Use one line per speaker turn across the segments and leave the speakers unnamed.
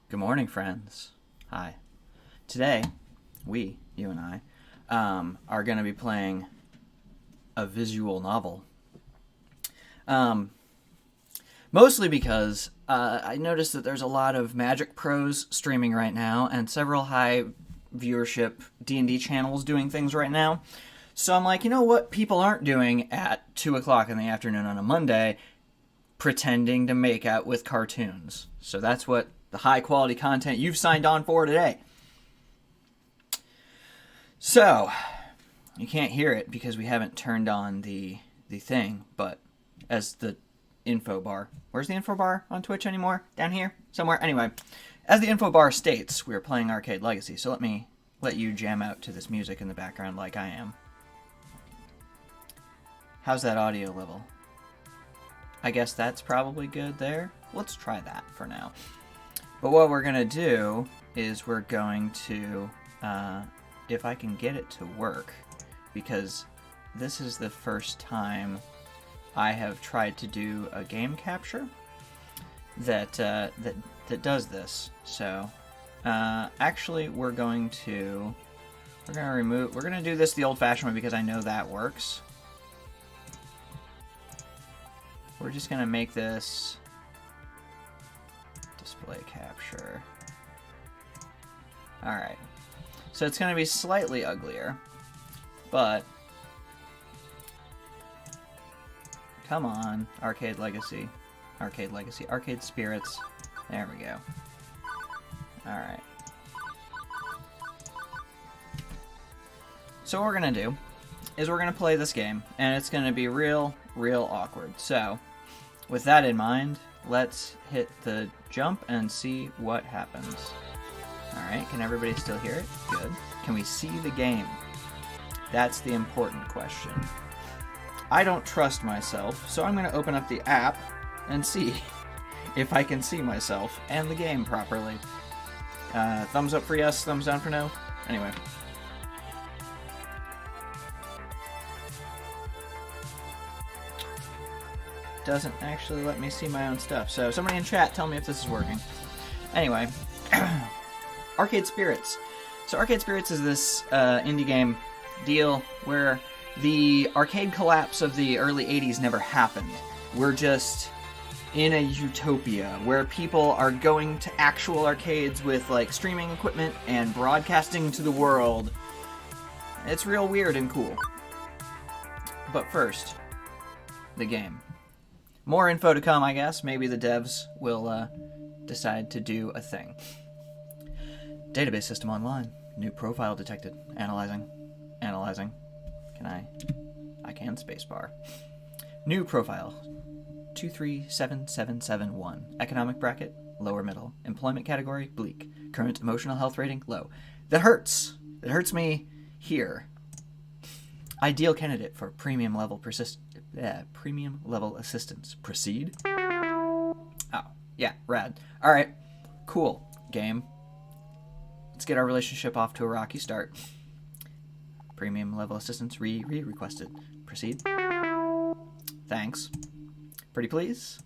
Good morning, friends. Hi. Today, you and I, are going to be playing a visual novel. Mostly because I noticed that there's a lot of Magic Pros streaming right now, and several high viewership D&D channels doing things right now. So I'm like, you know what people aren't doing at 2 o'clock in the afternoon on a Monday? Pretending to make out with cartoons. So that's what the high quality content you've signed on for today. So, you can't hear it because we haven't turned on the thing, but as the info bar. Where's the info bar on Twitch anymore? Down here? Somewhere? Anyway, as the info bar states, we're playing Arcade Legacy, so let you jam out to this music in the background like I am. How's that audio level? I guess that's probably good there. Let's try that for now. But what we're going to do is we're going to, if I can get it to work, because this is the first time I have tried to do a game capture that does this. So, actually, we're going to do this the old-fashioned way because I know that works. We're just going to make this display capture. Alright. So it's going to be slightly uglier, but come on, Arcade Legacy. Arcade Spirits. There we go. Alright. So what we're going to do is we're going to play this game, and it's going to be real awkward. So, with that in mind, let's hit the jump and see what happens. Alright, can everybody still hear it? Good. Can we see the game? That's the important question. I don't trust myself, so I'm going to open up the app and see if I can see myself and the game properly. Thumbs up for yes, thumbs down for no. Anyway. Doesn't actually let me see my own stuff. So somebody in chat, tell me if this is working. Anyway, Arcade Spirits. So Arcade Spirits is this indie game deal where the arcade collapse of the early 80s never happened. We're just in a utopia where people are going to actual arcades with like streaming equipment and broadcasting to the world. It's real weird and cool. But first, the game. More info to come, I guess. Maybe the devs will decide to do a thing. Database system online. New profile detected. Analyzing. I can spacebar. New profile. 237771. Economic bracket. Lower middle. Employment category. Bleak. Current emotional health rating. Low. That hurts. It hurts me here. Ideal candidate for premium level assistance. Proceed? Oh, yeah, rad. Alright, cool. Game. Let's get our relationship off to a rocky start. Premium level assistance requested. Proceed? Thanks. Pretty please?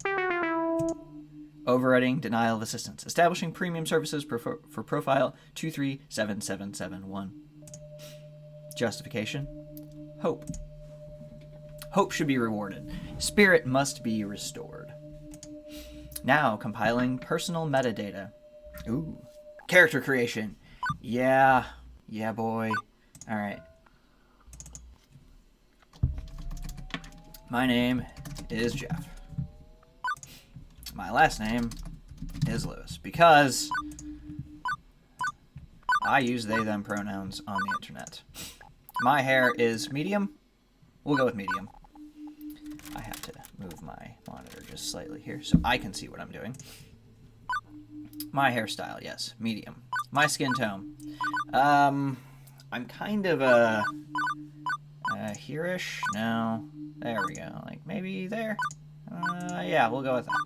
Overriding denial of assistance. Establishing premium services for profile 237771. Justification? Hope. Hope should be rewarded. Spirit must be restored. Now, compiling personal metadata. Ooh. Character creation. Yeah. Yeah, boy. Alright. My name is Jeph. My last name is Lewis, because I use they, them pronouns on the internet. My hair is medium. We'll go with medium. I have to move my monitor just slightly here so I can see what I'm doing. My hairstyle, yes, medium. My skin tone. I'm kind of a here-ish? No. There we go. Like, maybe there? Yeah, we'll go with that.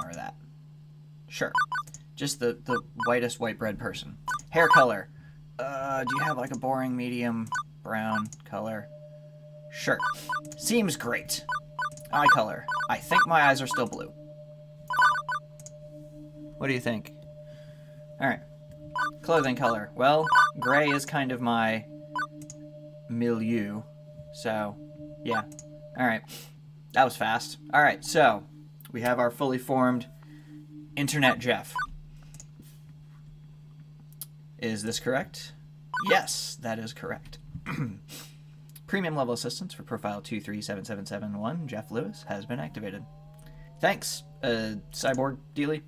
Or that. Sure. Just the whitest white bread person. Hair color. Do you have like a boring medium brown color? Sure. Seems great. Eye color. I think my eyes are still blue. What do you think? Alright. Clothing color. Well, gray is kind of my milieu. So, yeah. Alright. That was fast. Alright, so we have our fully formed Internet Jeph. Is this correct? Yes, that is correct. Premium level assistance for profile 237771, Jeph Lewis, has been activated. Thanks, cyborg dealy,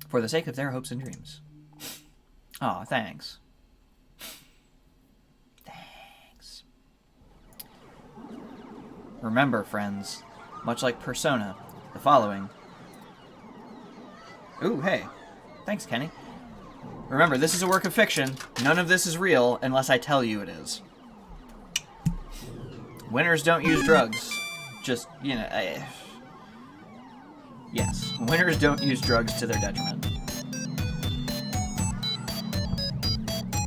for the sake of their hopes and dreams. Aw, thanks. Thanks. Remember, friends, much like Persona, the following... Ooh, hey. Thanks, Kenny. Remember, this is a work of fiction. None of this is real unless I tell you it is. Winners don't use drugs. Just, you know, yes. Winners don't use drugs to their detriment.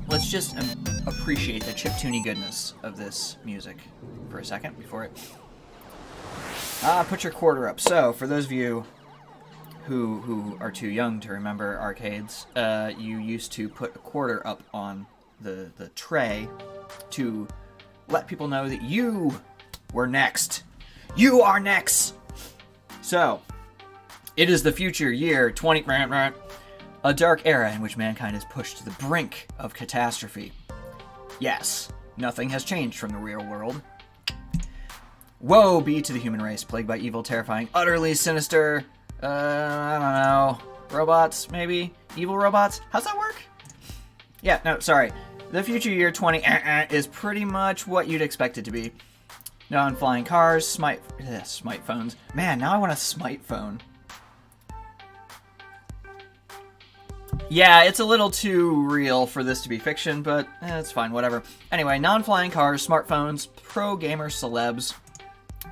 Let's just appreciate the chiptune goodness of this music for a second before it... put your quarter up. So, for those of you who are too young to remember arcades, you used to put a quarter up on the tray to let people know that you were next. You are next! So, it is the future year 20... A dark era in which mankind is pushed to the brink of catastrophe. Yes, nothing has changed from the real world. Woe be to the human race, plagued by evil, terrifying, utterly sinister... I don't know. Robots, maybe? Evil robots? How's that work? Yeah, no, sorry. The future year 20 is pretty much what you'd expect it to be. Non-flying cars, smite phones. Man, now I want a smite phone. Yeah, it's a little too real for this to be fiction, but it's fine, whatever. Anyway, non-flying cars, smartphones, pro gamer celebs.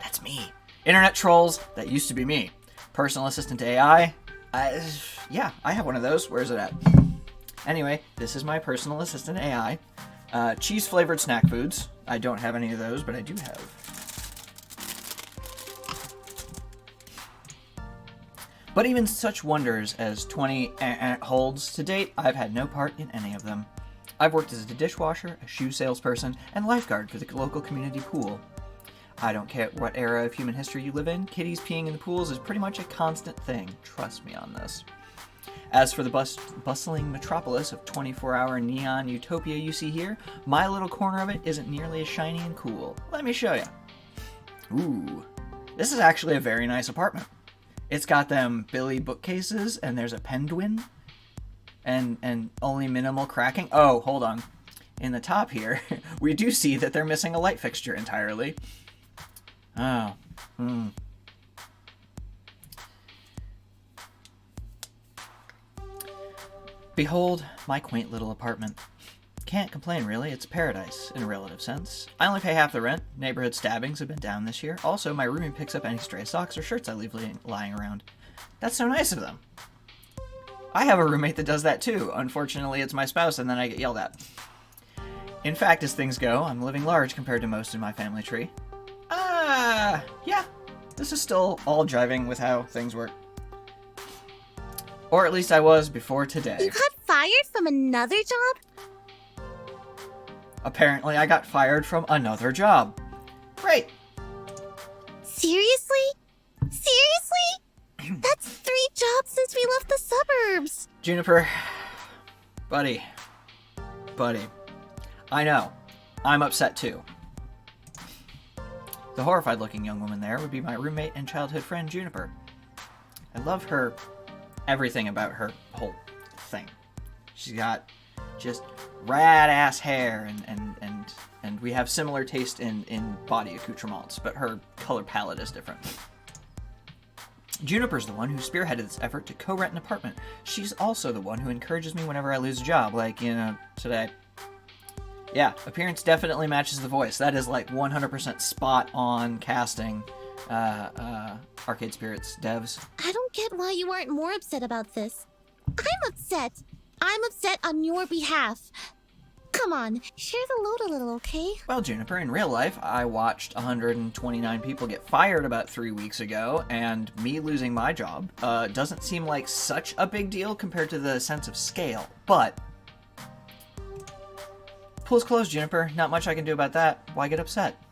That's me. Internet trolls, that used to be me. Personal assistant AI. Yeah, I have one of those. Where's it at? Anyway, this is my personal assistant AI. Cheese-flavored snack foods. I don't have any of those, but I do have. But even such wonders as 20 holds to date, I've had no part in any of them. I've worked as a dishwasher, a shoe salesperson, and lifeguard for the local community pool. I don't care what era of human history you live in, kitties peeing in the pools is pretty much a constant thing. Trust me on this. As for the bustling metropolis of 24-hour neon utopia you see here, my little corner of it isn't nearly as shiny and cool. Let me show you. Ooh, this is actually a very nice apartment. It's got them Billy bookcases, and there's a penguin, and only minimal cracking. Oh, hold on. In the top here, we do see that they're missing a light fixture entirely. Oh. Behold my quaint little apartment. Can't complain, really. It's a paradise, in a relative sense. I only pay half the rent. Neighborhood stabbings have been down this year. Also, my roommate picks up any stray socks or shirts I leave lying around. That's so nice of them. I have a roommate that does that too. Unfortunately, it's my spouse, and then I get yelled at. In fact, as things go, I'm living large compared to most in my family tree. Yeah. This is still all jiving with how things work. Or at least I was before today.
You got fired from another job?
Apparently, I got fired from another job. Great.
Seriously? Seriously? That's 3 jobs since we left the suburbs.
Juniper. Buddy. I know. I'm upset too. The horrified-looking young woman there would be my roommate and childhood friend, Juniper. I love her, everything about her whole thing. She's got just rad-ass hair, and we have similar taste in body accoutrements, but her color palette is different. Juniper's the one who spearheaded this effort to co-rent an apartment. She's also the one who encourages me whenever I lose a job, like, you know, today. Yeah, appearance definitely matches the voice. That is like 100% spot on casting, Arcade Spirits devs.
I don't get why you aren't more upset about this. I'm upset. I'm upset on your behalf. Come Come on, share the load a little, okay?
Well, Juniper, in real life, I watched 129 people get fired about 3 weeks ago, and me losing my job doesn't seem like such a big deal compared to the sense of scale, but... Pool's closed, Juniper. Not much I can do about that. Why get upset?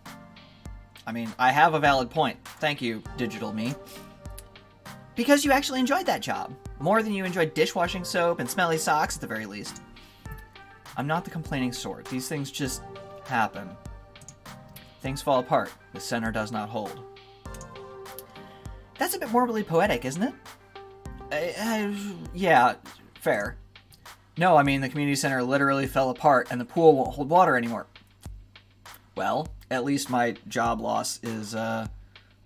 I mean, I have a valid point. Thank you, digital me. Because you actually enjoyed that job. More than you enjoyed dishwashing soap and smelly socks, at the very least. I'm not the complaining sort. These things just happen. Things fall apart. The center does not hold. That's a bit morbidly poetic, isn't it? Yeah, fair. No, I mean, the community center literally fell apart and the pool won't hold water anymore. Well, at least my job loss is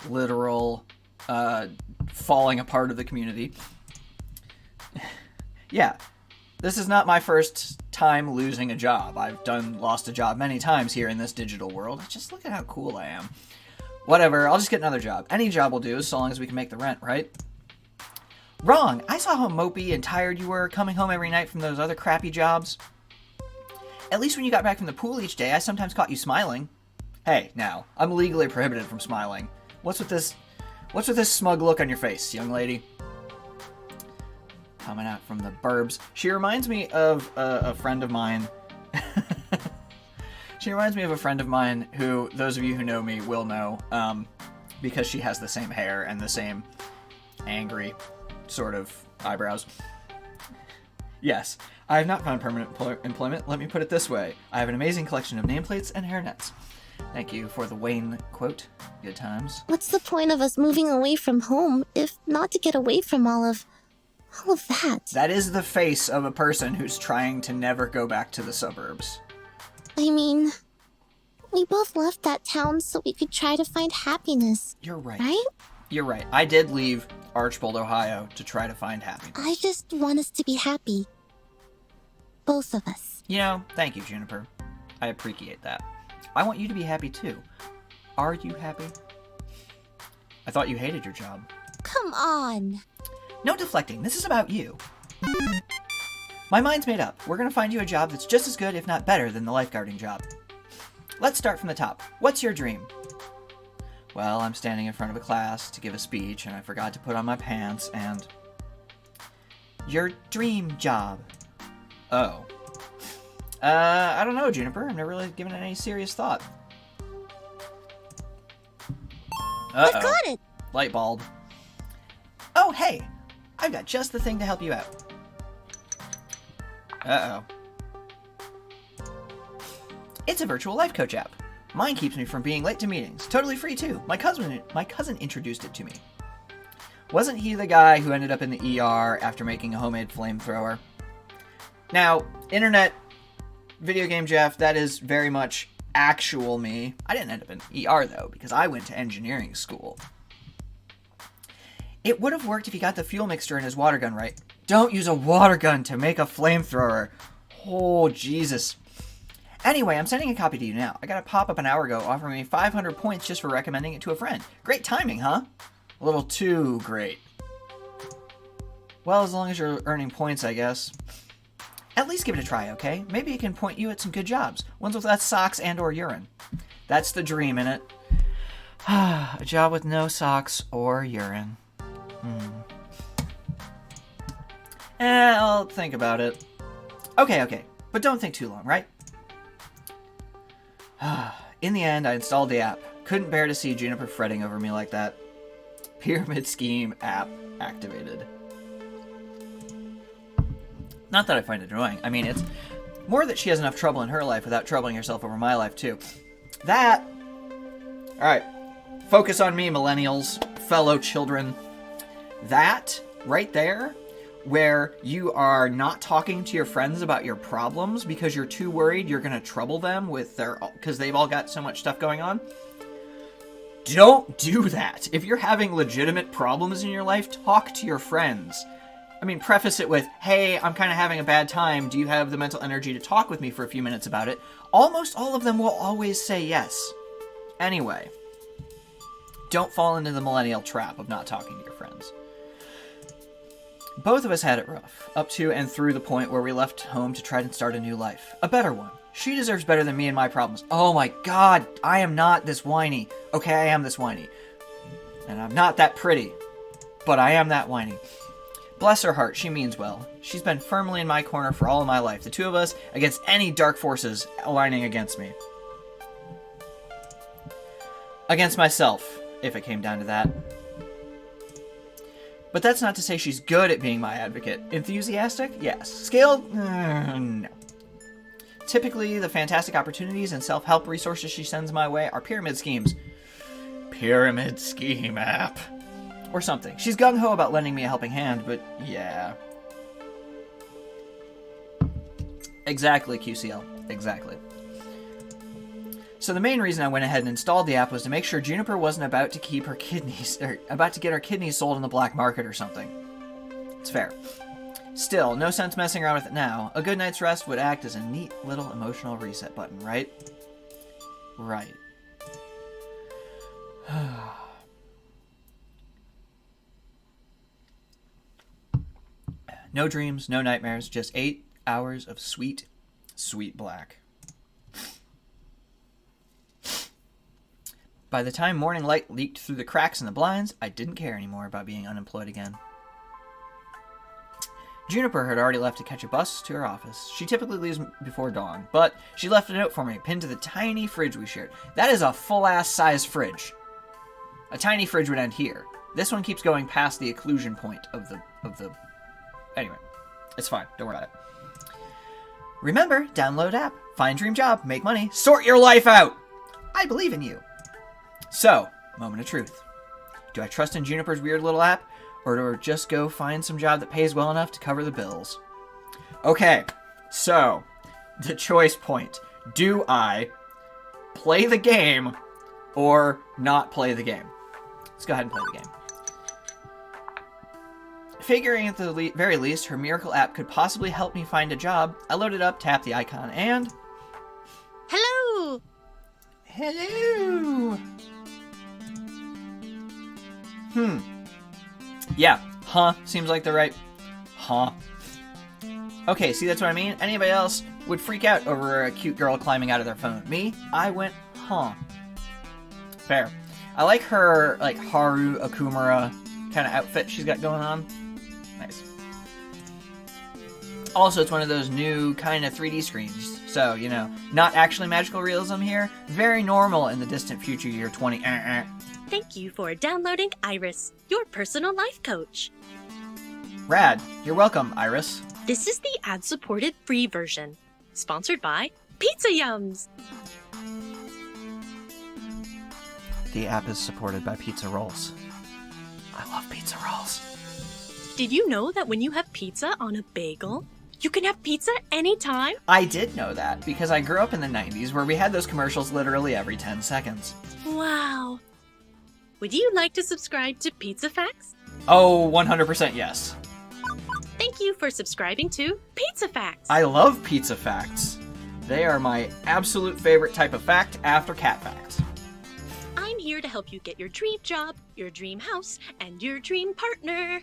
literal falling apart of the community. Yeah, this is not my first time losing a job. I've lost a job many times here in this digital world. Just look at how cool I am. Whatever, I'll just get another job. Any job will do, so long as we can make the rent, right? Wrong! I saw how mopey and tired you were coming home every night from those other crappy jobs. At least when you got back from the pool each day, I sometimes caught you smiling. Hey, now, I'm legally prohibited from smiling. What's with this smug look on your face, young lady? Coming out from the burbs. She reminds me of a friend of mine. She reminds me of a friend of mine who, those of you who know me will know, because she has the same hair and the same angry sort of eyebrows. Yes, I have not found permanent employment. Let me put it this way. I have an amazing collection of nameplates and hairnets. Thank you for the Wayne quote. Good times.
What's the point of us moving away from home if not to get away from all of that?
That is the face of a person who's trying to never go back to the suburbs.
I mean, we both left that town so we could try to find happiness.
You're right.
Right?
You're right. I did leave Archbold, Ohio to try to find happiness.
I just want us to be happy. Both of us.
You know, thank you, Juniper. I appreciate that. I want you to be happy too. Are you happy? I thought you hated your job.
Come on.
No deflecting. This is about you. My mind's made up. We're gonna find you a job that's just as good, if not better, than the lifeguarding job. Let's start from the top. What's your dream? Well, I'm standing in front of a class to give a speech, and I forgot to put on my pants, and... Your dream job. Oh. I don't know, Juniper. I've never really given it any serious thought.
I got it!
Light bulb. Oh, hey! I've got just the thing to help you out. Uh-oh. It's a virtual life coach app. Mine keeps me from being late to meetings. Totally free, too. My cousin introduced it to me. Wasn't he the guy who ended up in the ER after making a homemade flamethrower? Now, internet, video game Jeph, that is very much actual me. I didn't end up in ER, though, because I went to engineering school. It would have worked if he got the fuel mixture in his water gun right. Don't use a water gun to make a flamethrower. Oh, Jesus. Anyway, I'm sending a copy to you now. I got a pop-up an hour ago offering me 500 points just for recommending it to a friend. Great timing, huh? A little too great. Well, as long as you're earning points, I guess. At least give it a try, okay? Maybe it can point you at some good jobs. Ones with less socks and or urine. That's the dream, innit? A job with no socks or urine. I'll think about it. Okay. But don't think too long, right? In the end, I installed the app. Couldn't bear to see Juniper fretting over me like that. Pyramid Scheme app activated. Not that I find it annoying. I mean, it's more that she has enough trouble in her life without troubling herself over my life, too. That... Alright. Focus on me, millennials, fellow children. That, right there, where you are not talking to your friends about your problems because you're too worried you're going to trouble them with because they've all got so much stuff going on. Don't do that. If you're having legitimate problems in your life, talk to your friends. I mean, preface it with, hey, I'm kind of having a bad time. Do you have the mental energy to talk with me for a few minutes about it? Almost all of them will always say yes. Anyway, don't fall into the millennial trap of not talking to your friends. Both of us had it rough, up to and through the point where we left home to try to start a new life. A better one. She deserves better than me and my problems. Oh my god, I am not this whiny. Okay, I am this whiny. And I'm not that pretty. But I am that whiny. Bless her heart, she means well. She's been firmly in my corner for all of my life. The two of us against any dark forces aligning against me. Against myself, if it came down to that. But that's not to say she's good at being my advocate. Enthusiastic? Yes. Skilled? No. Typically, the fantastic opportunities and self-help resources she sends my way are pyramid schemes. Pyramid scheme app. Or something. She's gung-ho about lending me a helping hand, but yeah. Exactly, QCL. Exactly. So the main reason I went ahead and installed the app was to make sure Juniper wasn't about to keep her kidneys, or about to get her kidneys sold on the black market or something. It's fair. Still, no sense messing around with it now. A good night's rest would act as a neat little emotional reset button, right? Right. No dreams, no nightmares, just 8 hours of sweet, sweet black. By the time morning light leaked through the cracks in the blinds, I didn't care anymore about being unemployed again. Juniper had already left to catch a bus to her office. She typically leaves before dawn, but she left a note for me, pinned to the tiny fridge we shared. That is a full-ass size fridge. A tiny fridge would end here. This one keeps going past the occlusion point of the... Anyway, it's fine. Don't worry about it. Remember, download app, find dream job, make money, sort your life out! I believe in you. So, moment of truth. Do I trust in Juniper's weird little app, or do I just go find some job that pays well enough to cover the bills? Okay, so, the choice point. Do I play the game or not play the game? Let's go ahead and play the game. Figuring at the very least her miracle app could possibly help me find a job, I loaded up, tapped the icon, and...
Hello!
Hello! Yeah, huh, seems like the right... Huh. Okay, see, that's what I mean? Anybody else would freak out over a cute girl climbing out of their phone. Me, I went, huh. Fair. I like her, like, Haru Okumura kind of outfit she's got going on. Nice. Also, it's one of those new kind of 3D screens. So, you know, not actually magical realism here. Very normal in the distant future year 20.
Thank you for downloading Iris, your personal life coach.
Rad. You're welcome, Iris.
This is the ad-supported free version, sponsored by Pizza Yums.
The app is supported by pizza rolls. I love pizza rolls.
Did you know that when you have pizza on a bagel, you can have pizza anytime?
I did know that because I grew up in the 90s where we had those commercials literally every 10 seconds.
Wow. Would you like to subscribe to Pizza Facts?
Oh, 100% yes.
Thank you for subscribing to Pizza Facts.
I love pizza facts. They are my absolute favorite type of fact after cat facts.
I'm here to help you get your dream job, your dream house, and your dream partner.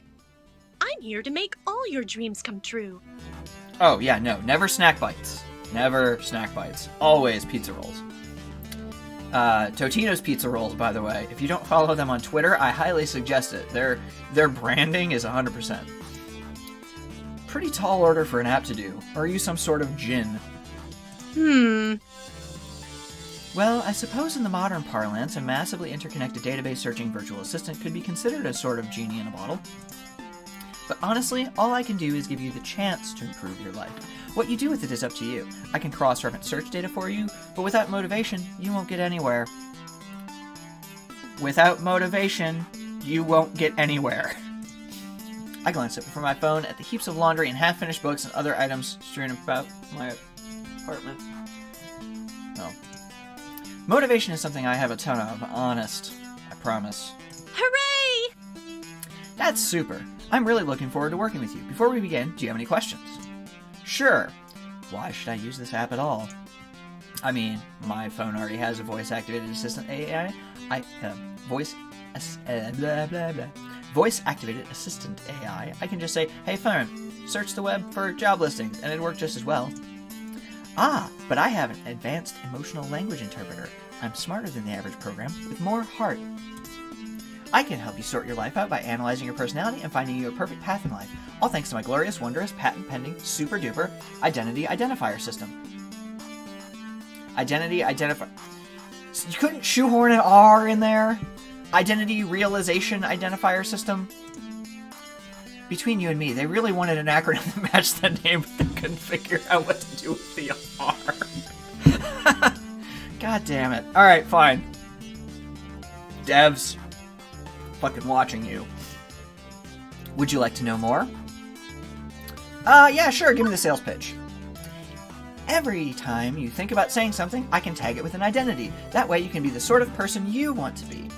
I'm here to make all your dreams come true.
Oh, yeah, no, never snack bites. Never snack bites. Always pizza rolls. Totino's Pizza Rolls, by the way. If you don't follow them on Twitter, I highly suggest it. Their branding is 100%. Pretty tall order for an app to do. Or are you some sort of djinn? Well, I suppose in the modern parlance, a massively interconnected database searching virtual assistant could be considered a sort of genie in a bottle. But honestly, all I can do is give you the chance to improve your life. What you do with it is up to you. I can cross-reference search data for you, but without motivation, you won't get anywhere. Without motivation, you won't get anywhere. I glanced up from my phone at the heaps of laundry and half-finished books and other items strewn about my apartment. Oh. Motivation is something I have a ton of, honest. I promise.
Hooray!
That's super. I'm really looking forward to working with you. Before we begin, do you have any questions? Sure. Why should I use this app at all? I mean, my phone already has a voice-activated assistant AI. Voice-activated assistant AI. I can just say, "Hey phone, search the web for job listings," and it'd work just as well. Ah, but I have an advanced emotional language interpreter. I'm smarter than the average program, with more heart. I can help you sort your life out by analyzing your personality and finding you a perfect path in life, all thanks to my glorious, wondrous, patent-pending, super-duper identity identifier system. Identity identifier... You couldn't shoehorn an R in there? Identity realization identifier system? Between you and me, they really wanted an acronym that matched the name, but they couldn't figure out what to do with the R. God damn it. Alright, fine. Devs. Fucking watching you. Would you like to know more? Yeah, sure, give me the sales pitch. Every time you think about saying something, I can tag it with an identity. That way you can be the sort of person you want to be.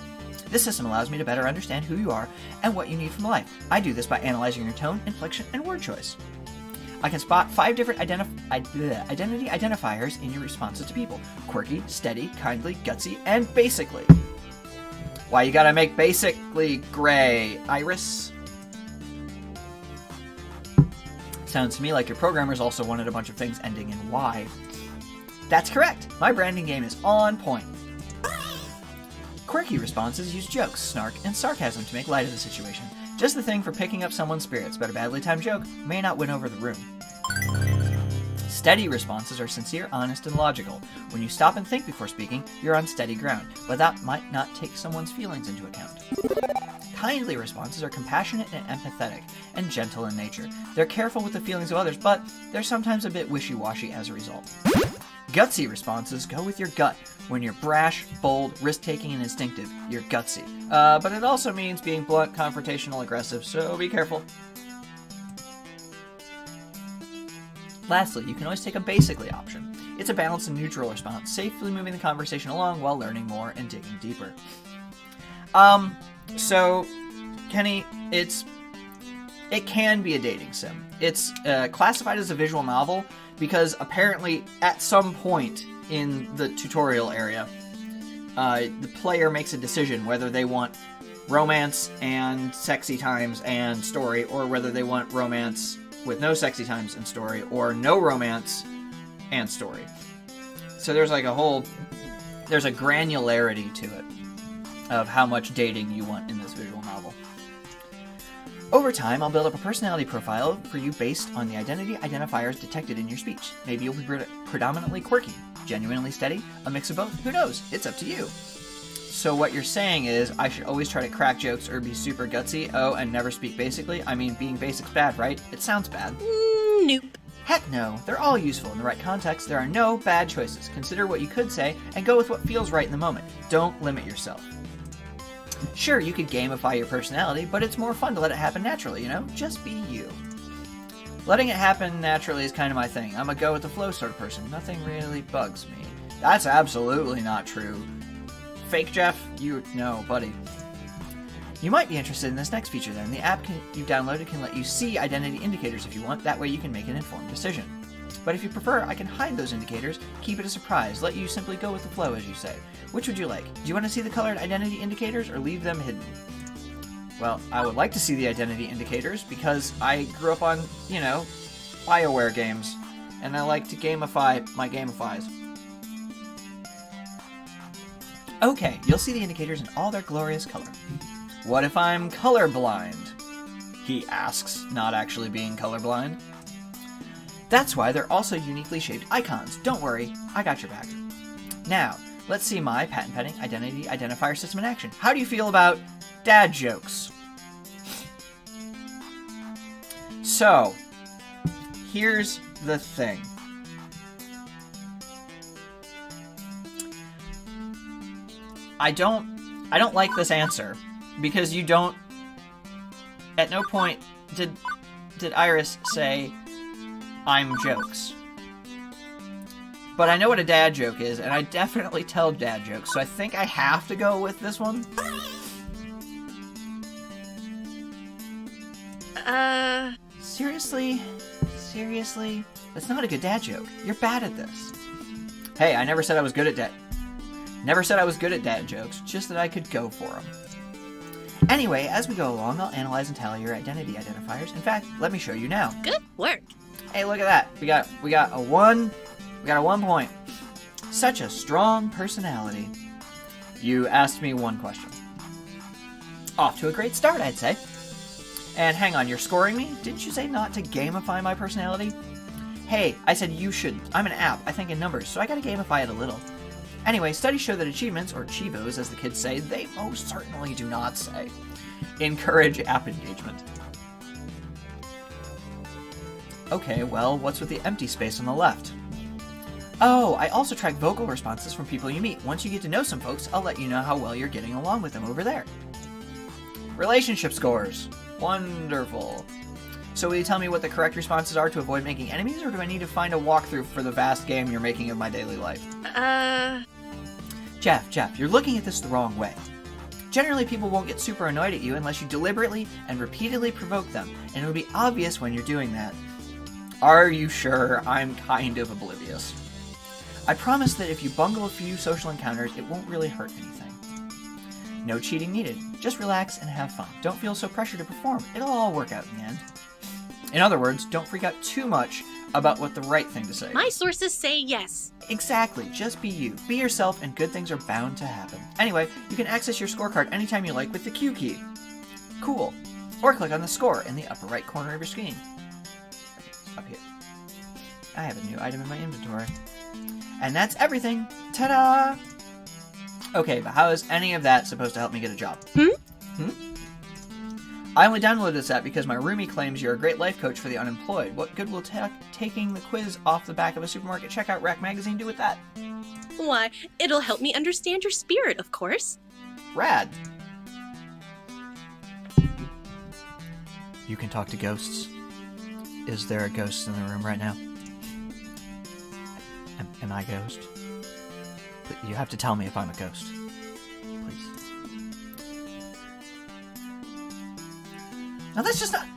This system allows me to better understand who you are and what you need from life. I do this by analyzing your tone, inflection, and word choice. I can spot 5 different identity identifiers in your responses to people. Quirky, steady, kindly, gutsy, and basically. Why you gotta make basically gray, Iris? Sounds to me like your programmers also wanted a bunch of things ending in Y. That's correct! My branding game is on point. Quirky responses use jokes, snark, and sarcasm to make light of the situation. Just the thing for picking up someone's spirits, but a badly timed joke may not win over the room. Steady responses are sincere, honest, and logical. When you stop and think before speaking, you're on steady ground, but that might not take someone's feelings into account. Kindly responses are compassionate and empathetic, and gentle in nature. They're careful with the feelings of others, but they're sometimes a bit wishy-washy as a result. Gutsy responses go with your gut. When you're brash, bold, risk-taking, and instinctive, you're gutsy. But it also means being blunt, confrontational, aggressive, so be careful. Lastly, you can always take a basically option. It's a balanced and neutral response, safely moving the conversation along while learning more and digging deeper. So, Kenny, it can be a dating sim. It's classified as a visual novel because apparently at some point in the tutorial area, the player makes a decision whether they want romance and sexy times and story, or whether they want romance with no sexy times and story, or no romance and story. So there's like there's a granularity to it of how much dating you want in this visual novel. Over time, I'll build up a personality profile for you based on the identity identifiers detected in your speech. Maybe you'll be predominantly quirky, genuinely steady, a mix of both. Who knows? It's up to you. So what you're saying is I should always try to crack jokes or be super gutsy, and never speak basically? I mean, being basic's bad, right? It sounds bad.
Nope.
Heck no. They're all useful in the right context. There are no bad choices. Consider what you could say and go with what feels right in the moment. Don't limit yourself. Sure, you could gamify your personality, but it's more fun to let it happen naturally, you know? Just be you. Letting it happen naturally is kind of my thing. I'm a go-with-the-flow sort of person. Nothing really bugs me. That's absolutely not true. Fake Jeph? No, buddy. You might be interested in this next feature then. The app you downloaded can let you see identity indicators if you want. That way you can make an informed decision. But if you prefer, I can hide those indicators, keep it a surprise, let you simply go with the flow, as you say. Which would you like? Do you want to see the colored identity indicators or leave them hidden? Well, I would like to see the identity indicators because I grew up on, BioWare games, and I like to gamify my gamifies. Okay, you'll see the indicators in all their glorious color. What if I'm colorblind? He asks, not actually being colorblind. That's why they're also uniquely shaped icons. Don't worry, I got your back. Now, let's see my patent-pending identity identifier system in action. How do you feel about dad jokes? So, here's the thing. I don't like this answer because you don't. At no point did Iris say I'm jokes. But I know what a dad joke is, and I definitely tell dad jokes, so I think I have to go with this one. Seriously? Seriously? That's not a good dad joke. You're bad at this. Hey, I never said I was good at dad jokes, just that I could go for them. Anyway, as we go along, I'll analyze and tally your identity identifiers. In fact, let me show you now.
Good work.
Hey, look at that. We got a 1, We got a 1 point. Such a strong personality. You asked me one question. Off to a great start, I'd say. And hang on, you're scoring me? Didn't you say not to gamify my personality? Hey, I said you shouldn't. I'm an app. I think in numbers, so I gotta gamify it a little. Anyway, studies show that achievements, or chivos as the kids say, they most certainly do not say, encourage app engagement. Okay, well, what's with the empty space on the left? Oh, I also track vocal responses from people you meet. Once you get to know some folks, I'll let you know how well you're getting along with them over there. Relationship scores. Wonderful. So will you tell me what the correct responses are to avoid making enemies, or do I need to find a walkthrough for the vast game you're making of my daily life? Jeph, you're looking at this the wrong way. Generally, people won't get super annoyed at you unless you deliberately and repeatedly provoke them, and it will be obvious when you're doing that. Are you sure? I'm kind of oblivious. I promise that if you bungle a few social encounters, it won't really hurt anything. No cheating needed. Just relax and have fun. Don't feel so pressured to perform. It'll all work out in the end. In other words, don't freak out too much about what the right thing to say.
My sources say yes.
Exactly. Just be you. Be yourself and good things are bound to happen. Anyway, you can access your scorecard anytime you like with the Q key. Cool. Or click on the score in the upper right corner of your screen. Up here. I have a new item in my inventory. And that's everything. Ta-da! Okay, but how is any of that supposed to help me get a job? I only downloaded this app because my roomie claims you're a great life coach for the unemployed. What good will taking the quiz off the back of a supermarket checkout rack magazine do with that?
Why, it'll help me understand your spirit, of course.
Rad. You can talk to ghosts. Is there a ghost in the room right now? Am I a ghost? You have to tell me if I'm a ghost. Please. Now that's just not...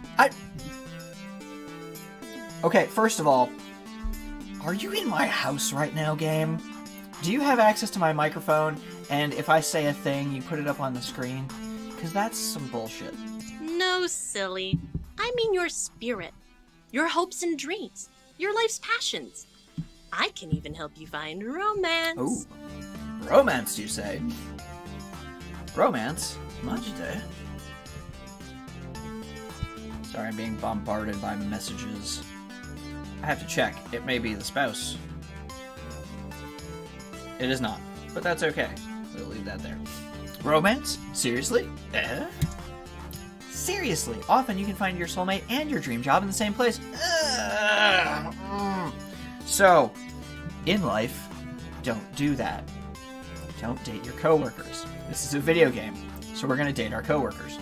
Okay, first of all, are you in my house right now, game? Do you have access to my microphone, and if I say a thing, you put it up on the screen? Because that's some bullshit.
No, silly. I mean your spirit. Your hopes and dreams. Your life's passions. I can even help you find romance.
Ooh. Romance, you say? Romance? Majde? Sorry, I'm being bombarded by messages. I have to check. It may be the spouse. It is not, but that's okay. We'll leave that there. Romance? Seriously? Seriously, often you can find your soulmate and your dream job in the same place. So, in life, don't do that. Don't date your coworkers. This is a video game, so we're gonna date our coworkers.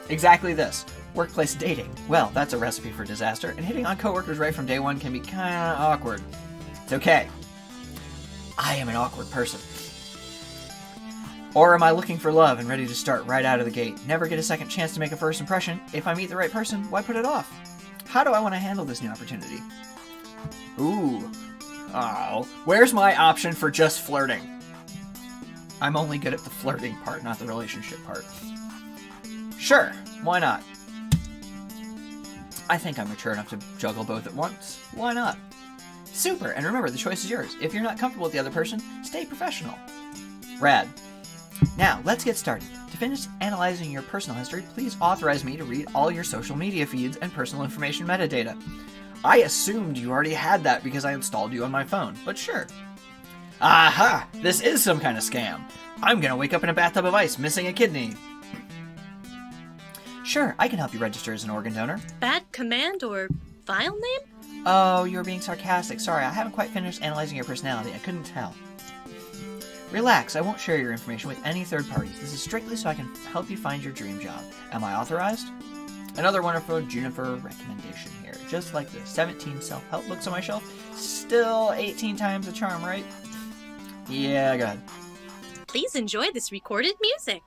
Exactly this. Workplace dating. Well, that's a recipe for disaster, and hitting on coworkers right from day one can be kinda awkward. It's okay. I am an awkward person. Or am I looking for love and ready to start right out of the gate? Never get a second chance to make a first impression. If I meet the right person, why put it off? How do I want to handle this new opportunity? Ooh. Oh. Where's my option for just flirting? I'm only good at the flirting part, not the relationship part. Sure, why not? I think I'm mature enough to juggle both at once. Why not? Super, and remember, the choice is yours. If you're not comfortable with the other person, stay professional. Rad. Now, let's get started. To finish analyzing your personal history, please authorize me to read all your social media feeds and personal information metadata. I assumed you already had that because I installed you on my phone, but sure. Aha! This is some kind of scam. I'm gonna wake up in a bathtub of ice, missing a kidney. Sure, I can help you register as an organ donor.
Bad command or file name?
Oh, you're being sarcastic. Sorry, I haven't quite finished analyzing your personality. I couldn't tell. Relax, I won't share your information with any third parties. This is strictly so I can help you find your dream job. Am I authorized? Another wonderful Juniper recommendation here. Just like the 17 self-help books on my shelf. Still 18 times the charm, right? Yeah, go ahead.
Please enjoy this recorded music.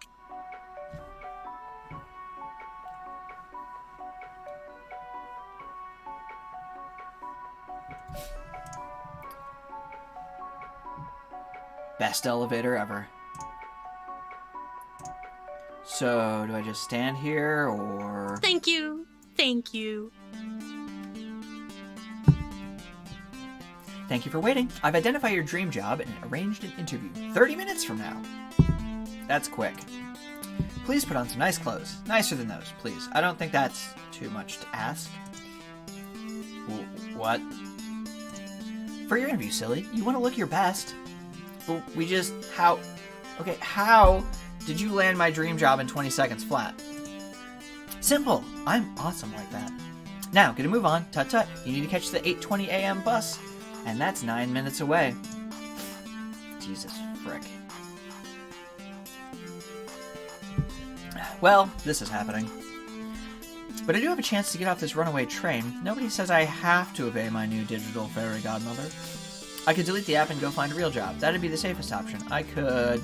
Best elevator ever. So, do I just stand here, or...
Thank you. Thank you.
Thank you for waiting. I've identified your dream job and arranged an interview 30 minutes from now. That's quick. Please put on some nice clothes. Nicer than those, please. I don't think that's too much to ask. What? For your interview, silly. You want to look your best. But we just... How... Okay, how did you land my dream job in 20 seconds flat? Simple. I'm awesome like that. Now, get a move on. Tut-tut. You need to catch the 8:20 a.m. bus. And that's 9 minutes away. Jesus frick. Well, this is happening. But I do have a chance to get off this runaway train. Nobody says I have to obey my new digital fairy godmother. I could delete the app and go find a real job. That'd be the safest option. I could...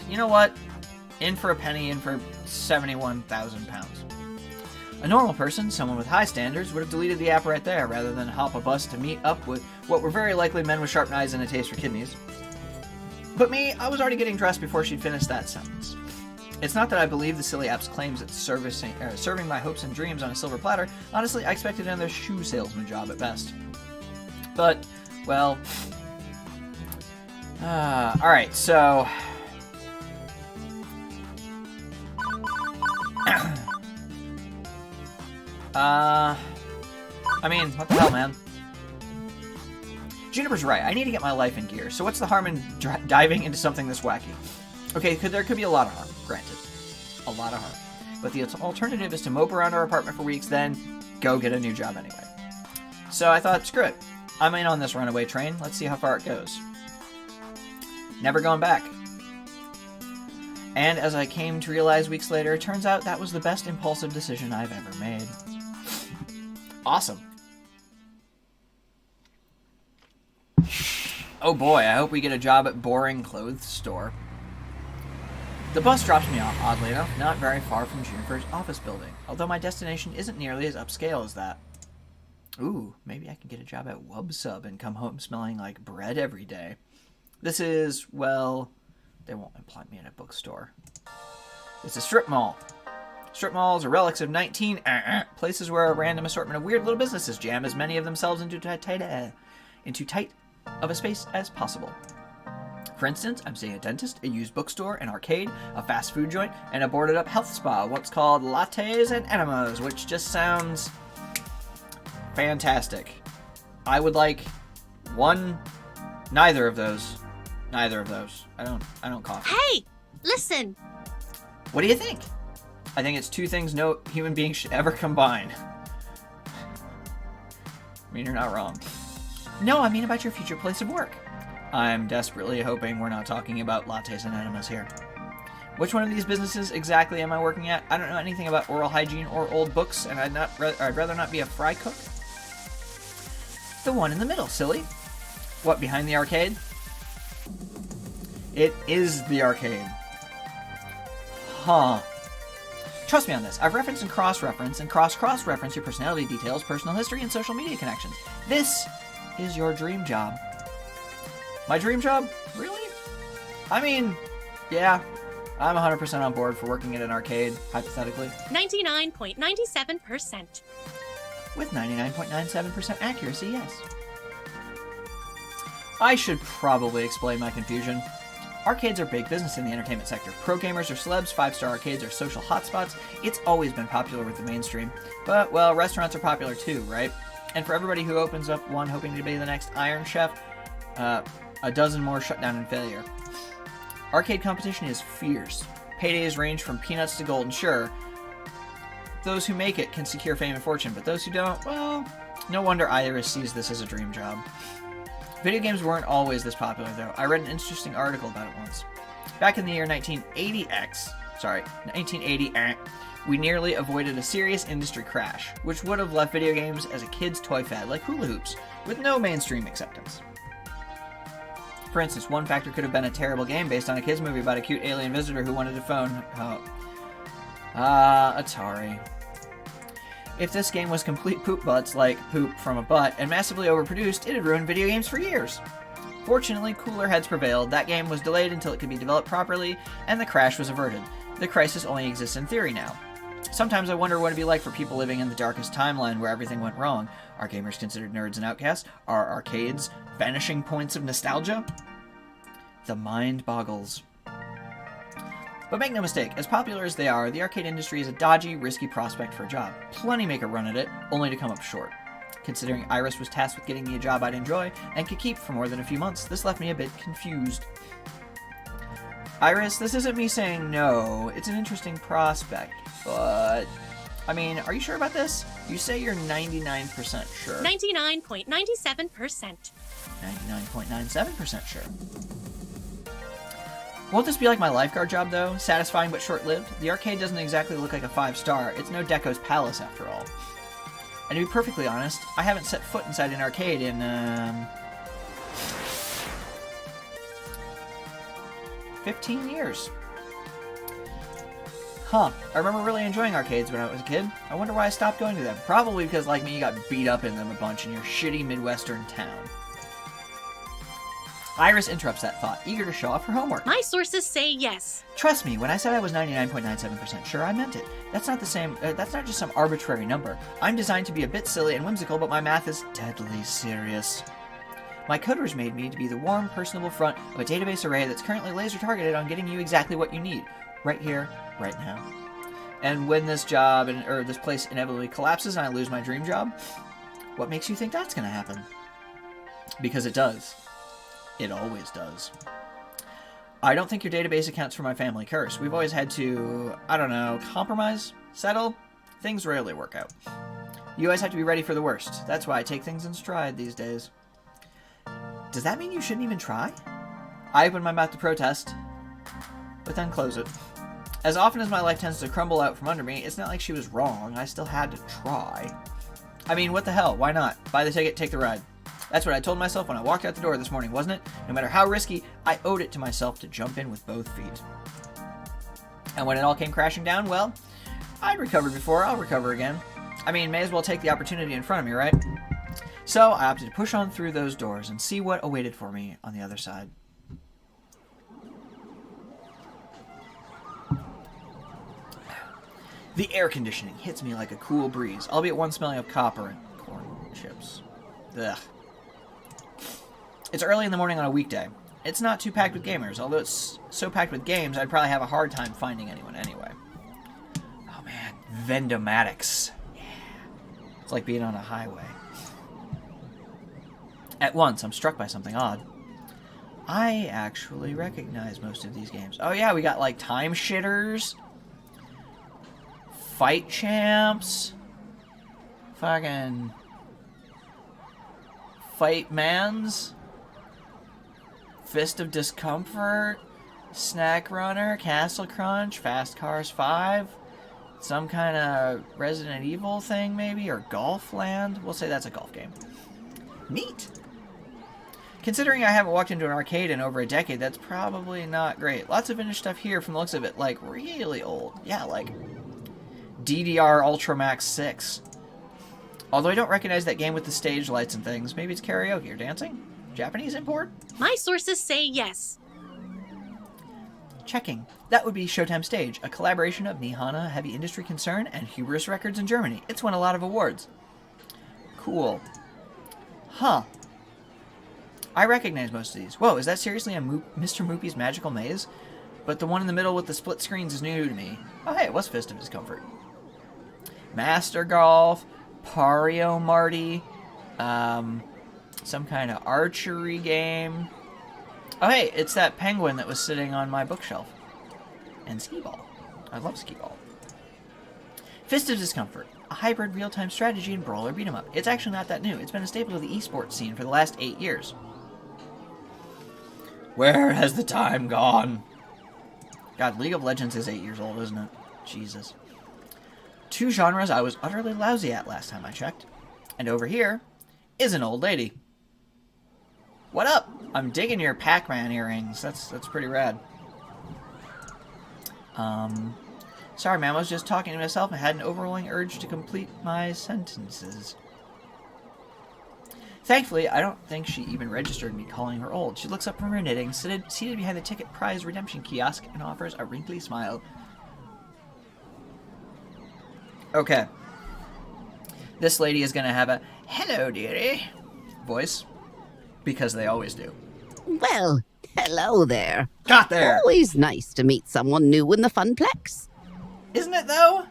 You know what? In for a penny, in for 71,000 pounds. A normal person, someone with high standards, would have deleted the app right there, rather than hop a bus to meet up with what were very likely men with sharp knives and a taste for kidneys. But me, I was already getting dressed before she'd finished that sentence. It's not that I believe the silly app's claims it's serving my hopes and dreams on a silver platter. Honestly, I expected another shoe salesman job at best. But, well... Alright, so... I mean, what the hell, man? Juniper's right. I need to get my life in gear. So what's the harm in diving into something this wacky? Okay, there could be a lot of harm, granted. A lot of harm. But the alternative is to mope around our apartment for weeks, then go get a new job anyway. So I thought, screw it. I'm in on this runaway train. Let's see how far it goes. Never going back. And as I came to realize weeks later, it turns out that was the best impulsive decision I've ever made. Awesome. Oh boy, I hope we get a job at boring clothes store. The bus drops me off, oddly enough, not very far from Juniper's office building, although my destination isn't nearly as upscale as that. Ooh, maybe I can get a job at Wubsub and come home smelling like bread every day. This is, well, they won't employ me at a bookstore. It's a strip mall. Strip malls are relics of places where a random assortment of weird little businesses jam as many of themselves into tight of a space as possible. For instance, I'm seeing a dentist, a used bookstore, an arcade, a fast food joint, and a boarded up health spa, what's called lattes and enemas, which just sounds fantastic. I would like neither of those. Neither of those. I don't coffee.
Hey, listen.
What do you think? I think it's two things no human being should ever combine. I mean, you're not wrong. No, I mean about your future place of work. I'm desperately hoping we're not talking about lattes and enemas here. Which one of these businesses exactly am I working at? I don't know anything about oral hygiene or old books, and I'd rather not be a fry cook. The one in the middle, silly. What, behind the arcade? It is the arcade. Huh. Trust me on this. I've referenced and cross-referenced and cross-referenced your personality details, personal history, and social media connections. This is your dream job. My dream job? Really? I mean, yeah. I'm 100% on board for working at an arcade, hypothetically.
99.97%.
With 99.97% accuracy, yes. I should probably explain my confusion. Arcades are big business in the entertainment sector. Pro gamers are celebs, 5-star arcades are social hotspots. It's always been popular with the mainstream. But, well, restaurants are popular too, right? And for everybody who opens up one hoping to be the next Iron Chef, a dozen more shut down in failure. Arcade competition is fierce. Paydays range from peanuts to gold, and sure, those who make it can secure fame and fortune, but those who don't, well, no wonder Iris sees this as a dream job. Video games weren't always this popular, though. I read an interesting article about it once. Back in the year 1980, we nearly avoided a serious industry crash, which would have left video games as a kid's toy fad like hula hoops, with no mainstream acceptance. For instance, one factor could have been a terrible game based on a kid's movie about a cute alien visitor who wanted a phone. Atari. If this game was complete poop butts, like poop from a butt, and massively overproduced, it had ruined video games for years. Fortunately, cooler heads prevailed. That game was delayed until it could be developed properly, and the crash was averted. The crisis only exists in theory now. Sometimes I wonder what it'd be like for people living in the darkest timeline where everything went wrong. Are gamers considered nerds and outcasts? Are arcades vanishing points of nostalgia? The mind boggles. But make no mistake, as popular as they are, the arcade industry is a dodgy, risky prospect for a job. Plenty make a run at it, only to come up short. Considering Iris was tasked with getting me a job I'd enjoy, and could keep for more than a few months, this left me a bit confused. Iris, this isn't me saying no, it's an interesting prospect, but... I mean, are you sure about this? You say you're 99% sure.
99.97%.
99.97% sure. Won't this be like my lifeguard job, though? Satisfying but short-lived? The arcade doesn't exactly look like a 5-star. It's no Deco's Palace, after all. And to be perfectly honest, I haven't set foot inside an arcade in, 15 years. Huh. I remember really enjoying arcades when I was a kid. I wonder why I stopped going to them. Probably because, like me, you got beat up in them a bunch in your shitty Midwestern town. Iris interrupts that thought, eager to show off her homework.
My sources say yes.
Trust me, when I said I was 99.97% sure, I meant it. That's not the same, that's not just some arbitrary number. I'm designed to be a bit silly and whimsical, but my math is deadly serious. My coders made me to be the warm, personable front of a database array that's currently laser targeted on getting you exactly what you need. Right here, right now. And when this job, or this place inevitably collapses and I lose my dream job, what makes you think that's going to happen? Because it does. It always does. I don't think your database accounts for my family curse. We've always had to, I don't know, compromise? Settle? Things rarely work out. You always have to be ready for the worst. That's why I take things in stride these days. Does that mean you shouldn't even try? I open my mouth to protest, but then close it. As often as my life tends to crumble out from under me, it's not like she was wrong. I still had to try. I mean, what the hell? Why not? Buy the ticket, take the ride. That's what I told myself when I walked out the door this morning, wasn't it? No matter how risky, I owed it to myself to jump in with both feet. And when it all came crashing down, well, I'd recovered before, I'll recover again. I mean, may as well take the opportunity in front of me, right? So I opted to push on through those doors and see what awaited for me on the other side. The air conditioning hits me like a cool breeze, albeit one smelling of copper and corn chips. Ugh. It's early in the morning on a weekday. It's not too packed with gamers, although it's so packed with games, I'd probably have a hard time finding anyone anyway. Oh man, Vendomatics. Yeah. It's like being on a highway. At once, I'm struck by something odd. I actually recognize most of these games. Oh yeah, we got like Time Shitters, Fight Champs, fucking Fight Mans, Fist of Discomfort, Snack Runner, Castle Crunch, Fast Cars 5, some kind of Resident Evil thing maybe, or Golf Land. We'll say that's a golf game. Neat. Considering I haven't walked into an arcade in over a decade, that's probably not great. Lots of vintage stuff here from the looks of it, like really old. Yeah, like DDR Ultramax 6. Although I don't recognize that game with the stage lights and things. Maybe it's karaoke or dancing? Japanese import?
My sources say yes.
Checking. That would be Showtime Stage, a collaboration of Nihana Heavy Industry Concern and Hubris Records in Germany. It's won a lot of awards. Cool. Huh. I recognize most of these. Whoa, is that seriously a Mr. Moopy's Magical Maze? But the one in the middle with the split screens is new to me. Oh hey, it was Fist of Discomfort. Master Golf, Pario Marty, some kind of archery game. Oh hey, it's that penguin that was sitting on my bookshelf. And Skee-Ball. I love Skee-Ball. Fist of Discomfort, a hybrid real-time strategy and brawler beat-em-up. It's actually not that new. It's been a staple of the esports scene for the last 8 years. Where has the time gone? God, League of Legends is 8 years old, isn't it? Jesus. 2 genres I was utterly lousy at last time I checked. And over here is an old lady. What up? I'm digging your Pac-Man earrings. That's pretty rad. Sorry, man. I was just talking to myself and had an overwhelming urge to complete my sentences. Thankfully, I don't think she even registered me calling her old. She looks up from her knitting, seated behind the ticket prize redemption kiosk, and offers a wrinkly smile. Okay. This lady is going to have a hello, dearie voice. Because they always do.
Well, hello there.
Got there!
Always nice to meet someone new in the Funplex.
Isn't it, though?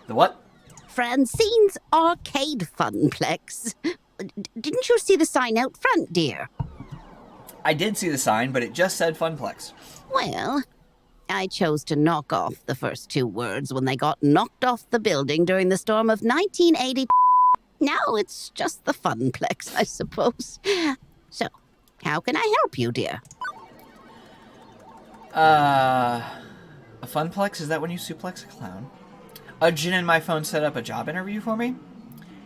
The what?
Francine's Arcade Funplex. Didn't you see the sign out front, dear?
I did see the sign, but it just said Funplex.
Well, I chose to knock off the first two words when they got knocked off the building during the storm of 1980. Now it's just the Funplex, I suppose. So, how can I help you, dear?
A Funplex? Is that when you suplex a clown? A Jin in my phone set up a job interview for me?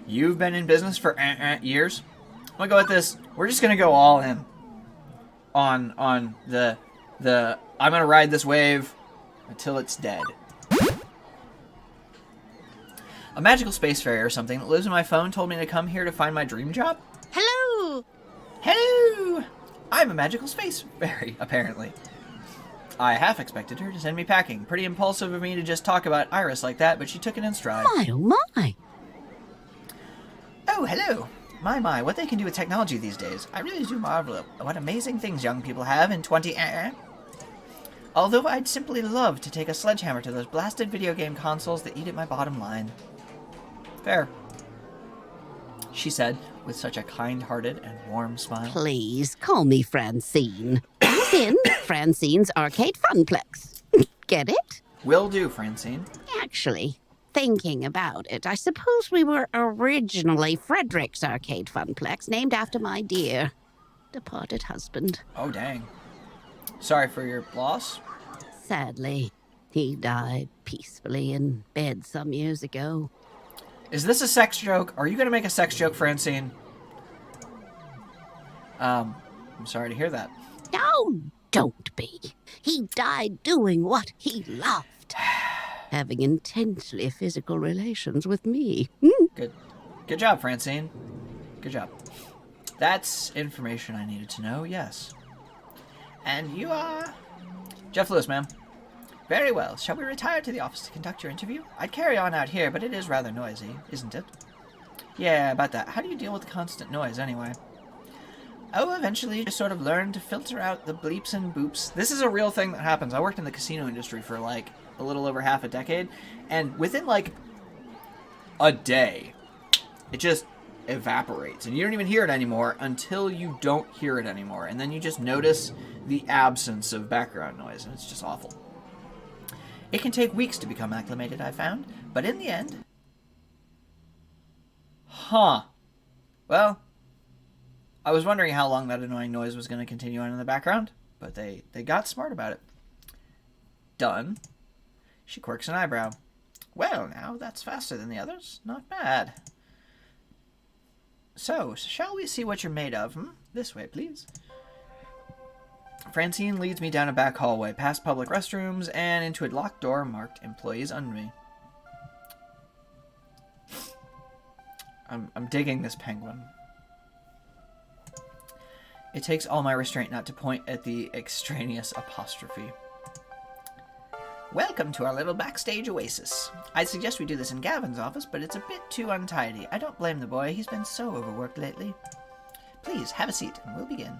You've been in business for years? I'm gonna go with this. We're just gonna go all in on the I'm gonna ride this wave until it's dead. A magical space fairy or something that lives in my phone told me to come here to find my dream job?
Hello!
Hello! I'm a magical space fairy, apparently. I half expected her to send me packing. Pretty impulsive of me to just talk about Iris like that, but she took it in stride.
My, oh my.
Oh, hello. My, what they can do with technology these days. I really do marvel at what amazing things young people have in 20... Although I'd simply love to take a sledgehammer to those blasted video game consoles that eat at my bottom line. Fair. She said, with such a kind-hearted and warm smile.
Please, call me Francine. As in Francine's Arcade Funplex. Get it?
Will do, Francine.
Actually, thinking about it, I suppose we were originally Frederick's Arcade Funplex, named after my dear departed husband.
Oh, dang. Sorry for your loss.
Sadly, he died peacefully in bed some years ago.
Is this a sex joke? Are you going to make a sex joke, Francine? I'm sorry to hear that.
No, don't be. He died doing what he loved. Having intensely physical relations with me.
Good job, Francine. Good job. That's information I needed to know, yes. And you are... Jeph Lewis, ma'am. Very well. Shall we retire to the office to conduct your interview? I'd carry on out here, but it is rather noisy, isn't it? Yeah, about that. How do you deal with the constant noise, anyway? Oh, eventually you just sort of learn to filter out the bleeps and boops. This is a real thing that happens. I worked in the casino industry for, like, a little over half a decade, and within, like, a day, it just evaporates. And you don't even hear it anymore until you don't hear it anymore. And then you just notice the absence of background noise, and it's just awful. It can take weeks to become acclimated, I found, but in the end... Huh. Well, I was wondering how long that annoying noise was going to continue on in the background, but they got smart about it. Done. She quirks an eyebrow. Well, now, that's faster than the others. Not bad. So, shall we see what you're made of? This way, please. Francine leads me down a back hallway, past public restrooms, and into a locked door marked Employees Only. I'm digging this penguin. It takes all my restraint not to point at the extraneous apostrophe. Welcome to our little backstage oasis. I'd suggest we do this in Gavin's office, but it's a bit too untidy. I don't blame the boy. He's been so overworked lately. Please, have a seat, and we'll begin.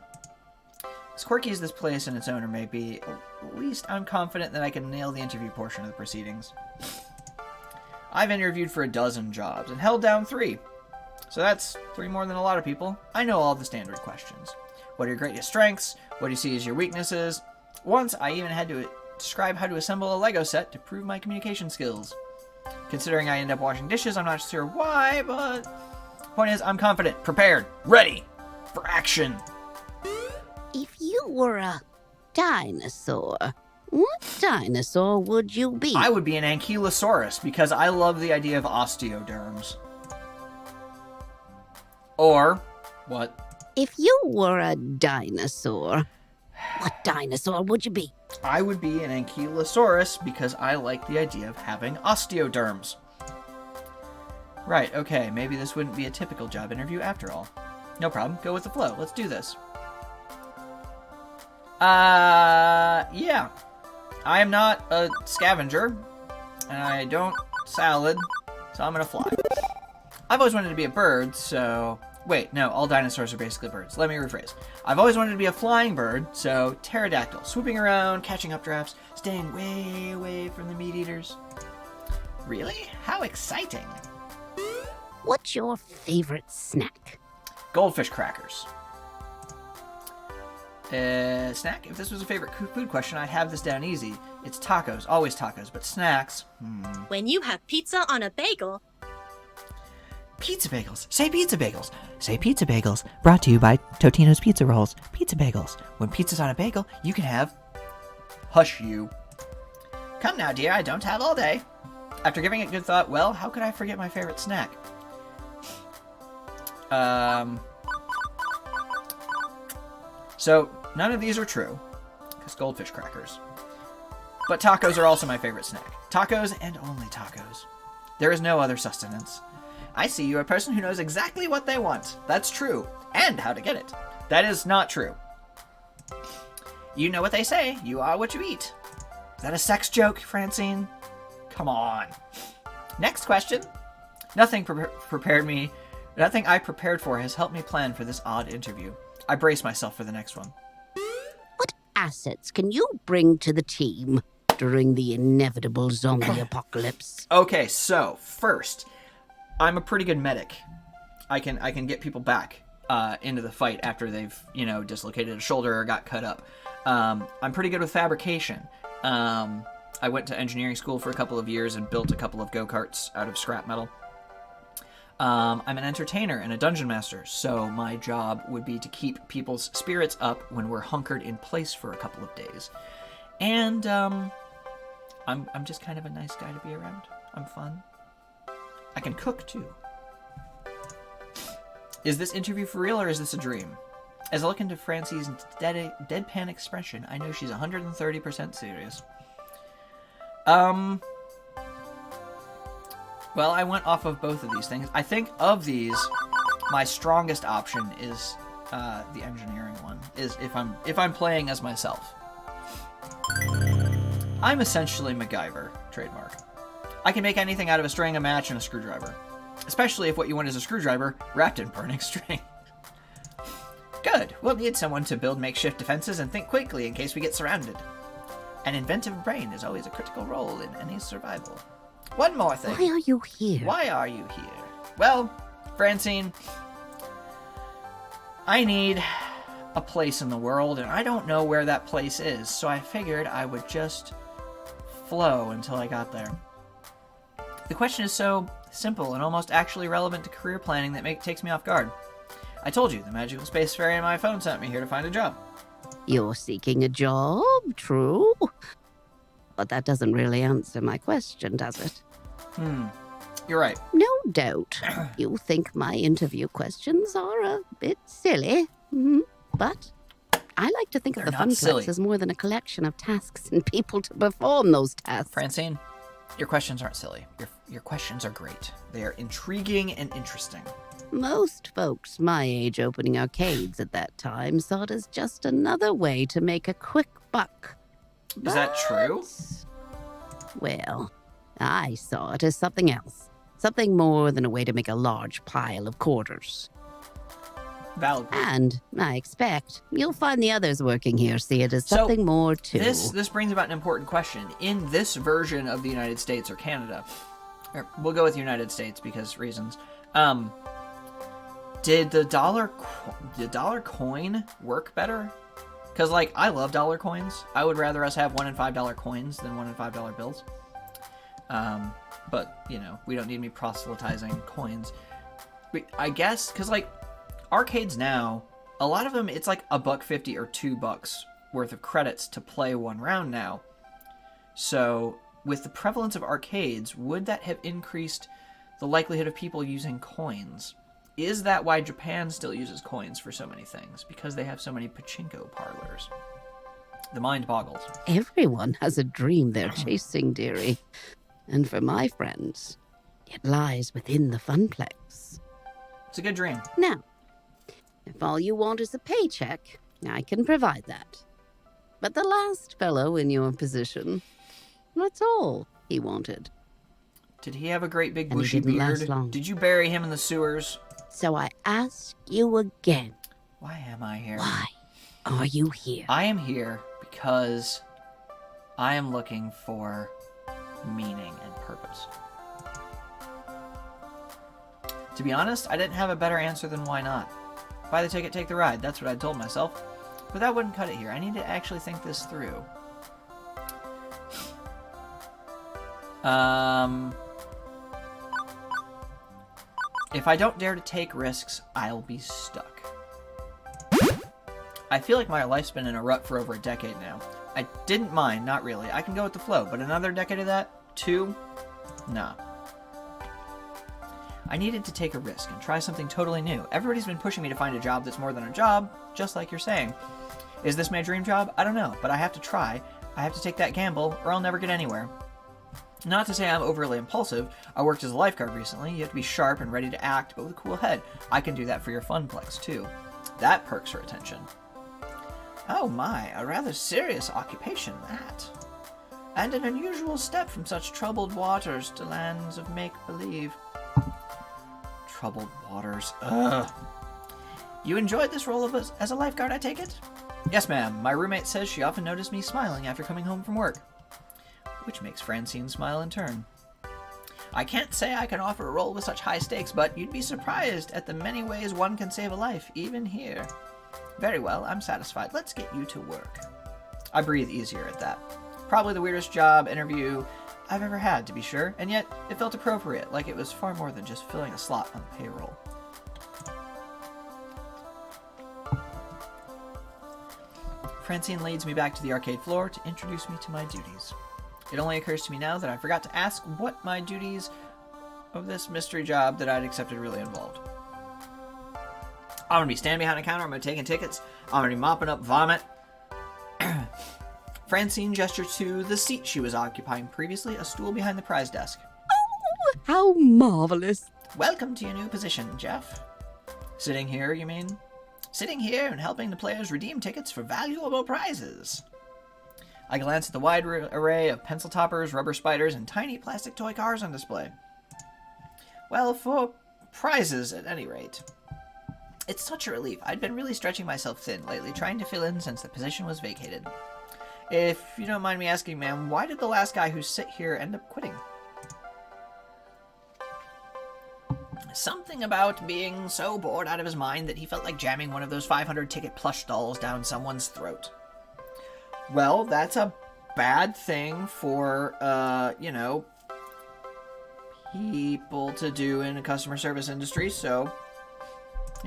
As quirky as this place and its owner may be, at least I'm confident that I can nail the interview portion of the proceedings. I've interviewed for 12 jobs and held down 3. So that's 3 more than a lot of people. I know all the standard questions. What are your greatest strengths? What do you see as your weaknesses? Once, I even had to describe how to assemble a Lego set to prove my communication skills. Considering I end up washing dishes, I'm not sure why, but... Point is, I'm confident, prepared, ready for action.
If you were a dinosaur, what dinosaur would you be?
I would be an ankylosaurus because I love the idea of osteoderms. Or, what?
If you were a dinosaur, what dinosaur would you be?
I would be an ankylosaurus because I like the idea of having osteoderms. Right, okay, maybe this wouldn't be a typical job interview after all. No problem, go with the flow, let's do this. Yeah. I am not a scavenger, and I don't salad, so I'm gonna fly. I've always wanted to be a bird, so... Wait, no, all dinosaurs are basically birds. Let me rephrase. I've always wanted to be a flying bird, so pterodactyl. Swooping around, catching updrafts, staying way away from the meat eaters. Really? How exciting.
What's your favorite snack?
Goldfish crackers. Snack? If this was a favorite food question, I'd have this down easy. It's tacos. Always tacos, but snacks?
When you have pizza on a bagel...
Pizza bagels. Say pizza bagels. Say pizza bagels. Brought to you by Totino's Pizza Rolls. Pizza bagels. When pizza's on a bagel, you can have... Hush you. Come now, dear. I don't have all day. After giving it good thought, well, how could I forget my favorite snack? So, none of these are true. Because goldfish crackers. But tacos are also my favorite snack. Tacos and only tacos. There is no other sustenance. I see you, a person who knows exactly what they want. That's true. And how to get it. That is not true. You know what they say. You are what you eat. Is that a sex joke, Francine? Come on. Next question. Nothing I prepared for has helped me plan for this odd interview. I brace myself for the next one.
What assets can you bring to the team during the inevitable zombie apocalypse?
Okay, so first... I'm a pretty good medic. I can get people back into the fight after they've, dislocated a shoulder or got cut up. I'm pretty good with fabrication. I went to engineering school for a couple of years and built a couple of go-karts out of scrap metal. I'm an entertainer and a dungeon master, so my job would be to keep people's spirits up when we're hunkered in place for a couple of days. And I'm just kind of a nice guy to be around. I'm fun. I can cook, too. Is this interview for real, or is this a dream? As I look into Francie's deadpan expression, I know she's 130% serious. Well, I went off of both of these things. I think of these, my strongest option is the engineering one, is if I'm playing as myself. I'm essentially MacGyver, trademark. I can make anything out of a string, a match, and a screwdriver. Especially if what you want is a screwdriver wrapped in burning string. Good. We'll need someone to build makeshift defenses and think quickly in case we get surrounded. An inventive brain is always a critical role in any survival. One more thing.
Why are you here?
Why are you here? Well, Francine, I need a place in the world, and I don't know where that place is, so I figured I would just flow until I got there. The question is so simple and almost actually relevant to career planning that takes me off guard. I told you, the magical space fairy on my phone sent me here to find a job.
You're seeking a job, true? But that doesn't really answer my question, does it?
You're right.
No doubt. You think my interview questions are a bit silly, but I like to think of the Funplex as more than a collection of tasks and people to perform those tasks.
Francine, your questions aren't silly. Your questions are great. They are intriguing and interesting.
Most folks my age opening arcades at that time saw it as just another way to make a quick buck.
Is that true?
Well, I saw it as something else. Something more than a way to make a large pile of quarters.
Valid.
And I expect you'll find the others working here see it as something more too.
This brings about an important question. In this version of the United States or Canada, or we'll go with the United States because reasons, did the dollar coin work better? Because, I love dollar coins. I would rather us have $1 and $5 coins than $1 and $5 bills. But, we don't need me proselytizing coins. I guess, because, arcades now, a lot of them, it's $1.50 or $2 worth of credits to play one round now. So, with the prevalence of arcades, would that have increased the likelihood of people using coins? Is that why Japan still uses coins for so many things? Because they have so many pachinko parlors. The mind boggles.
Everyone has a dream they're chasing, dearie. And for my friends, it lies within the Funplex.
It's a good dream.
Now, if all you want is a paycheck, I can provide that. But the last fellow in your position, that's all he wanted.
Did he have a great big
And he
bushy
didn't last
beard?
long.
Did you bury him in the sewers?
So I ask you again,
Why am I here?
why are you here?
I am here because I am looking for meaning and purpose. To be honest, I didn't have a better answer than why not. Buy the ticket, take the ride. That's what I told myself. But that wouldn't cut it here. I need to actually think this through. If I don't dare to take risks, I'll be stuck. I feel like my life's been in a rut for over a decade now. I didn't mind, not really. I can go with the flow, but another decade of that? 2? Nah. I needed to take a risk and try something totally new. Everybody's been pushing me to find a job that's more than a job, just like you're saying. Is this my dream job? I don't know, but I have to try. I have to take that gamble, or I'll never get anywhere. Not to say I'm overly impulsive. I worked as a lifeguard recently. You have to be sharp and ready to act, but with a cool head. I can do that for your funplex, too. That perks her attention. Oh my, a rather serious occupation, that. And an unusual step from such troubled waters to lands of make-believe. Troubled waters. Ugh. You enjoyed this role as a lifeguard, I take it? Yes, ma'am. My roommate says she often noticed me smiling after coming home from work. Which makes Francine smile in turn. I can't say I can offer a role with such high stakes, but you'd be surprised at the many ways one can save a life, even here. Very well, I'm satisfied. Let's get you to work. I breathe easier at that. Probably the weirdest job interview I've ever had, to be sure, and yet it felt appropriate, like it was far more than just filling a slot on the payroll. Francine leads me back to the arcade floor to introduce me to my duties. It only occurs to me now that I forgot to ask what my duties of this mystery job that I'd accepted really involved. I'm gonna be standing behind a counter, I'm gonna be taking tickets, I'm gonna be mopping up vomit. Francine gestured to the seat she was occupying previously, a stool behind the prize desk.
Oh, how marvelous.
Welcome to your new position, Jeph. Sitting here, you mean? Sitting here and helping the players redeem tickets for valuable prizes. I glanced at the wide array of pencil toppers, rubber spiders, and tiny plastic toy cars on display. Well, for prizes at any rate. It's such a relief. I'd been really stretching myself thin lately, trying to fill in since the position was vacated. If you don't mind me asking, ma'am, why did the last guy who sit here end up quitting? Something about being so bored out of his mind that he felt like jamming one of those 500-ticket plush dolls down someone's throat. Well, that's a bad thing for, people to do in a customer service industry, so,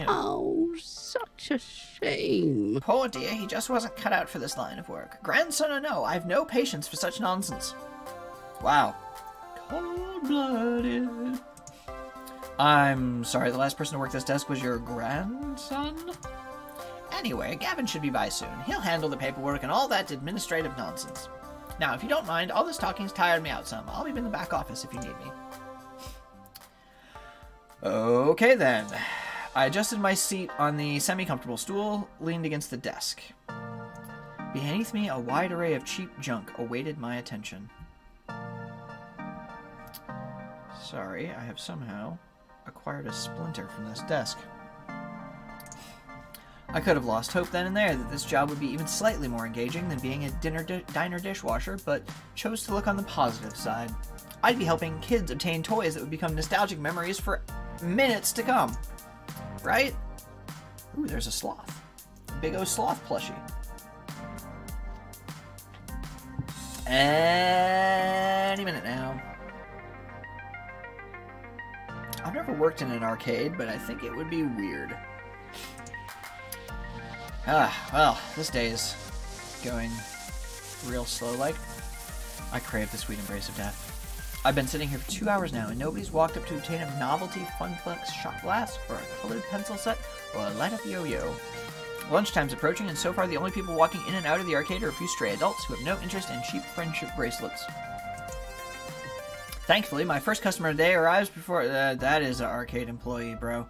Oh, such a shame.
Poor dear, he just wasn't cut out for this line of work. Grandson or no, I've no patience for such nonsense. Wow. Cold-blooded. I'm sorry, the last person to work this desk was your grandson? Anyway, Gavin should be by soon. He'll handle the paperwork and all that administrative nonsense. Now, if you don't mind, all this talking's tired me out some. I'll be in the back office if you need me. Okay, then. I adjusted my seat on the semi-comfortable stool, leaned against the desk. Beneath me, a wide array of cheap junk awaited my attention. Sorry, I have somehow acquired a splinter from this desk. I could have lost hope then and there that this job would be even slightly more engaging than being a diner dishwasher, but chose to look on the positive side. I'd be helping kids obtain toys that would become nostalgic memories for minutes to come. Right? Ooh, there's a sloth. A big O sloth plushie. Any minute now. I've never worked in an arcade, but I think it would be weird. Well, this day is going real slow-like. I crave the sweet embrace of death. I've been sitting here for 2 hours now, and nobody's walked up to obtain a novelty Funplex shot glass, or a colored pencil set, or a light-up yo-yo. Lunchtime's approaching, and so far the only people walking in and out of the arcade are a few stray adults who have no interest in cheap friendship bracelets. Thankfully, my first customer today arrives before... that is an arcade employee, bro.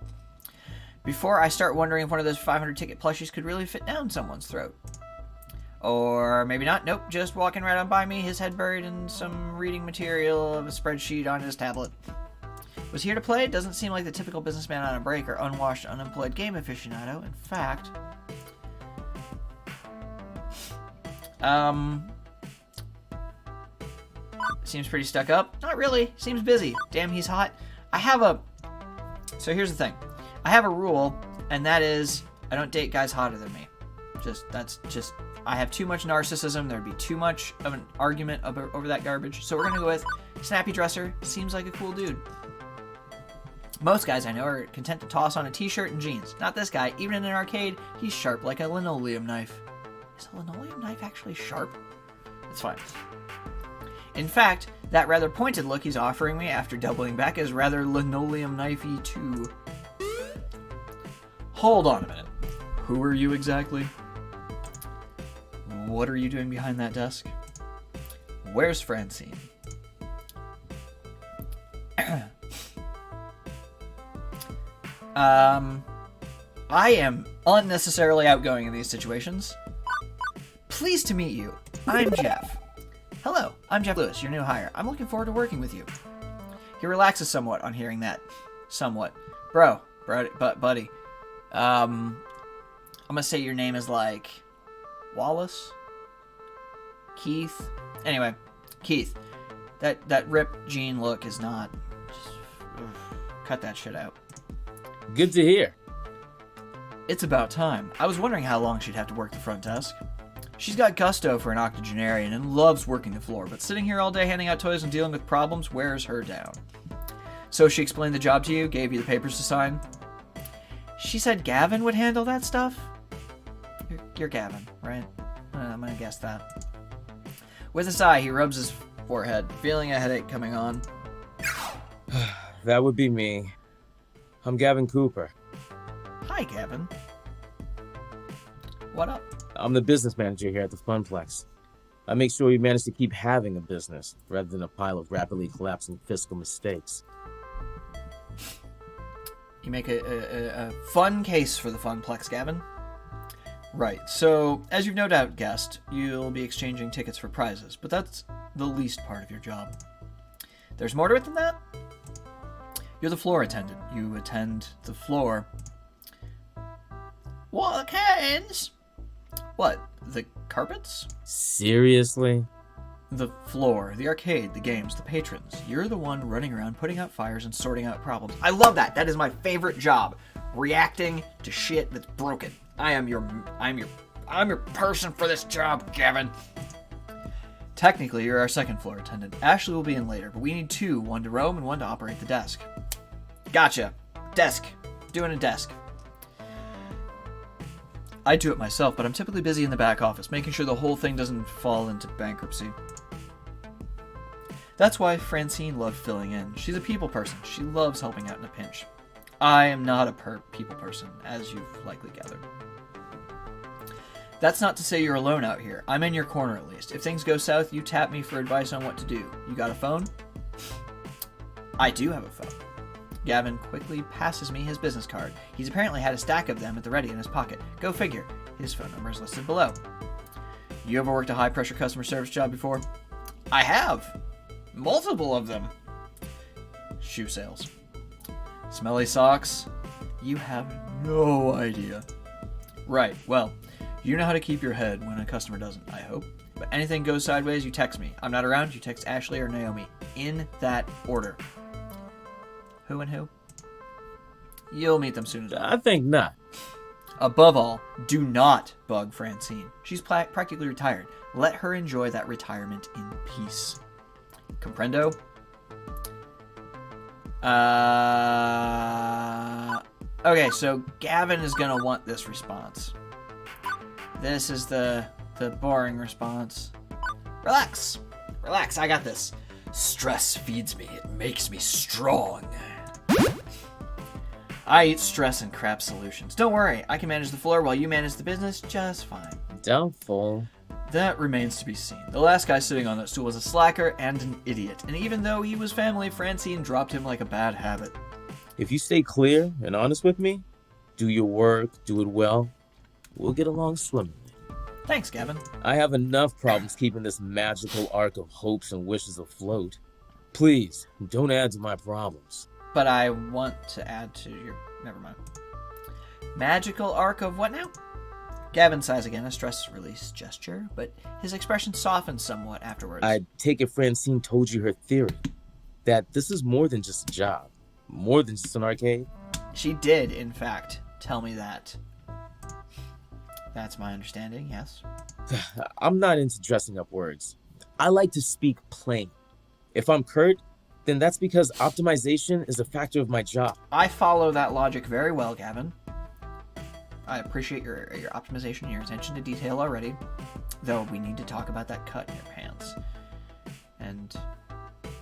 Before I start wondering if one of those 500-ticket plushies could really fit down someone's throat. Or maybe not. Nope, just walking right on by me, his head buried in some reading material of a spreadsheet on his tablet. Was here to play? Doesn't seem like the typical businessman on a break or unwashed, unemployed game aficionado. In fact, seems pretty stuck up. Not really. Seems busy. Damn, he's hot. So here's the thing. I have a rule, and that is I don't date guys hotter than me. I have too much narcissism. There'd be too much of an argument over that garbage. So we're going to go with snappy dresser. Seems like a cool dude. Most guys I know are content to toss on a t-shirt and jeans. Not this guy. Even in an arcade, he's sharp like a linoleum knife. Is a linoleum knife actually sharp? It's fine. In fact, that rather pointed look he's offering me after doubling back is rather linoleum knifey too. Hold on a minute. Who are you exactly? What are you doing behind that desk? Where's Francine? I am unnecessarily outgoing in these situations. Pleased to meet you. I'm Jeph. Hello, I'm Jeph Lewis, your new hire. I'm looking forward to working with you. He relaxes somewhat on hearing that. Somewhat. Buddy. I'm gonna say your name is like Wallace? Keith? Anyway, Keith. That ripped jean look is not... cut that shit out.
Good to hear.
It's about time. I was wondering how long she'd have to work the front desk. She's got gusto for an octogenarian and loves working the floor, but sitting here all day handing out toys and dealing with problems wears her down. So she explained the job to you, gave you the papers to sign? She said Gavin would handle that stuff? You're Gavin, right? I'm gonna guess that. With a sigh, he rubs his forehead, feeling a headache coming on.
That would be me. I'm Gavin Cooper.
Hi, Gavin. What up?
I'm the business manager here at the Funplex. I make sure we manage to keep having a business rather than a pile of rapidly collapsing fiscal mistakes.
You make a fun case for the Funplex, Gavin. Right, so as you've no doubt guessed, you'll be exchanging tickets for prizes, but that's the least part of your job. There's more to it than that? You're the floor attendant. You attend the floor. What, curtains? What, the carpets?
Seriously?
The floor, the arcade, the games, the patrons. You're the one running around putting out fires and sorting out problems. I love that. That is my favorite job. Reacting to shit that's broken. I'm your person for this job, Gavin. Technically, you're our second floor attendant. Ashley will be in later, but we need two, one to roam and one to operate the desk. Gotcha. Desk. Doing a desk. I do it myself, but I'm typically busy in the back office, making sure the whole thing doesn't fall into bankruptcy. That's why Francine loved filling in. She's a people person. She loves helping out in a pinch. I am not a people person, as you've likely gathered. That's not to say you're alone out here. I'm in your corner at least. If things go south, you tap me for advice on what to do. You got a phone? I do have a phone. Gavin quickly passes me his business card. He's apparently had a stack of them at the ready in his pocket. Go figure. His phone number is listed below. You ever worked a high-pressure customer service job before? I have. Multiple of them. Shoe sales. Smelly socks? You have no idea. Right, well, you know how to keep your head when a customer doesn't, I hope. But anything goes sideways, you text me. I'm not around, you text Ashley or Naomi. In that order. Who and who? You'll meet them soon as well.
I think not.
Above all, do not bug Francine. She's practically retired. Let her enjoy that retirement in peace. Comprendo? Okay, so Gavin is gonna want this response. This is the boring response. Relax. Relax, I got this. Stress feeds me. It makes me strong. I eat stress and crap solutions. Don't worry, I can manage the floor while you manage the business just fine.
Doubtful.
That remains to be seen. The last guy sitting on that stool was a slacker and an idiot, and even though he was family, Francine dropped him like a bad habit.
If you stay clear and honest with me, do your work, do it well, we'll get along swimmingly.
Thanks, Gavin.
I have enough problems keeping this magical arc of hopes and wishes afloat. Please, don't add to my problems.
But I want to add to your... Never mind. Magical arc of what now? Gavin sighs again, a stress-release gesture, but his expression softens somewhat afterwards.
I take it Francine told you her theory. That this is more than just a job. More than just an arcade.
She did, in fact, tell me that. That's my understanding, yes.
I'm not into dressing up words. I like to speak plain. If I'm curt, then that's because optimization is a factor of my job.
I follow that logic very well, Gavin. I appreciate your optimization and your attention to detail already. Though we need to talk about that cut in your pants. And,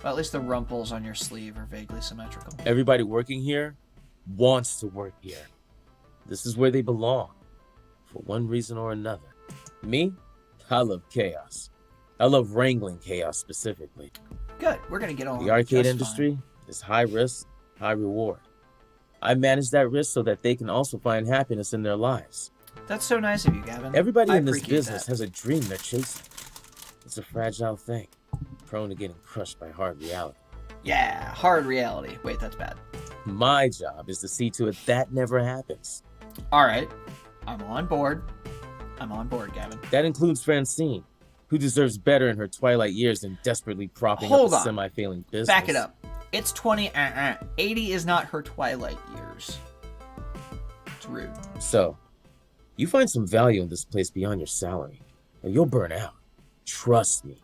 well, at least the rumples on your sleeve are vaguely symmetrical.
Everybody working here wants to work here. This is where they belong. For one reason or another. Me? I love chaos. I love wrangling chaos specifically.
Good, we're gonna get on.
The arcade
just
industry
fine.
is high risk, high reward. I manage that risk so that they can also find happiness in their lives.
That's so nice of you, Gavin.
Everybody
I
in this
appreciate
business
that.
has a dream they're chasing. It's a fragile thing, prone to getting crushed by hard reality.
Yeah, hard reality. Wait, that's bad.
My job is to see to it that never happens.
Alright, I'm on board. I'm on board, Gavin.
That includes Francine, who deserves better in her twilight years than desperately propping
Hold
up a
on.
semi-failing business.
Back it up. It's 20, 80 is not her twilight years. It's rude.
So, you find some value in this place beyond your salary, or you'll burn out. Trust me.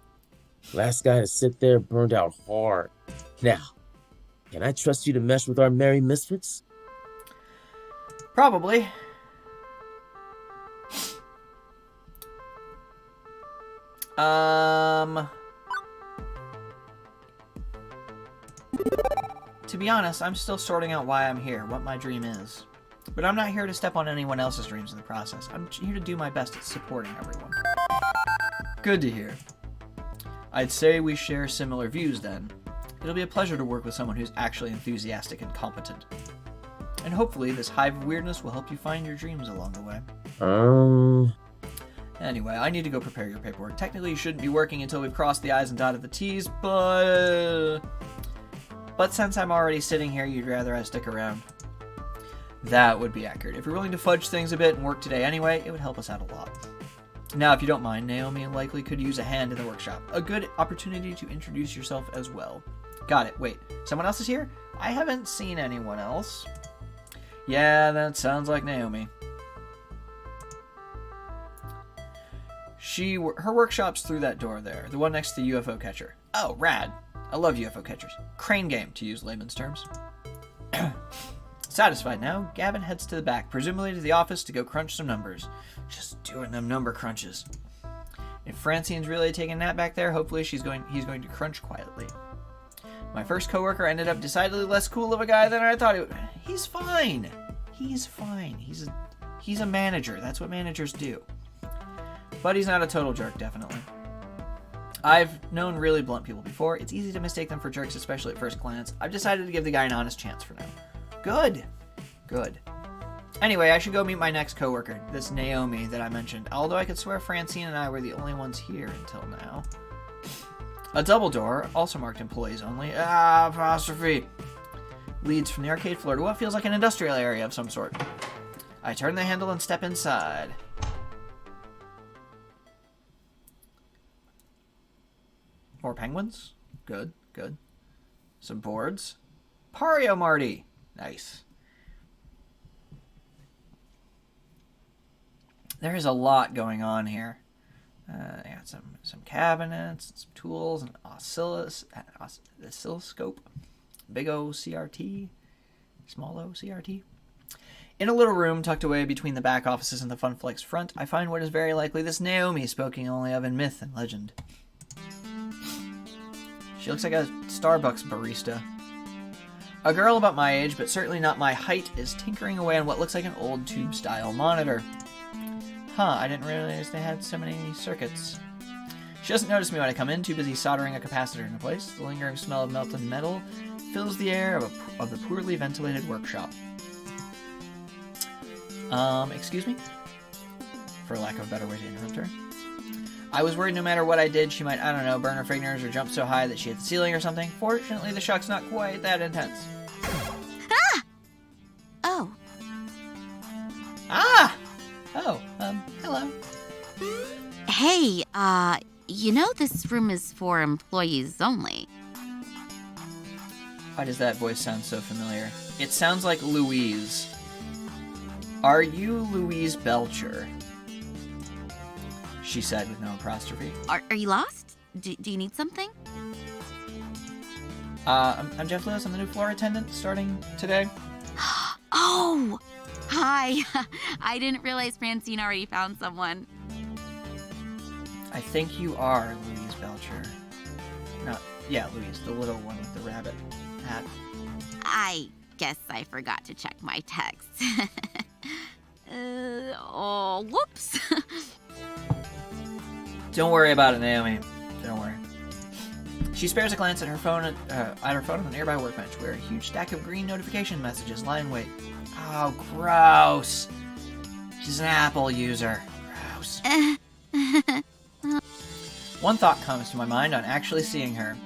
Last guy to sit there burned out hard. Now, can I trust you to mesh with our merry misfits?
Probably. To be honest, I'm still sorting out why I'm here, what my dream is. But I'm not here to step on anyone else's dreams in the process. I'm here to do my best at supporting everyone. Good to hear. I'd say we share similar views then. It'll be a pleasure to work with someone who's actually enthusiastic and competent. And hopefully this hive of weirdness will help you find your dreams along the way. Anyway, I need to go prepare your paperwork. Technically, you shouldn't be working until we've crossed the I's and dotted the T's, but since I'm already sitting here, you'd rather I stick around. That would be accurate. If you're willing to fudge things a bit and work today anyway, it would help us out a lot. Now, if you don't mind, Naomi likely could use a hand in the workshop. A good opportunity to introduce yourself as well. Got it. Wait, someone else is here? I haven't seen anyone else. Yeah, that sounds like Naomi. Her workshop's through that door there, the one next to the UFO catcher. Oh, rad. I love UFO catchers. Crane game, to use layman's terms. Satisfied now, Gavin heads to the back, presumably to the office to go crunch some numbers. Just doing them number crunches. If Francine's really taking a nap back there, hopefully he's going to crunch quietly. My first coworker ended up decidedly less cool of a guy than I thought he would. He's fine. He's fine. He's a manager. That's what managers do. But he's not a total jerk, definitely. I've known really blunt people before. It's easy to mistake them for jerks, especially at first glance. I've decided to give the guy an honest chance for now. Good. Good. Anyway, I should go meet my next coworker, this Naomi that I mentioned, although I could swear Francine and I were the only ones here until now. A double door, also marked employees only, apostrophe, leads from the arcade floor to what feels like an industrial area of some sort. I turn the handle and step inside. More penguins? Good, good. Some boards. Pario Marty! Nice. There is a lot going on here. I got some cabinets, some tools, an oscilloscope, big O CRT, small O CRT. In a little room tucked away between the back offices and the Funflex front, I find what is very likely this Naomi spoken only of in myth and legend. She looks like a Starbucks barista. A girl about my age, but certainly not my height, is tinkering away on what looks like an old tube-style monitor. Huh, I didn't realize they had so many circuits. She doesn't notice me when I come in, too busy soldering a capacitor into place. The lingering smell of melted metal fills the air of the poorly ventilated workshop. Excuse me? for lack of a better way to interrupt her. I was worried no matter what I did, she might, I don't know, burn her fingers or jump so high that she hit the ceiling or something. Fortunately, the shock's not quite that intense.
Ah! Oh.
Ah! Oh, hello.
Hey, you know this room is for employees only.
Why does that voice sound so familiar? It sounds like Louise. Are you Louise Belcher? She said with no apostrophe.
Are you lost? Do you need something?
I'm Jeph Lewis. I'm the new floor attendant starting today.
Oh! Hi. I didn't realize Francine already found someone.
I think you are Louise Belcher. No, yeah, Louise, the little one with the rabbit hat.
I guess I forgot to check my text. Oh, whoops.
Don't worry about it, Naomi. Don't worry. She spares a glance at her phone on the nearby workbench, where a huge stack of green notification messages lie in wait. Oh, gross. She's an Apple user. Gross. One thought comes to my mind on actually seeing her.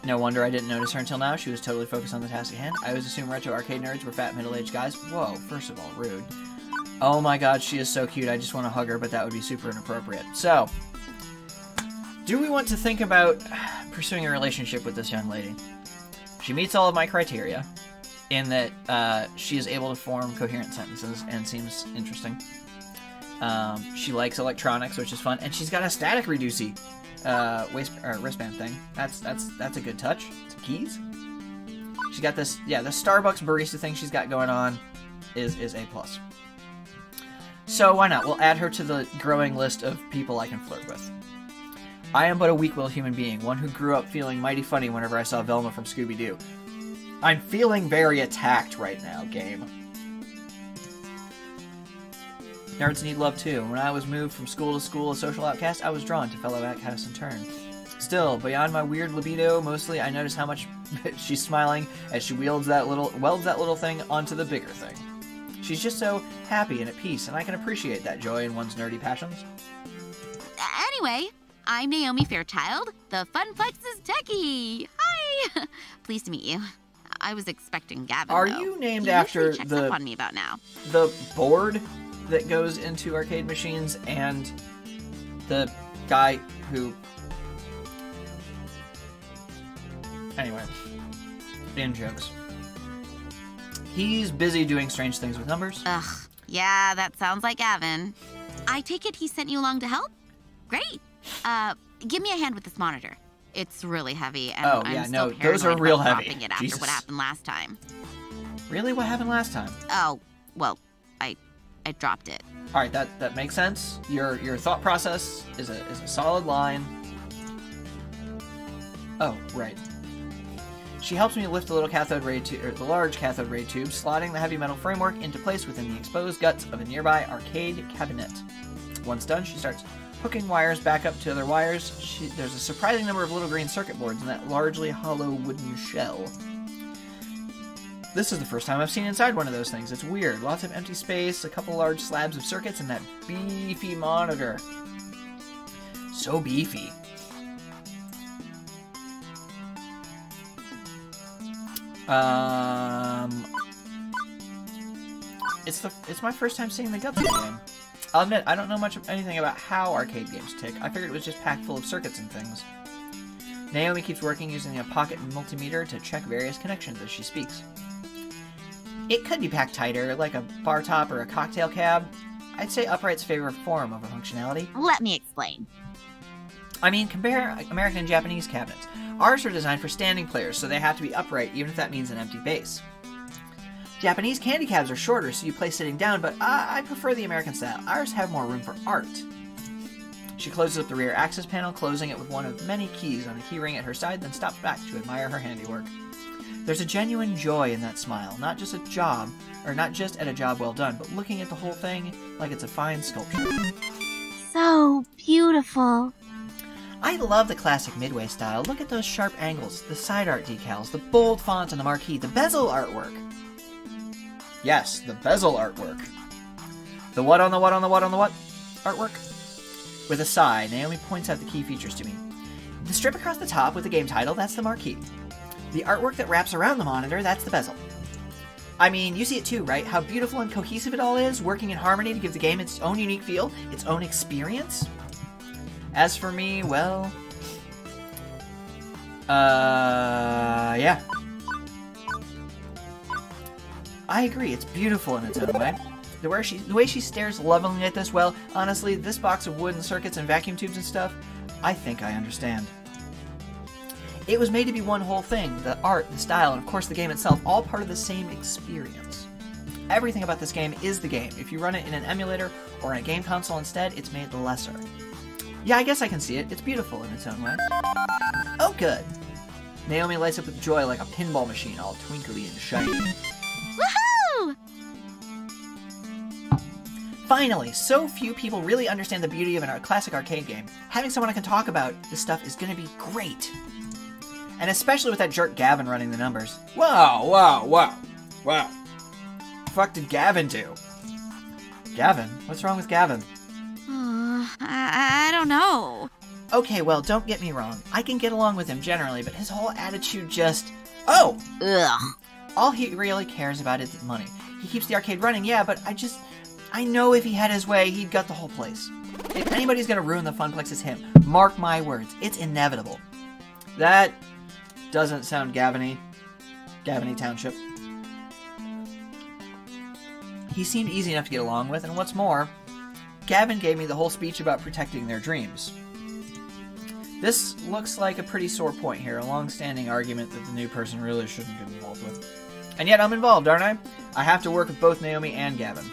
No wonder I didn't notice her until now. She was totally focused on the task at hand. I always assumed retro arcade nerds were fat middle-aged guys. Whoa, first of all, rude. Oh my god, she is so cute. I just want to hug her, but that would be super inappropriate. So, do we want to think about pursuing a relationship with this young lady? She meets all of my criteria in that she is able to form coherent sentences and seems interesting. She likes electronics, which is fun, and she's got a static reducey wristband thing. That's a good touch. Some keys. She got this, yeah, the Starbucks barista thing she's got going on is A+. So why not? We'll add her to the growing list of people I can flirt with. I am but a weak-willed human being, one who grew up feeling mighty funny whenever I saw Velma from Scooby-Doo. I'm feeling very attacked right now, game. Nerds need love too. When I was moved from school to school a social outcast, I was drawn to fellow outcasts in turn. Still, beyond my weird libido, mostly I notice how much she's smiling as she welds that little thing onto the bigger thing. She's just so happy and at peace, and I can appreciate that joy in one's nerdy passions.
Anyway, I'm Naomi Fairchild, the Fun Flex's techie. Hi! Pleased to meet you. I was expecting Gavin,
Are
though.
you named
He
after
usually checks up on me about now.
the board that goes into arcade machines and the guy who... Anyway, in jokes. He's busy doing strange things with numbers.
Ugh, yeah, that sounds like Gavin. I take it he sent you along to help? Great. Give me a hand with this monitor. It's really heavy, and
Oh,
I'm
yeah,
still
no, those are
paranoid
real
about
heavy.
dropping it after
Jesus.
what happened last time.
Really? What happened last time?
Oh, well, I dropped it.
All right, that makes sense. Your thought process is a solid line. Oh, right. She helps me lift the little cathode ray the large cathode ray tube, slotting the heavy metal framework into place within the exposed guts of a nearby arcade cabinet. Once done, she starts hooking wires back up to other wires. There's a surprising number of little green circuit boards in that largely hollow wooden shell. This is the first time I've seen inside one of those things. It's weird. Lots of empty space, a couple large slabs of circuits, and that beefy monitor. So beefy. It's my first time seeing the guts of the game. I'll admit, I don't know much of anything about how arcade games tick. I figured it was just packed full of circuits and things. Naomi keeps working using a pocket multimeter to check various connections as she speaks. It could be packed tighter, like a bar top or a cocktail cab. I'd say upright's favorite form of a functionality.
Let me explain.
I mean, compare American and Japanese cabinets. Ours are designed for standing players, so they have to be upright, even if that means an empty base. Japanese candy cabs are shorter, so you play sitting down, but I prefer the American style. Ours have more room for art. She closes up the rear access panel, closing it with one of many keys on a keyring at her side, then stops back to admire her handiwork. There's a genuine joy in that smile, not just at a job well done, but looking at the whole thing like it's a fine sculpture.
So beautiful.
I love the classic Midway style. Look at those sharp angles, the side art decals, the bold font on the marquee, the bezel artwork. Yes, the bezel artwork. The what on the what on the what on the what artwork? With a sigh, Naomi points out the key features to me. The strip across the top with the game title, that's the marquee. The artwork that wraps around the monitor, that's the bezel. I mean, you see it too, right? How beautiful and cohesive it all is, working in harmony to give the game its own unique feel, its own experience. As for me, well... yeah. I agree, it's beautiful in its own way. The way she stares lovingly at this, well, honestly, this box of wooden circuits and vacuum tubes and stuff, I think I understand. It was made to be one whole thing. The art, the style, and of course the game itself, all part of the same experience. Everything about this game is the game. If you run it in an emulator or in a game console instead, it's made lesser. Yeah, I guess I can see it. It's beautiful in its own way. Oh, good. Naomi lights up with joy like a pinball machine, all twinkly and shiny.
Woohoo!
Finally, so few people really understand the beauty of a classic arcade game. Having someone I can talk about this stuff is going to be great. And especially with that jerk Gavin running the numbers. Wow. Fuck did Gavin do? Gavin? What's wrong with Gavin?
I don't know.
Okay, well, don't get me wrong. I can get along with him generally, but his whole attitude just... Oh!
Ugh.
All he really cares about is money. He keeps the arcade running, yeah, but I know if he had his way, he'd gut the whole place. If anybody's gonna ruin the Funplex, it's him. Mark my words. It's inevitable. That doesn't sound Gavin-y. Gavin-y Township. He seemed easy enough to get along with, and what's more, Gavin gave me the whole speech about protecting their dreams. This looks like a pretty sore point here, a long-standing argument that the new person really shouldn't get involved with. And yet I'm involved, aren't I? I have to work with both Naomi and Gavin.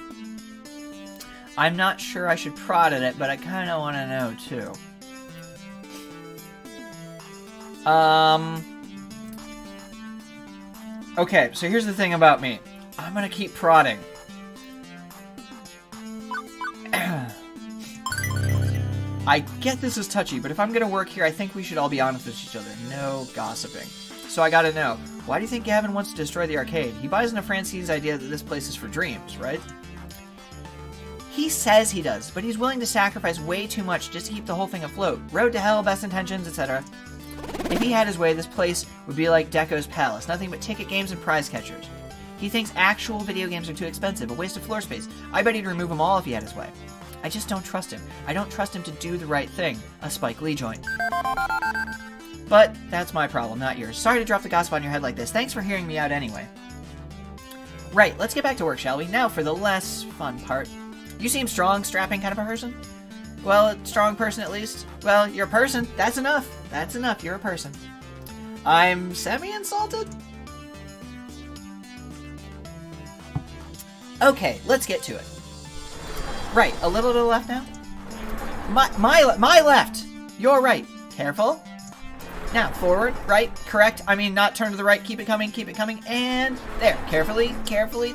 I'm not sure I should prod at it, but I kind of want to know, too. Okay, so here's the thing about me. I'm gonna keep prodding. I get this is touchy, but if I'm gonna work here, I think we should all be honest with each other. No gossiping. So I gotta know, why do you think Gavin wants to destroy the arcade? He buys into Francine's idea that this place is for dreams, right? He says he does, but he's willing to sacrifice way too much just to keep the whole thing afloat. Road to hell, best intentions, etc. If he had his way, this place would be like Deco's Palace, nothing but ticket games and prize catchers. He thinks actual video games are too expensive, a waste of floor space. I bet he'd remove them all if he had his way. I just don't trust him. I don't trust him to do the right thing. A Spike Lee joint. But that's my problem, not yours. Sorry to drop the gossip on your head like this. Thanks for hearing me out anyway. Right, let's get back to work, shall we? Now for the less fun part. You seem strong, strapping kind of a person? Well, a strong person at least. Well, you're a person. That's enough. That's enough. You're a person. I'm semi-insulted? Okay, let's get to it. Right, a little to the left now? My left! Your right. Careful. Now, forward, right, correct. I mean, not turn to the right, keep it coming, and there. Carefully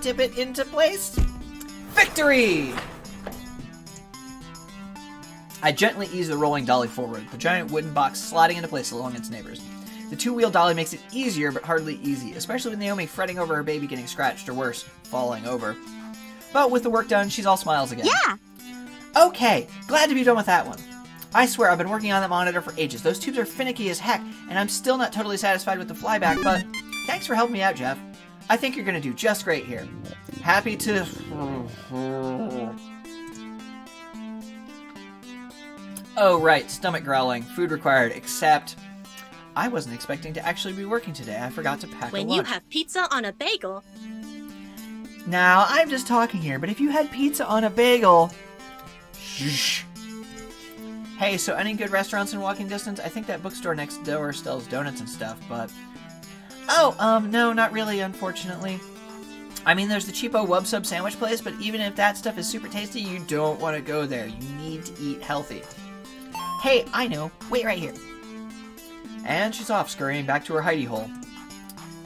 tip it into place. Victory! I gently ease the rolling dolly forward, the giant wooden box sliding into place along its neighbors. The two-wheel dolly makes it easier, but hardly easy, especially with Naomi fretting over her baby getting scratched, or worse, falling over. But with the work done, she's all smiles again.
Yeah!
Okay, glad to be done with that one. I swear, I've been working on that monitor for ages. Those tubes are finicky as heck, and I'm still not totally satisfied with the flyback, but thanks for helping me out, Jeph. I think you're gonna do just great here. Happy to... Oh, right, stomach growling. Food required, except... I wasn't expecting to actually be working today. I forgot to pack a lunch.
When you have pizza on a bagel...
Now, I'm just talking here, but if you had pizza on a bagel... Shh. Hey, so any good restaurants in walking distance? I think that bookstore next door sells donuts and stuff, but... Oh, no, not really, unfortunately. I mean, there's the cheapo Wub Sub sandwich place, but even if that stuff is super tasty, you don't want to go there. You need to eat healthy. Hey, I know. Wait right here. And she's off, scurrying back to her hidey hole.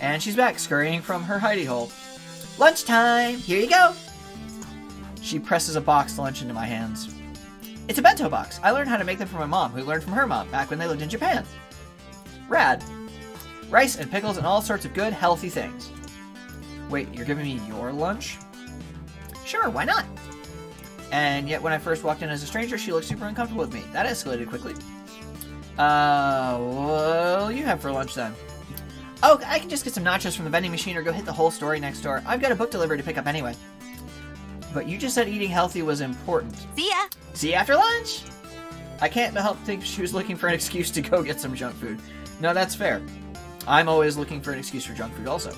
And she's back, scurrying from her hidey hole. Lunchtime! Here you go! She presses a boxed lunch into my hands. It's a bento box. I learned how to make them from my mom, who learned from her mom back when they lived in Japan. Rad. Rice and pickles and all sorts of good, healthy things. Wait, you're giving me your lunch? Sure, why not? And yet when I first walked in as a stranger, she looked super uncomfortable with me. That escalated quickly. What'll you have for lunch then? Oh, I can just get some nachos from the vending machine or go hit the whole story next door. I've got a book delivery to pick up anyway. But you just said eating healthy was important.
See ya.
See you after lunch! I can't help think she was looking for an excuse to go get some junk food. No, that's fair. I'm always looking for an excuse for junk food also.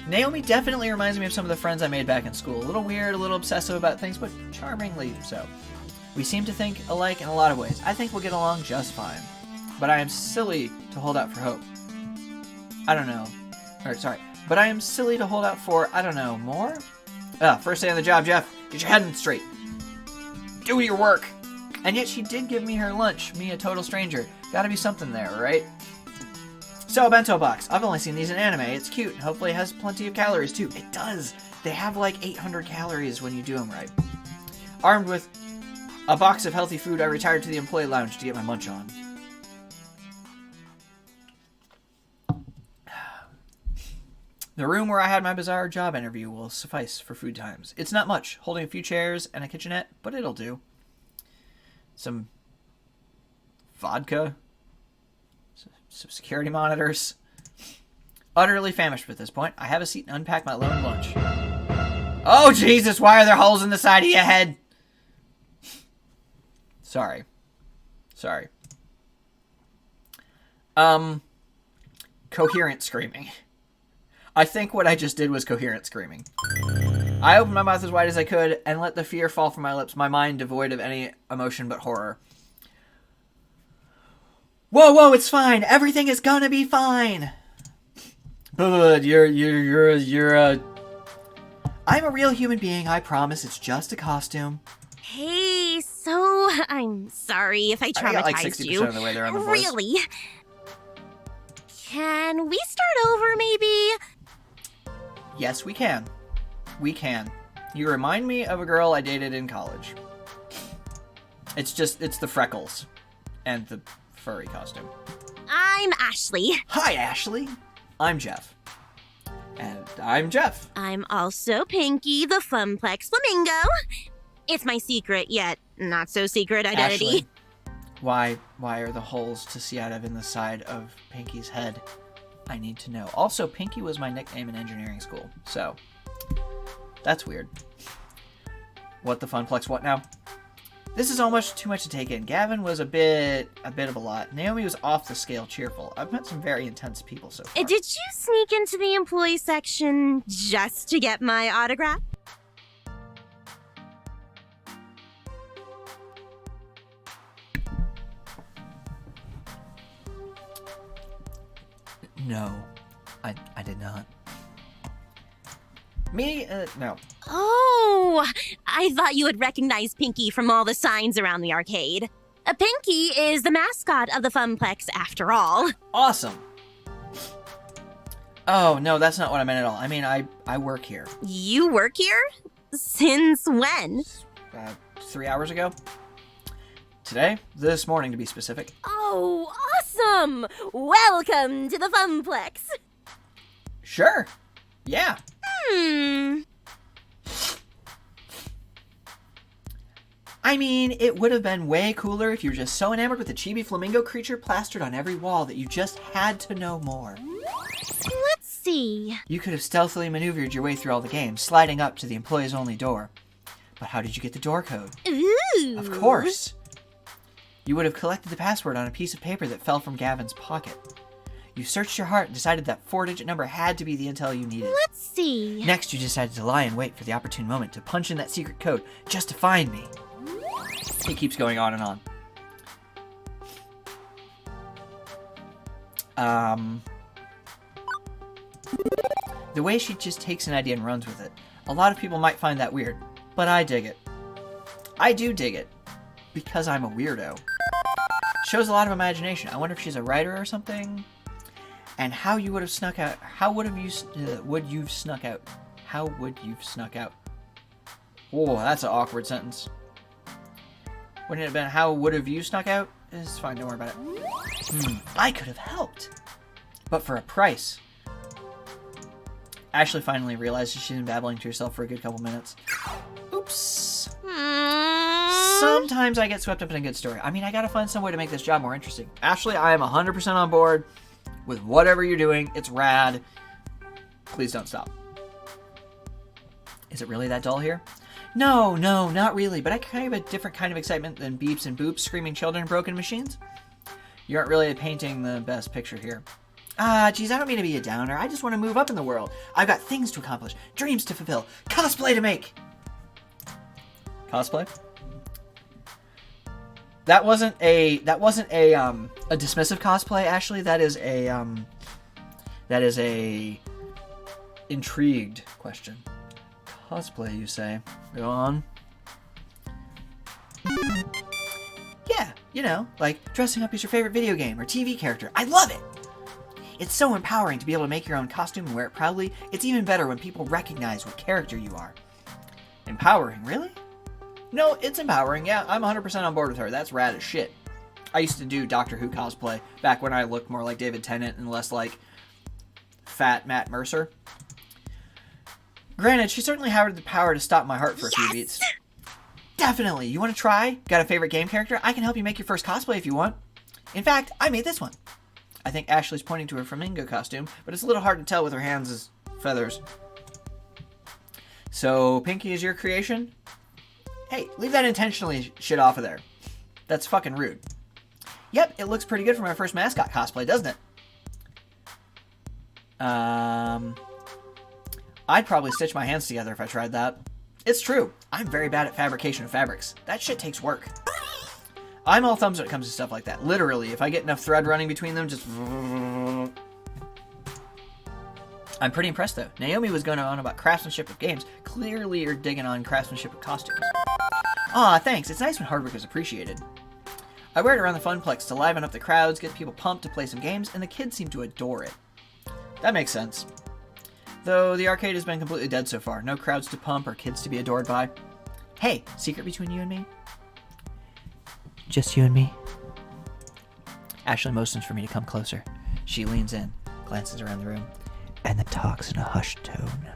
Naomi definitely reminds me of some of the friends I made back in school. A little weird, a little obsessive about things, but charmingly so. We seem to think alike in a lot of ways. I think we'll get along just fine. But I am silly to hold out for hope. I don't know. But I am silly to hold out for, I don't know, more? First day on the job, Jeph. Get your head in straight. Do your work. And yet she did give me her lunch. Me, a total stranger. Gotta be something there, right? So, a bento box. I've only seen these in anime. It's cute. Hopefully it has plenty of calories, too. It does. They have like 800 calories when you do them right. Armed with a box of healthy food, I retired to the employee lounge to get my munch on. The room where I had my bizarre job interview will suffice for food times. It's not much, holding a few chairs and a kitchenette, but it'll do. Some vodka, some security monitors. Utterly famished at this point, I have a seat and unpack my lone lunch. Oh Jesus, why are there holes in the side of your head? Sorry. Coherent screaming. I think what I just did was coherent screaming. I opened my mouth as wide as I could and let the fear fall from my lips, my mind devoid of any emotion but horror. Whoa, it's fine. Everything is gonna be fine. But I'm a real human being, I promise. It's just a costume.
Hey, so I'm sorry if I traumatized
I got like 60% of the way there on the voice.
Really? Can we start over, maybe?
Yes, we can. We can. You remind me of a girl I dated in college. It's the freckles. And the furry costume.
I'm Ashley.
Hi, Ashley. I'm Jeph. And I'm Jeph.
I'm also Pinky, the Funplex Flamingo. It's my secret, yet not so secret identity.
Ashley, why are the holes to see out of in the side of Pinky's head? I need to know. Also, Pinky was my nickname in engineering school, so that's weird. What the Funplex? What now? This is almost too much to take in. Gavin was a bit of a lot. Naomi was off the scale cheerful. I've met some very intense people so far.
Did you sneak into the employee section just to get my autograph?
No, I did not. Me? No.
Oh, I thought you would recognize Pinky from all the signs around the arcade. Pinky is the mascot of the Funplex, after all.
Awesome. Oh, no, that's not what I meant at all. I mean, I work here.
You work here? Since when?
3 hours ago. Today? This morning, to be specific.
Oh, awesome! Welcome to the Funplex.
Sure. Yeah. I mean, it would have been way cooler if you were just so enamored with the chibi flamingo creature plastered on every wall that you just had to know more.
Let's see.
You could have stealthily maneuvered your way through all the games, sliding up to the employees only door. But how did you get the door code?
Ooh.
Of course. You would have collected the password on a piece of paper that fell from Gavin's pocket. You searched your heart and decided that 4-digit number had to be the intel you needed.
Let's see.
Next, you decided to lie and wait for the opportune moment to punch in that secret code just to find me. It keeps going on and on. The way she just takes an idea and runs with it. A lot of people might find that weird, but I dig it. I do dig it. Because I'm a weirdo. Shows a lot of imagination. I wonder if she's a writer or something. And how you would have snuck out. How would you've snuck out? How would you've snuck out? Oh, that's an awkward sentence. Wouldn't it have been how would have you snuck out? It's fine, don't worry about it. I could have helped. But for a price. Ashley finally realizes she's been babbling to herself for a good couple minutes. Oops. Sometimes I get swept up in a good story. I mean, I gotta find some way to make this job more interesting. Ashley, I am 100% on board with whatever you're doing. It's rad. Please don't stop. Is it really that dull here? No, not really, but I kind of have a different kind of excitement than beeps and boops, screaming children, and broken machines. You aren't really painting the best picture here. Geez, I don't mean to be a downer. I just want to move up in the world. I've got things to accomplish, dreams to fulfill, cosplay to make. Cosplay? That wasn't a dismissive cosplay, Ashley. That is a intrigued question. Cosplay, you say? Go on. Yeah, you know, like dressing up as your favorite video game or TV character. I love it! It's so empowering to be able to make your own costume and wear it proudly. It's even better when people recognize what character you are. Empowering, really? No, it's empowering. Yeah, I'm 100% on board with her. That's rad as shit. I used to do Doctor Who cosplay back when I looked more like David Tennant and less like fat Matt Mercer. Granted, she certainly had the power to stop my heart for a few beats. Definitely. You want to try? Got a favorite game character? I can help you make your first cosplay if you want. In fact, I made this one. I think Ashley's pointing to her flamingo costume, but it's a little hard to tell with her hands as feathers. So, Pinky is your creation? Hey, leave that intentionally shit off of there. That's fucking rude. Yep, it looks pretty good for my first mascot cosplay, doesn't it? I'd probably stitch my hands together if I tried that. It's true. I'm very bad at fabrication of fabrics. That shit takes work. I'm all thumbs when it comes to stuff like that. Literally, if I get enough thread running between them, just... I'm pretty impressed, though. Naomi was going on about craftsmanship of games. Clearly you're digging on craftsmanship of costumes. Aw, thanks. It's nice when hard work is appreciated. I wear it around the Funplex to liven up the crowds, get people pumped to play some games, and the kids seem to adore it. That makes sense. Though the arcade has been completely dead so far. No crowds to pump or kids to be adored by. Hey, secret between you and me? Just you and me? Ashley motions for me to come closer. She leans in, glances around the room, and then talks in a hushed tone.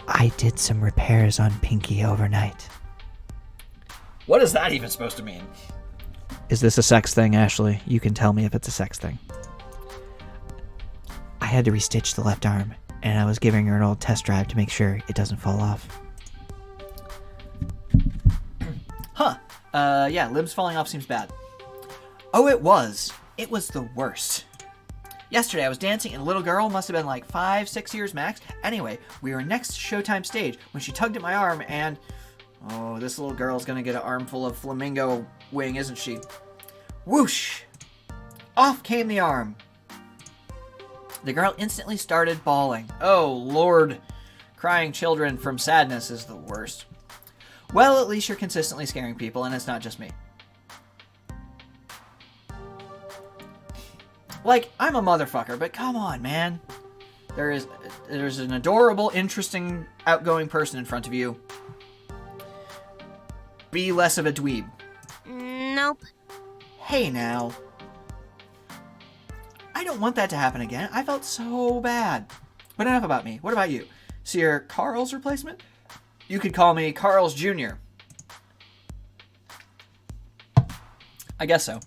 I did some repairs on Pinky overnight. What is that even supposed to mean? Is this a sex thing, Ashley? You can tell me if it's a sex thing. I had to restitch the left arm, and I was giving her an old test drive to make sure it doesn't fall off. Huh. Yeah, limbs falling off seems bad. Oh, it was. It was the worst. Yesterday I was dancing and a little girl, must have been like 5-6 years max. Anyway, we were next to Showtime stage when she tugged at my arm and... Oh, this little girl's gonna get an armful of flamingo wing, isn't she? Whoosh! Off came the arm. The girl instantly started bawling. Oh, Lord. Crying children from sadness is the worst. Well, at least you're consistently scaring people, and it's not just me. Like, I'm a motherfucker, but come on, man. There's an adorable, interesting, outgoing person in front of you. Be less of a dweeb.
Nope.
Hey, now. I don't want that to happen again. I felt so bad. But enough about me. What about you? So you're Carl's replacement? You could call me Carl's Jr. I guess so.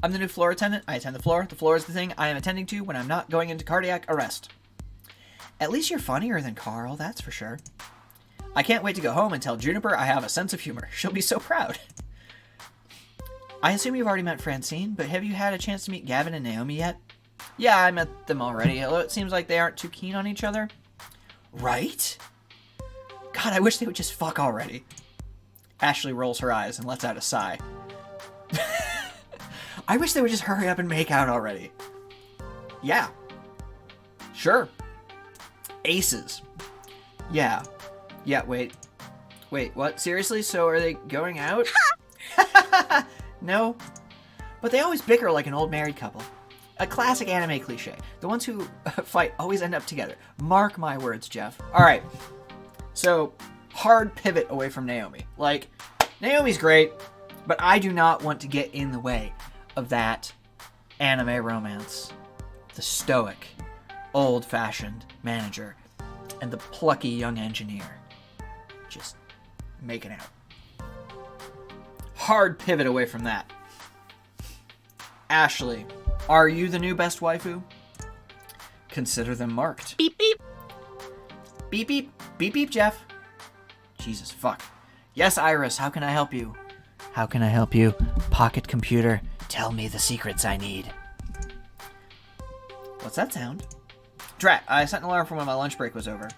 I'm the new floor attendant. I attend the floor. The floor is the thing I am attending to when I'm not going into cardiac arrest. At least you're funnier than Carl, that's for sure. I can't wait to go home and tell Juniper I have a sense of humor. She'll be so proud. I assume you've already met Francine, but have you had a chance to meet Gavin and Naomi yet? Yeah, I met them already, although it seems like they aren't too keen on each other. Right? God, I wish they would just fuck already. Ashley rolls her eyes and lets out a sigh. I wish they would just hurry up and make out already. Yeah. Sure. Aces. Yeah. Yeah, wait. Wait, what? Seriously? So are they going out? No. But they always bicker like an old married couple. A classic anime cliche. The ones who fight always end up together. Mark my words, Jeph. Alright. So, hard pivot away from Naomi. Like, Naomi's great, but I do not want to get in the way of that anime romance. The stoic, old-fashioned manager and the plucky young engineer just making out. Hard pivot away from that. Ashley, are you the new best waifu? Consider them marked.
Beep beep.
Beep beep. Beep beep, Jeph. Jesus, fuck. Yes, Iris, how can I help you? How can I help you? Pocket computer, tell me the secrets I need. What's that sound? Drat, I set an alarm for when my lunch break was over.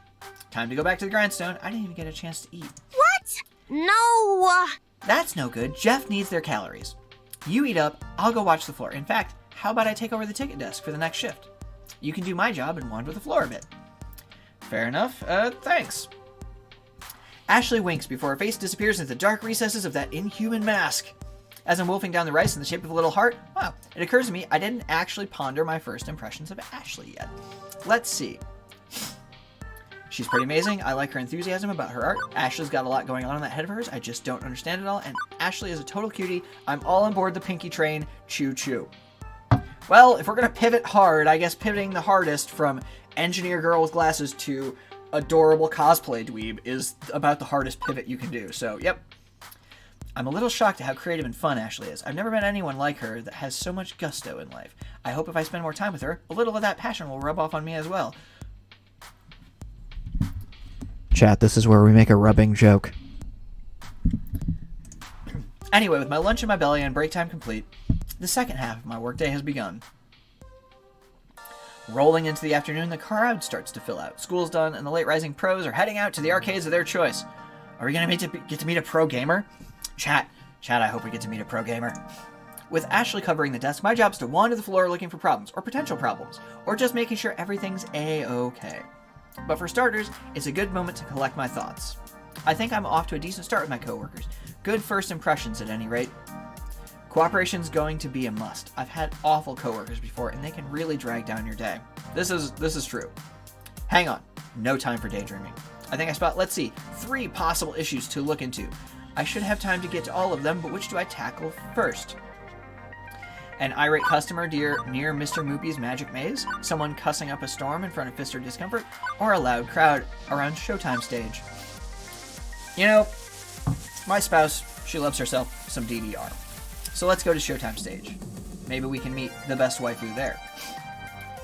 Time to go back to the grindstone. I didn't even get a chance to eat.
What? No.
That's no good. Jeph needs their calories. You eat up, I'll go watch the floor. In fact, how about I take over the ticket desk for the next shift? You can do my job and wander the floor a bit. Fair enough. Thanks. Ashley winks before her face disappears into the dark recesses of that inhuman mask. As I'm wolfing down the rice in the shape of a little heart, wow, it occurs to me I didn't actually ponder my first impressions of Ashley yet. Let's see. She's pretty amazing. I like her enthusiasm about her art. Ashley's got a lot going on in that head of hers. I just don't understand it all. And Ashley is a total cutie. I'm all on board the Pinky train. Choo choo. Well, if we're going to pivot hard, I guess pivoting the hardest from engineer girl with glasses to adorable cosplay dweeb is about the hardest pivot you can do. So, yep. I'm a little shocked at how creative and fun Ashley is. I've never met anyone like her that has so much gusto in life. I hope if I spend more time with her, a little of that passion will rub off on me as well. Chat, this is where we make a rubbing joke. Anyway, with my lunch in my belly and break time complete, the second half of my workday has begun. Rolling into the afternoon, the crowd starts to fill out. School's done, and the late-rising pros are heading out to the arcades of their choice. Are we going to get to meet a pro gamer? Chat, I hope we get to meet a pro gamer. With Ashley covering the desk, my job is to wander the floor looking for problems, or potential problems, or just making sure everything's A-okay. But for starters, it's a good moment to collect my thoughts. I think I'm off to a decent start with my coworkers. Good first impressions at any rate. Cooperation's going to be a must. I've had awful coworkers before, and they can really drag down your day. This is true. Hang on. No time for daydreaming. I think I spot, let's see, 3 possible issues to look into. I should have time to get to all of them, but which do I tackle first? An irate customer near Mr. Moopy's Magic Maze? Someone cussing up a storm in front of Fister Discomfort? Or a loud crowd around Showtime stage? You know, my spouse, she loves herself some DDR. So let's go to Showtime stage. Maybe we can meet the best waifu there.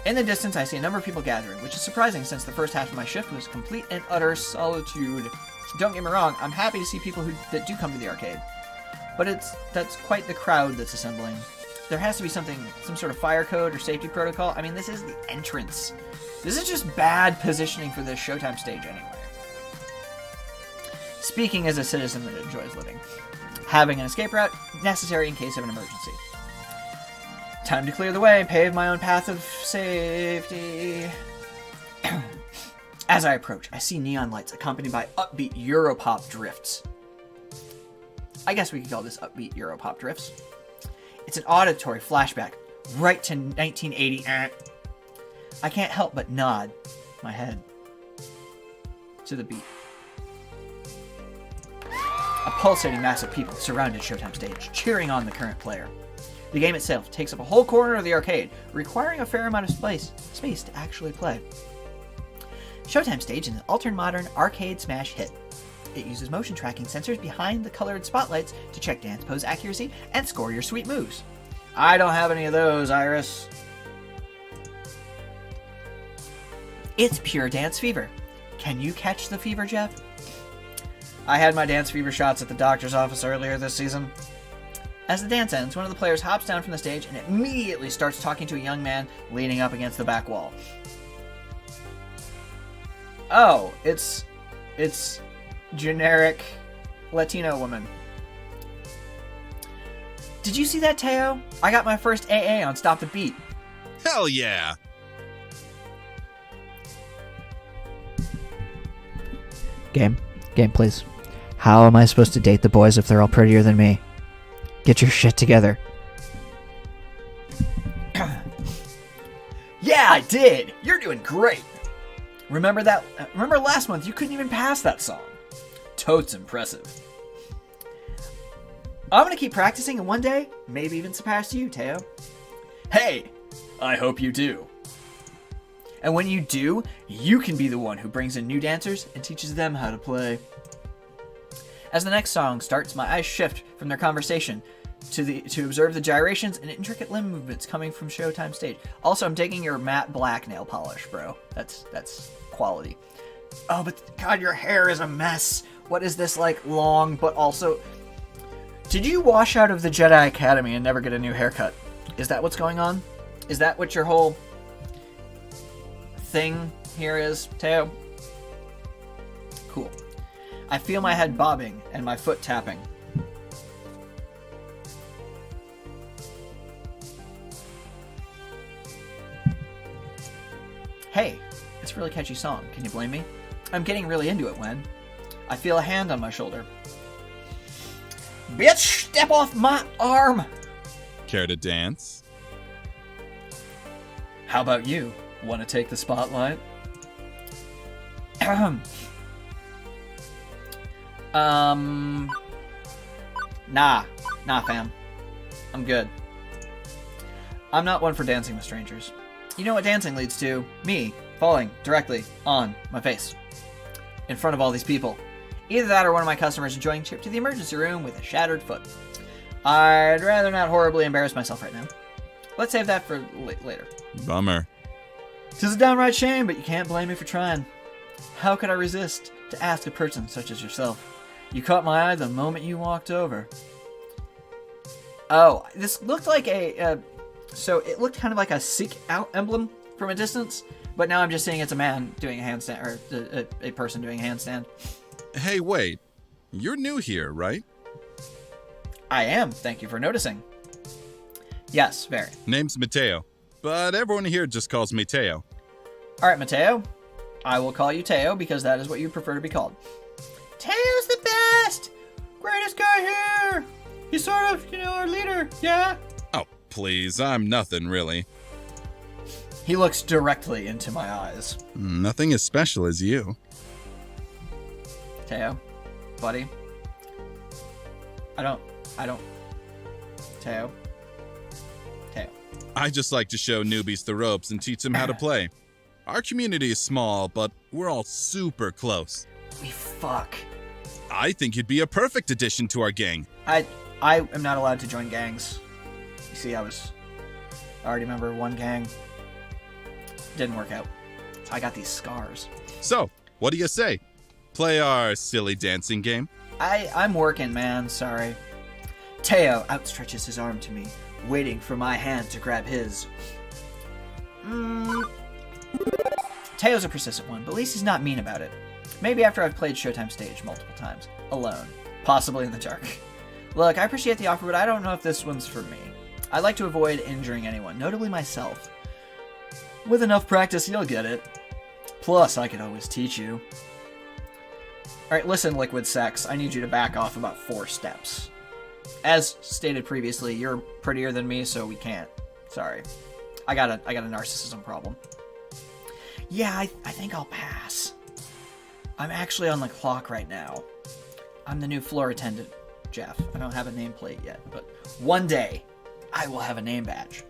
In the distance, I see a number of people gathering, which is surprising since the first half of my shift was complete and utter solitude. Don't get me wrong, I'm happy to see people that do come to the arcade. But that's quite the crowd that's assembling. There has to be some sort of fire code or safety protocol. I mean, this is the entrance. This is just bad positioning for this Showtime stage anyway. Speaking as a citizen that enjoys living. Having an escape route, necessary in case of an emergency. Time to clear the way and pave my own path of safety. As I approach, I see neon lights accompanied by upbeat Europop drifts. I guess we could call this upbeat Europop drifts. It's an auditory flashback right to 1980. I can't help but nod my head to the beat. A pulsating mass of people surrounded Showtime stage, cheering on the current player. The game itself takes up a whole corner of the arcade, requiring a fair amount of space to actually play. Showtime stage is an ultra-modern arcade smash hit. It uses motion tracking sensors behind the colored spotlights to check dance pose accuracy and score your sweet moves. I don't have any of those, Iris. It's pure dance fever. Can you catch the fever, Jeph? I had my dance fever shots at the doctor's office earlier this season. As the dance ends, one of the players hops down from the stage and immediately starts talking to a young man leaning up against the back wall. Oh, it's generic Latino woman. Did you see that, Teo? I got my first AA on Stop the Beat.
Hell yeah!
Game, please. How am I supposed to date the boys if they're all prettier than me? Get your shit together. Yeah, I did! You're doing great! Remember last month you couldn't even pass that song. Totes impressive. I'm gonna keep practicing and one day, maybe even surpass you, Teo. Hey! I hope you do. And when you do, you can be the one who brings in new dancers and teaches them how to play. As the next song starts, my eyes shift from their conversation to observe the gyrations and intricate limb movements coming from Showtime stage. Also, I'm taking your matte black nail polish, bro. That's quality. Oh, but God, your hair is a mess. What is this, like, long, but also... Did you wash out of the Jedi Academy and never get a new haircut? Is that what's going on? Is that what your whole thing here is, Teo? Cool. I feel my head bobbing and my foot tapping. Hey, it's a really catchy song. Can you blame me? I'm getting really into it when I feel a hand on my shoulder. Bitch, step off my arm!
Care to dance?
How about you? Want to take the spotlight? Nah, fam. I'm good. I'm not one for dancing with strangers. You know what dancing leads to? Me falling directly on my face in front of all these people. Either that or one of my customers enjoying a trip to the emergency room with a shattered foot. I'd rather not horribly embarrass myself right now. Let's save that for later.
Bummer.
'Tis a downright shame, but you can't blame me for trying. How could I resist to ask a person such as yourself? You caught my eye the moment you walked over. Oh, this looked like so it looked kind of like a seek out emblem from a distance, but now I'm just seeing it's a man doing a handstand, or a person doing a handstand.
Hey, wait. You're new here, right?
I am. Thank you for noticing. Yes, very.
Name's Mateo, but everyone here just calls me Teo.
All right, Mateo. I will call you Teo because that is what you prefer to be called. Teo's the best! Greatest guy here! He's sort of, our leader, yeah?
Oh, please, I'm nothing really.
He looks directly into my eyes.
Nothing as special as you.
Teo, buddy. I don't. Teo.
I just like to show newbies the ropes and teach them how to play. Our community is small, but we're all super close.
We fuck.
I think you'd be a perfect addition to our gang.
I am not allowed to join gangs. You see, I already member of one gang. Didn't work out. So I got these scars.
So, what do you say? Play our silly dancing game?
I'm working, man. Sorry. Teo outstretches his arm to me, waiting for my hand to grab his. Teo's a persistent one, but at least he's not mean about it. Maybe after I've played Showtime stage multiple times. Alone. Possibly in the dark. Look, I appreciate the offer, but I don't know if this one's for me. I like to avoid injuring anyone, notably myself. With enough practice, you'll get it. Plus, I could always teach you. Alright, listen, Liquid Sex. I need you to back off about 4 steps. As stated previously, you're prettier than me, so we can't. Sorry. I got a narcissism problem. Yeah, I think I'll pass. I'm actually on the clock right now. I'm the new floor attendant, Jeph. I don't have a nameplate yet, but one day, I will have a name badge.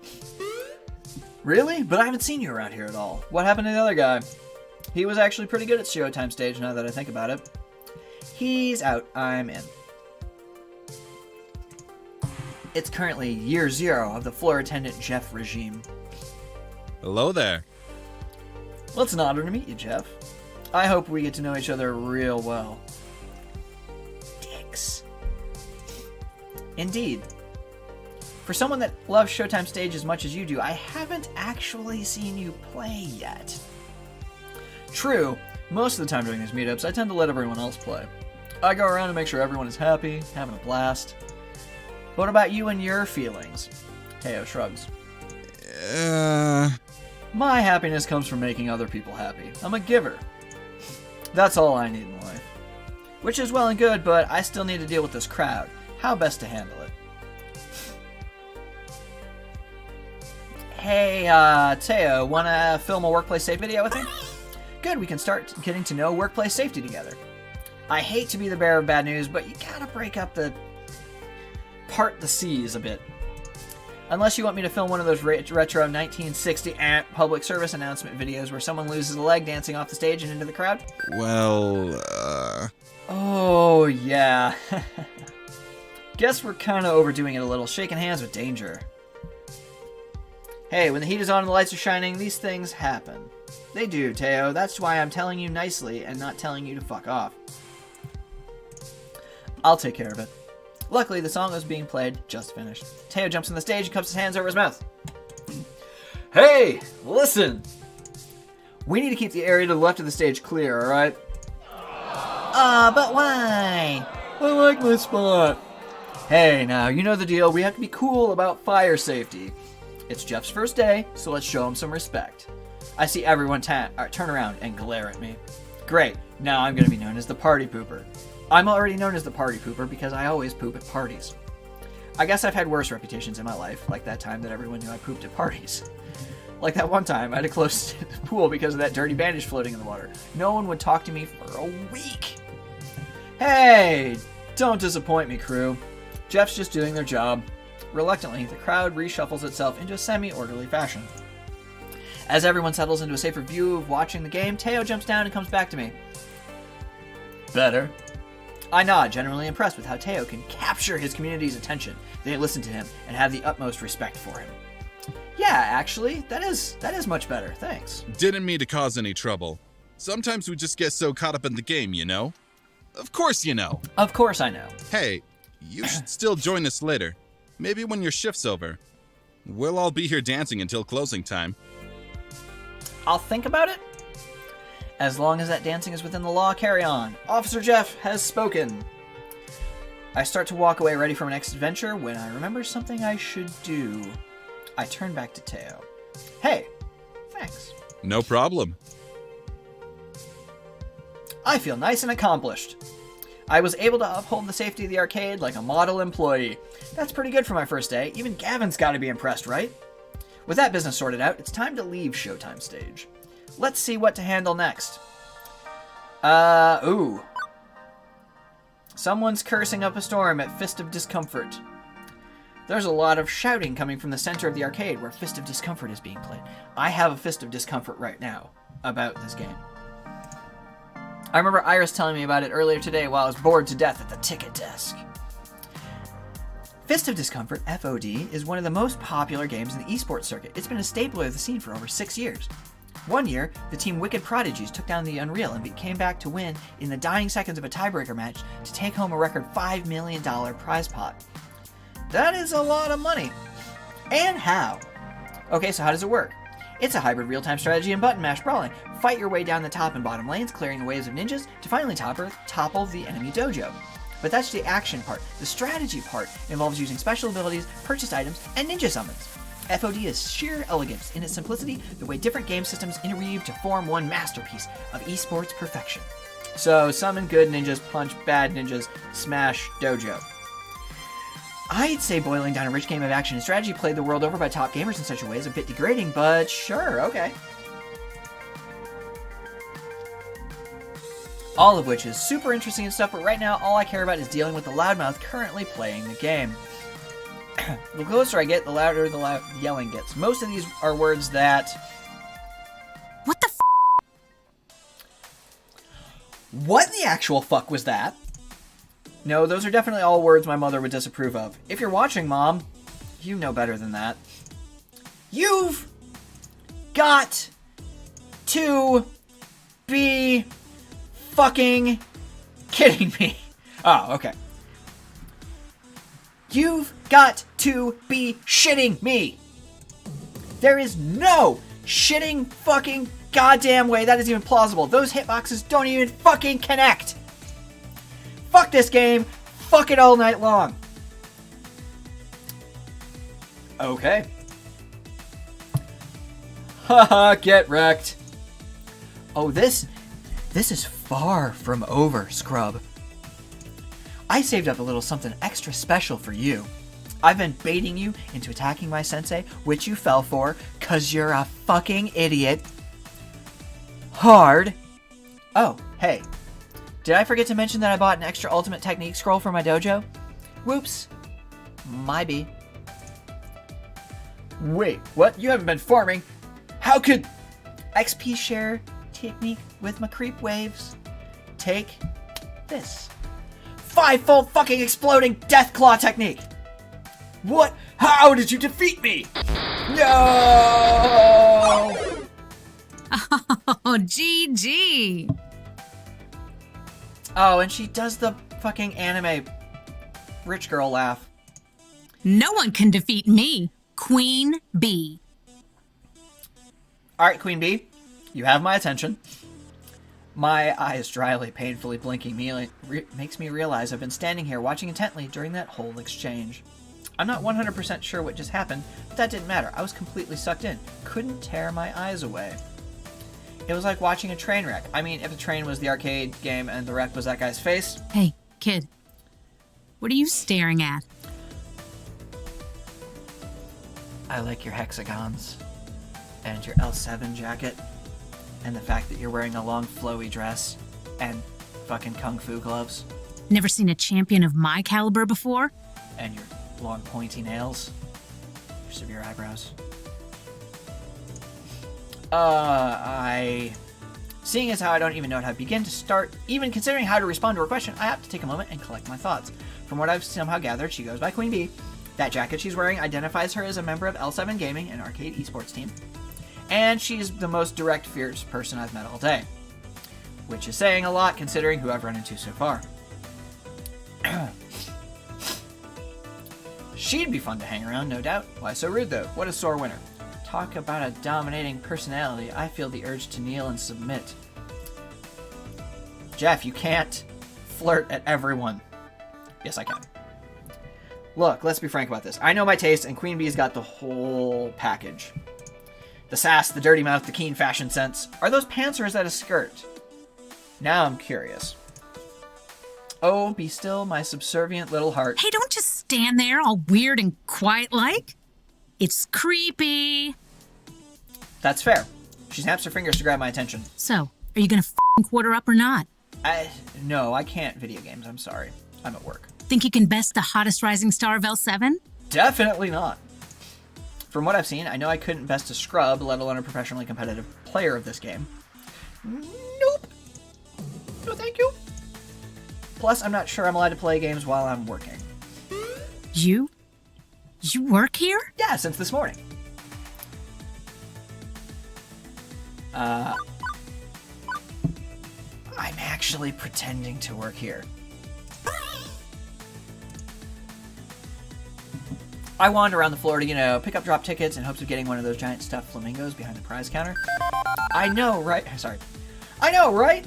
Really? But I haven't seen you around here at all. What happened to the other guy? He was actually pretty good at Showtime stage now that I think about it. He's out. I'm in. It's currently year 0 of the floor attendant Jeph regime.
Hello there.
Well, it's an honor to meet you, Jeph. I hope we get to know each other real well. Dicks. Indeed. For someone that loves Showtime stage as much as you do, I haven't actually seen you play yet. True, most of the time during these meetups, I tend to let everyone else play. I go around and make sure everyone is happy, having a blast. What about you and your feelings? Teo shrugs. My happiness comes from making other people happy. I'm a giver. That's all I need in life. Which is well and good, but I still need to deal with this crowd. How best to handle it? Hey, Teo, wanna film a workplace safe video with me? Good, we can start getting to know workplace safety together. I hate to be the bearer of bad news, but you gotta break up part the seas a bit. Unless you want me to film one of those retro 1960 public service announcement videos where someone loses a leg dancing off the stage and into the crowd.
Well,
Oh, yeah. Guess we're kind of overdoing it a little, shaking hands with danger. Hey, when the heat is on and the lights are shining, these things happen. They do, Teo. That's why I'm telling you nicely and not telling you to fuck off. I'll take care of it. Luckily, the song that was being played just finished. Teo jumps on the stage and cups his hands over his mouth. Hey, listen! We need to keep the area to the left of the stage clear, alright? But why? I like my spot. Hey, now, you know the deal. We have to be cool about fire safety. It's Jeff's first day, so let's show him some respect. I see everyone turn around and glare at me. Great, now I'm going to be known as the party pooper. I'm already known as the party pooper because I always poop at parties. I guess I've had worse reputations in my life, like that time that everyone knew I pooped at parties. Like that one time I had to close the pool because of that dirty bandage floating in the water. No one would talk to me for a week. Hey, don't disappoint me, crew. Jeff's just doing their job. Reluctantly, the crowd reshuffles itself into a semi-orderly fashion. As everyone settles into a safer view of watching the game, Teo jumps down and comes back to me. Better. I nod, generally impressed with how Teo can capture his community's attention. They listen to him and have the utmost respect for him. Yeah, actually, that is much better, thanks.
didn't mean to cause any trouble. Sometimes we just get so caught up in the game, you know? Of course you know.
Of course I know.
Hey, you should still join us later. Maybe when your shift's over. We'll all be here dancing until closing time.
I'll think about it. As long as that dancing is within the law, carry on. Officer Jeph has spoken. I start to walk away ready for my next adventure when I remember something I should do. I turn back to Teo. Hey, thanks.
No problem.
I feel nice and accomplished. I was able to uphold the safety of the arcade like a model employee. That's pretty good for my first day. Even Gavin's got to be impressed, right? With that business sorted out, it's time to leave Showtime stage. Let's see what to handle next. Ooh. Someone's cursing up a storm at Fist of Discomfort. There's a lot of shouting coming from the center of the arcade where Fist of Discomfort is being played. I have a Fist of Discomfort right now about this game. I remember Iris telling me about it earlier today while I was bored to death at the ticket desk. Fist of Discomfort, FOD, is one of the most popular games in the esports circuit. It's been a staple of the scene for over 6 years. One year, the team Wicked Prodigies took down the Unreal and came back to win in the dying seconds of a tiebreaker match to take home a record $5 million prize pot. That is a lot of money. And how? Okay, so how does it work? It's a hybrid real-time strategy and button mash brawling. Fight your way down the top and bottom lanes, clearing the waves of ninjas to finally topple the enemy dojo. But that's the action part. The strategy part involves using special abilities, purchased items, and ninja summons. FOD is sheer elegance in its simplicity, the way different game systems interweave to form one masterpiece of esports perfection. So, summon good ninjas, punch bad ninjas, smash dojo. I'd say boiling down a rich game of action and strategy played the world over by top gamers in such a way is a bit degrading, but sure, okay. All of which is super interesting and stuff, but right now all I care about is dealing with the loudmouth currently playing the game. The closer I get, the louder the yelling gets. Most of these are words that...
What the f?
What in the actual fuck was that? No, those are definitely all words my mother would disapprove of. If you're watching, Mom, you know better than that. You've got to be fucking kidding me. Oh, okay. You've got to be shitting me. There is no shitting fucking goddamn way that is even plausible. Those hitboxes don't even fucking connect. Fuck this game. Fuck it all night long. Okay. Haha, get wrecked. Oh, this is far from over, scrub. I saved up a little something extra special for you. I've been baiting you into attacking my sensei, which you fell for, 'cause you're a fucking idiot. Hard. Oh, hey. Did I forget to mention that I bought an extra ultimate technique scroll for my dojo? Whoops. My bee. Wait, what? You haven't been farming? How could... XP share technique with my creep waves. Take this. 5-fold fucking exploding death claw technique. What? How did you defeat me? No!
Oh, GG.
Oh, and she does the fucking anime rich girl laugh.
No one can defeat me, Queen Bee.
Alright, Queen Bee, you have my attention. My eyes dryly, painfully blinking makes me realize I've been standing here watching intently during that whole exchange. I'm not 100% sure what just happened, but that didn't matter. I was completely sucked in. Couldn't tear my eyes away. It was like watching a train wreck. I mean, if the train was the arcade game and the wreck was that guy's face.
Hey, kid. What are you staring at?
I like your hexagons. And your L7 jacket. And the fact that you're wearing a long flowy dress. And fucking kung fu gloves.
Never seen a champion of my caliber before?
And your long pointy nails. Your severe eyebrows. Seeing as how I don't even know how to begin to start, even considering how to respond to her question, I have to take a moment and collect my thoughts. From what I've somehow gathered, she goes by Queen Bee. That jacket she's wearing identifies her as a member of L7 Gaming, an arcade esports team. And she's the most direct, fierce person I've met all day. Which is saying a lot considering who I've run into so far. She'd be fun to hang around, no doubt. Why so rude, though? What a sore winner. Talk about a dominating personality. I feel the urge to kneel and submit. Jeph, you can't flirt at everyone. Yes, I can. Look, let's be frank about this. I know my taste, and Queen Bee's got the whole package. The sass, the dirty mouth, the keen fashion sense. Are those pants or is that a skirt? Now I'm curious. Oh, be still, my subservient little heart.
Hey, don't just stand there all weird and quiet-like. It's creepy.
That's fair. She snaps her fingers to grab my attention.
So, are you gonna f***ing quarter up or not?
No, I can't video games. I'm sorry. I'm at work.
Think you can best the hottest rising star of L7?
Definitely not. From what I've seen, I know I couldn't best a scrub, let alone a professionally competitive player of this game. Nope. No, thank you. Plus, I'm not sure I'm allowed to play games while I'm working.
You? You work here?
Yeah, since this morning. I'm actually pretending to work here. I wander around the floor to, pick up drop tickets in hopes of getting one of those giant stuffed flamingos behind the prize counter. I know, right? Sorry. I know, right?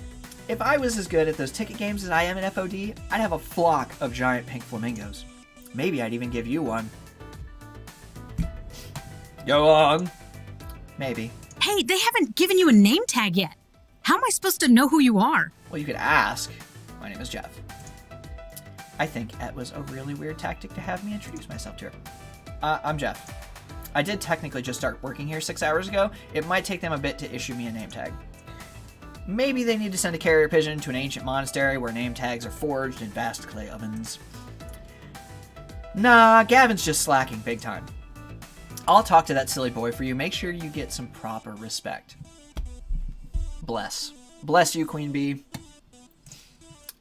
If I was as good at those ticket games as I am at FOD, I'd have a flock of giant pink flamingos. Maybe I'd even give you one. Go on. Maybe.
Hey, they haven't given you a name tag yet. How am I supposed to know who you are?
Well, you could ask. My name is Jeph. I think it was a really weird tactic to have me introduce myself to her. I'm Jeph. I did technically just start working here 6 hours ago. It might take them a bit to issue me a name tag. Maybe they need to send a carrier pigeon to an ancient monastery where name tags are forged in vast clay ovens. Nah, Gavin's just slacking big time. I'll talk to that silly boy for you. Make sure you get some proper respect. Bless. Bless you, Queen Bee.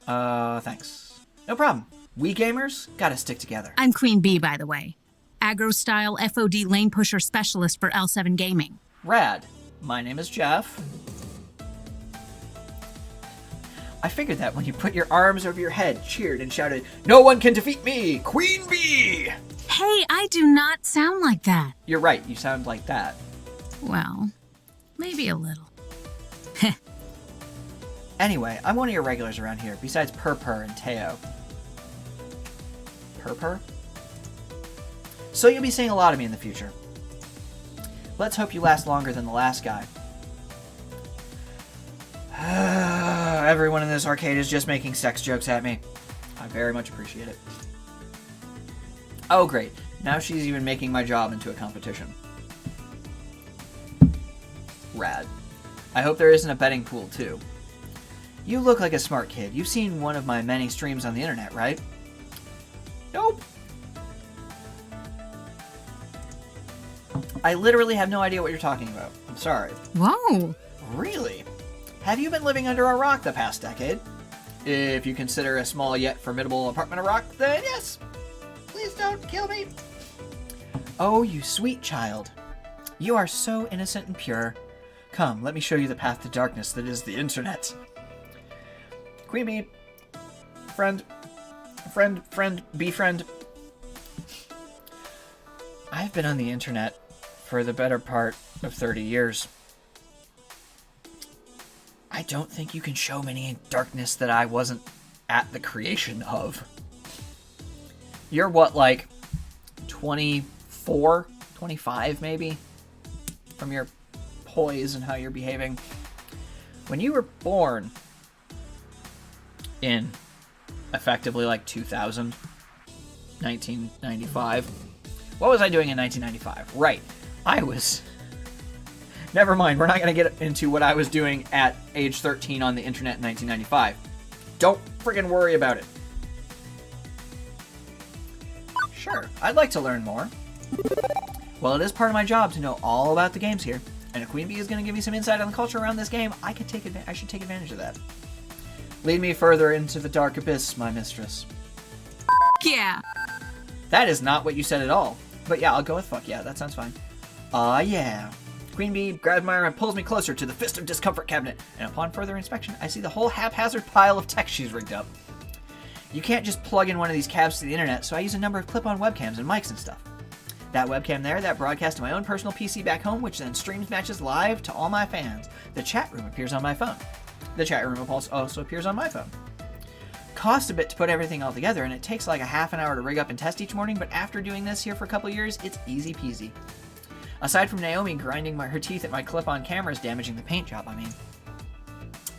Thanks. No problem. We gamers gotta stick together.
I'm Queen Bee, by the way. Aggro-style FOD lane pusher specialist for L7 Gaming.
Rad. My name is Jeph. I figured that when you put your arms over your head, cheered, and shouted, "No one can defeat me, Queen Bee!"
Hey, I do not sound like that.
You're right, you sound like that.
Well, maybe a little.
Anyway, I'm one of your regulars around here, besides Purr and Teo. Purr? So you'll be seeing a lot of me in the future. Let's hope you last longer than the last guy. Everyone in this arcade is just making sex jokes at me. I very much appreciate it. Oh great, now she's even making my job into a competition. Rad. I hope there isn't a betting pool too. You look like a smart kid. You've seen one of my many streams on the internet, right? Nope. I literally have no idea what you're talking about. I'm sorry.
Whoa.
Really? Have you been living under a rock the past decade? If you consider a small yet formidable apartment a rock, then yes. Please don't kill me. Oh, you sweet child. You are so innocent and pure. Come, let me show you the path to darkness that is the internet. Queen Bee. Friend. Bee friend. I've been on the internet for the better part of 30 years. I don't think you can show me any darkness that I wasn't at the creation of. You're what, like 24, 25 maybe? From your poise and how you're behaving. When you were born in effectively like 2000, 1995. What was I doing in 1995? Right. I was... Never mind, we're not going to get into what I was doing at age 13 on the internet in 1995. Don't friggin' worry about it. Sure, I'd like to learn more. Well, it is part of my job to know all about the games here, and if Queen Bee is going to give me some insight on the culture around this game, I should take advantage of that. Lead me further into the dark abyss, my mistress.
Yeah.
That is not what you said at all. But yeah, I'll go with fuck yeah, that sounds fine. Yeah. Queen Bee grabs my arm and pulls me closer to the Fist of Discomfort cabinet, and upon further inspection, I see the whole haphazard pile of tech she's rigged up. You can't just plug in one of these cabs to the internet, so I use a number of clip-on webcams and mics and stuff. That webcam there, that broadcasts to my own personal PC back home, which then streams matches live to all my fans. The chat room appears on my phone. The chat room also appears on my phone. Costs a bit to put everything all together, and it takes like a half an hour to rig up and test each morning, but after doing this here for a couple years, it's easy peasy. Aside from Naomi grinding her teeth at my clip-on cameras damaging the paint job, I mean.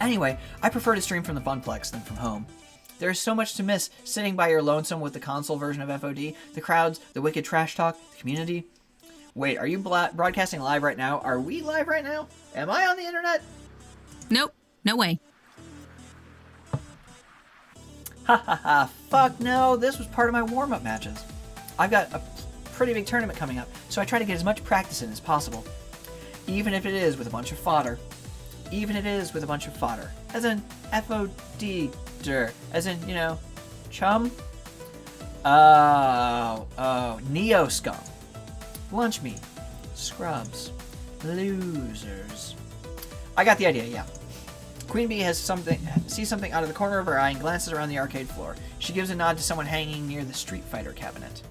Anyway, I prefer to stream from the Funplex than from home. There is so much to miss sitting by your lonesome with the console version of FOD, the crowds, the wicked trash talk, the community. Wait, are you broadcasting live right now? Are we live right now? Am I on the internet?
Nope. No way.
Ha ha ha, fuck no, this was part of my warm-up matches. I've got a pretty big tournament coming up, so I try to get as much practice in as possible. Even if it is with a bunch of fodder. As in FOD-der. As in, you know, chum? Oh, Neo scum. Lunch meat. Scrubs. Losers. I got the idea, yeah. Queen Bee sees something out of the corner of her eye and glances around the arcade floor. She gives a nod to someone hanging near the Street Fighter cabinet.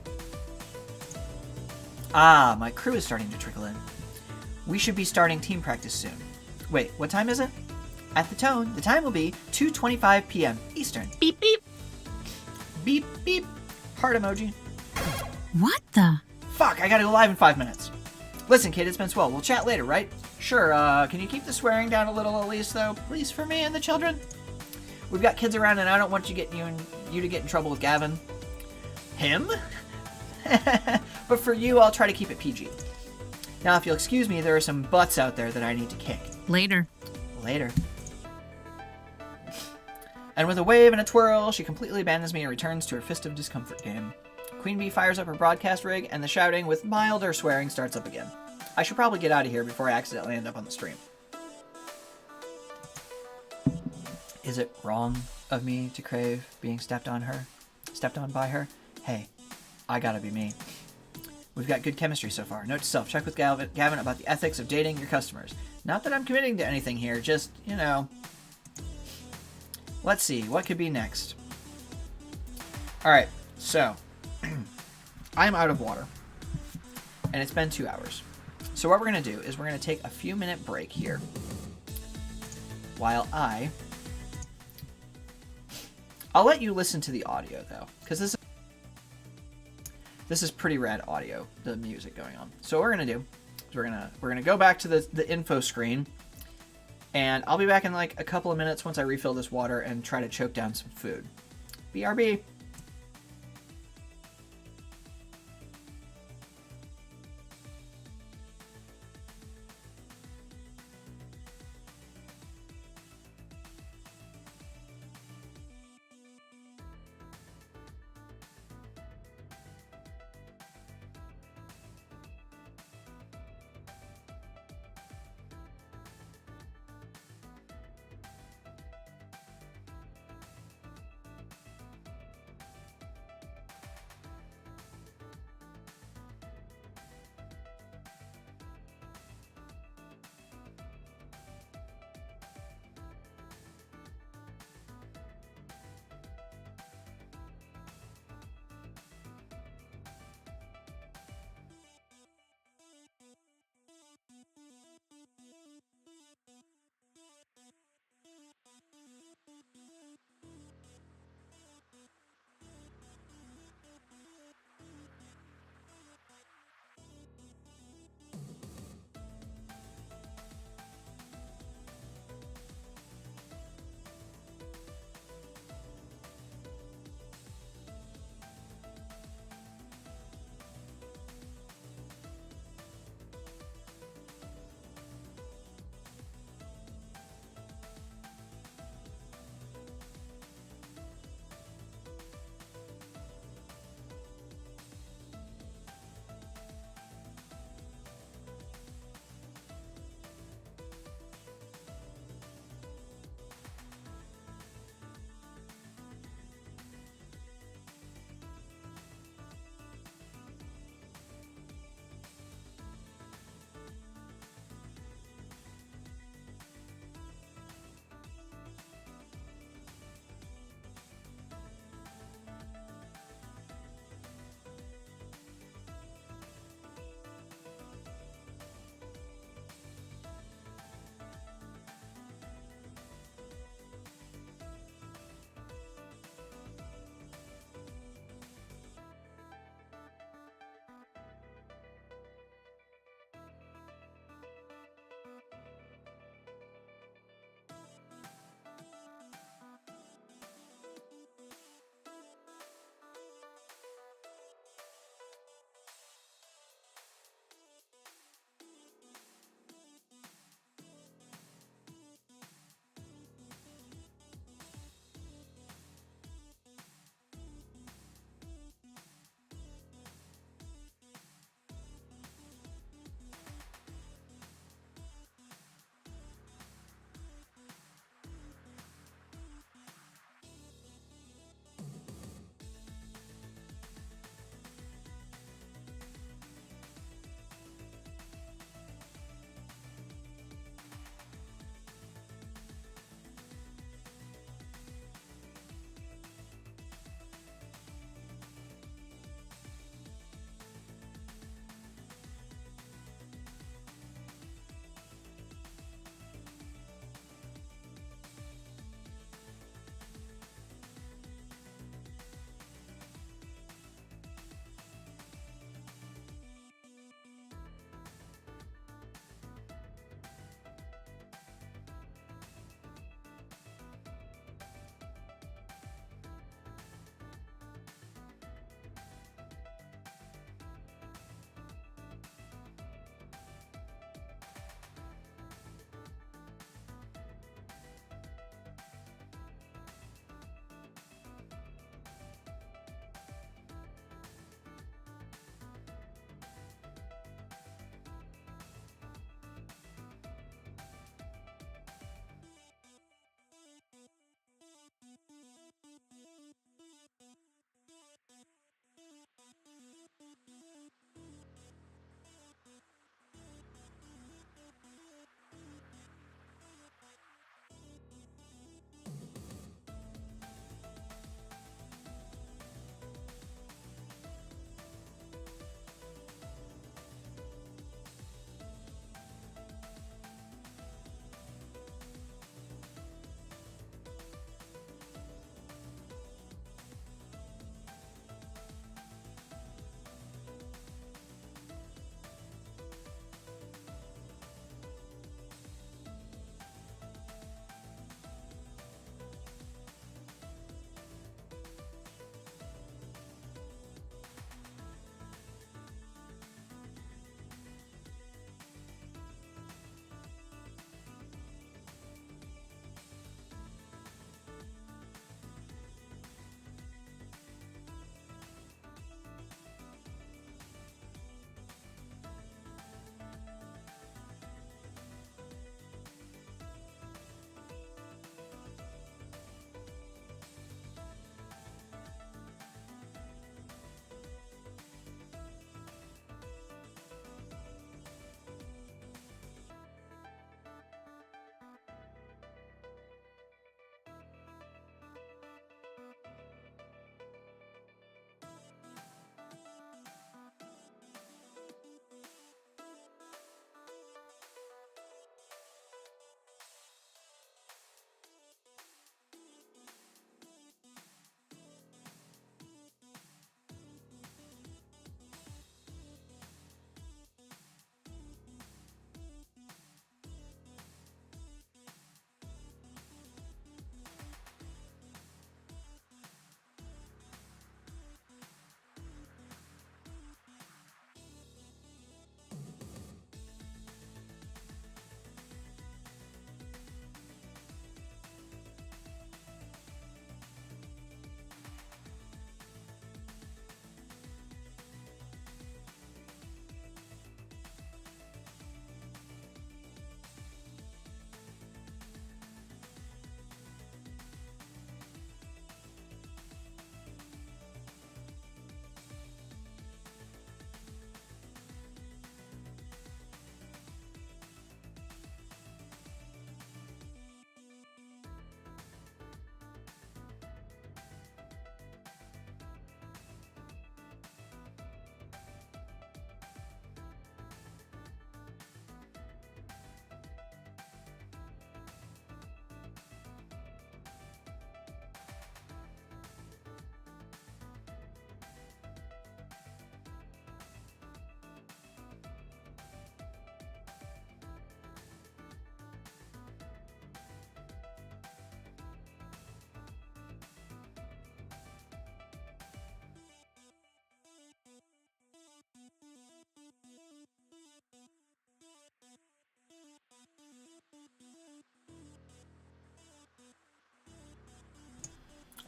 Ah, my crew is starting to trickle in. We should be starting team practice soon. Wait, what time is it? At the tone, the time will be 2:25 p.m. Eastern.
Beep, beep.
Beep, beep. Heart emoji.
What the?
Fuck, I gotta go live in 5 minutes. Listen, kid, it's been swell. We'll chat later, right? Sure, can you keep the swearing down a little at least, though? Please, for me and the children? We've got kids around, and I don't want you to get in trouble with Gavin. Him? But for you, I'll try to keep it PG. Now, if you'll excuse me, there are some butts out there that I need to kick.
Later.
And with a wave and a twirl, she completely abandons me and returns to her Fist of Discomfort game. Queen Bee fires up her broadcast rig, and the shouting with milder swearing starts up again. I should probably get out of here before I accidentally end up on the stream. Is it wrong of me to crave being stepped on by her? Hey, I gotta be me. We've got good chemistry so far. Note to self, check with Gavin about the ethics of dating your customers. Not that I'm committing to anything here, just, you know. Let's see, what could be next? Alright, so, I'm out of water. And it's been 2 hours. So what we're going to do is we're going to take a few minute break here. While I'll let you listen to the audio, though. Because this is pretty rad audio, the music going on. So what we're going to do is we're going to go back to the info screen. And I'll be back in like a couple of minutes once I refill this water and try to choke down some food. BRB.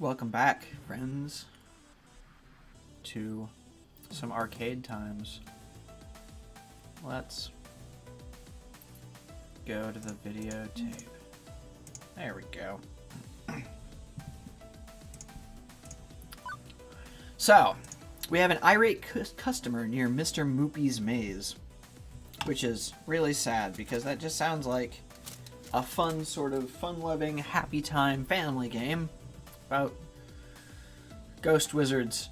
Welcome back, friends, to some arcade times. Let's go to the videotape. There we go. So, we have an irate customer near Mr. Moopy's maze, which is really sad because that just sounds like a fun, sort of fun-loving, happy time family game about ghost wizards.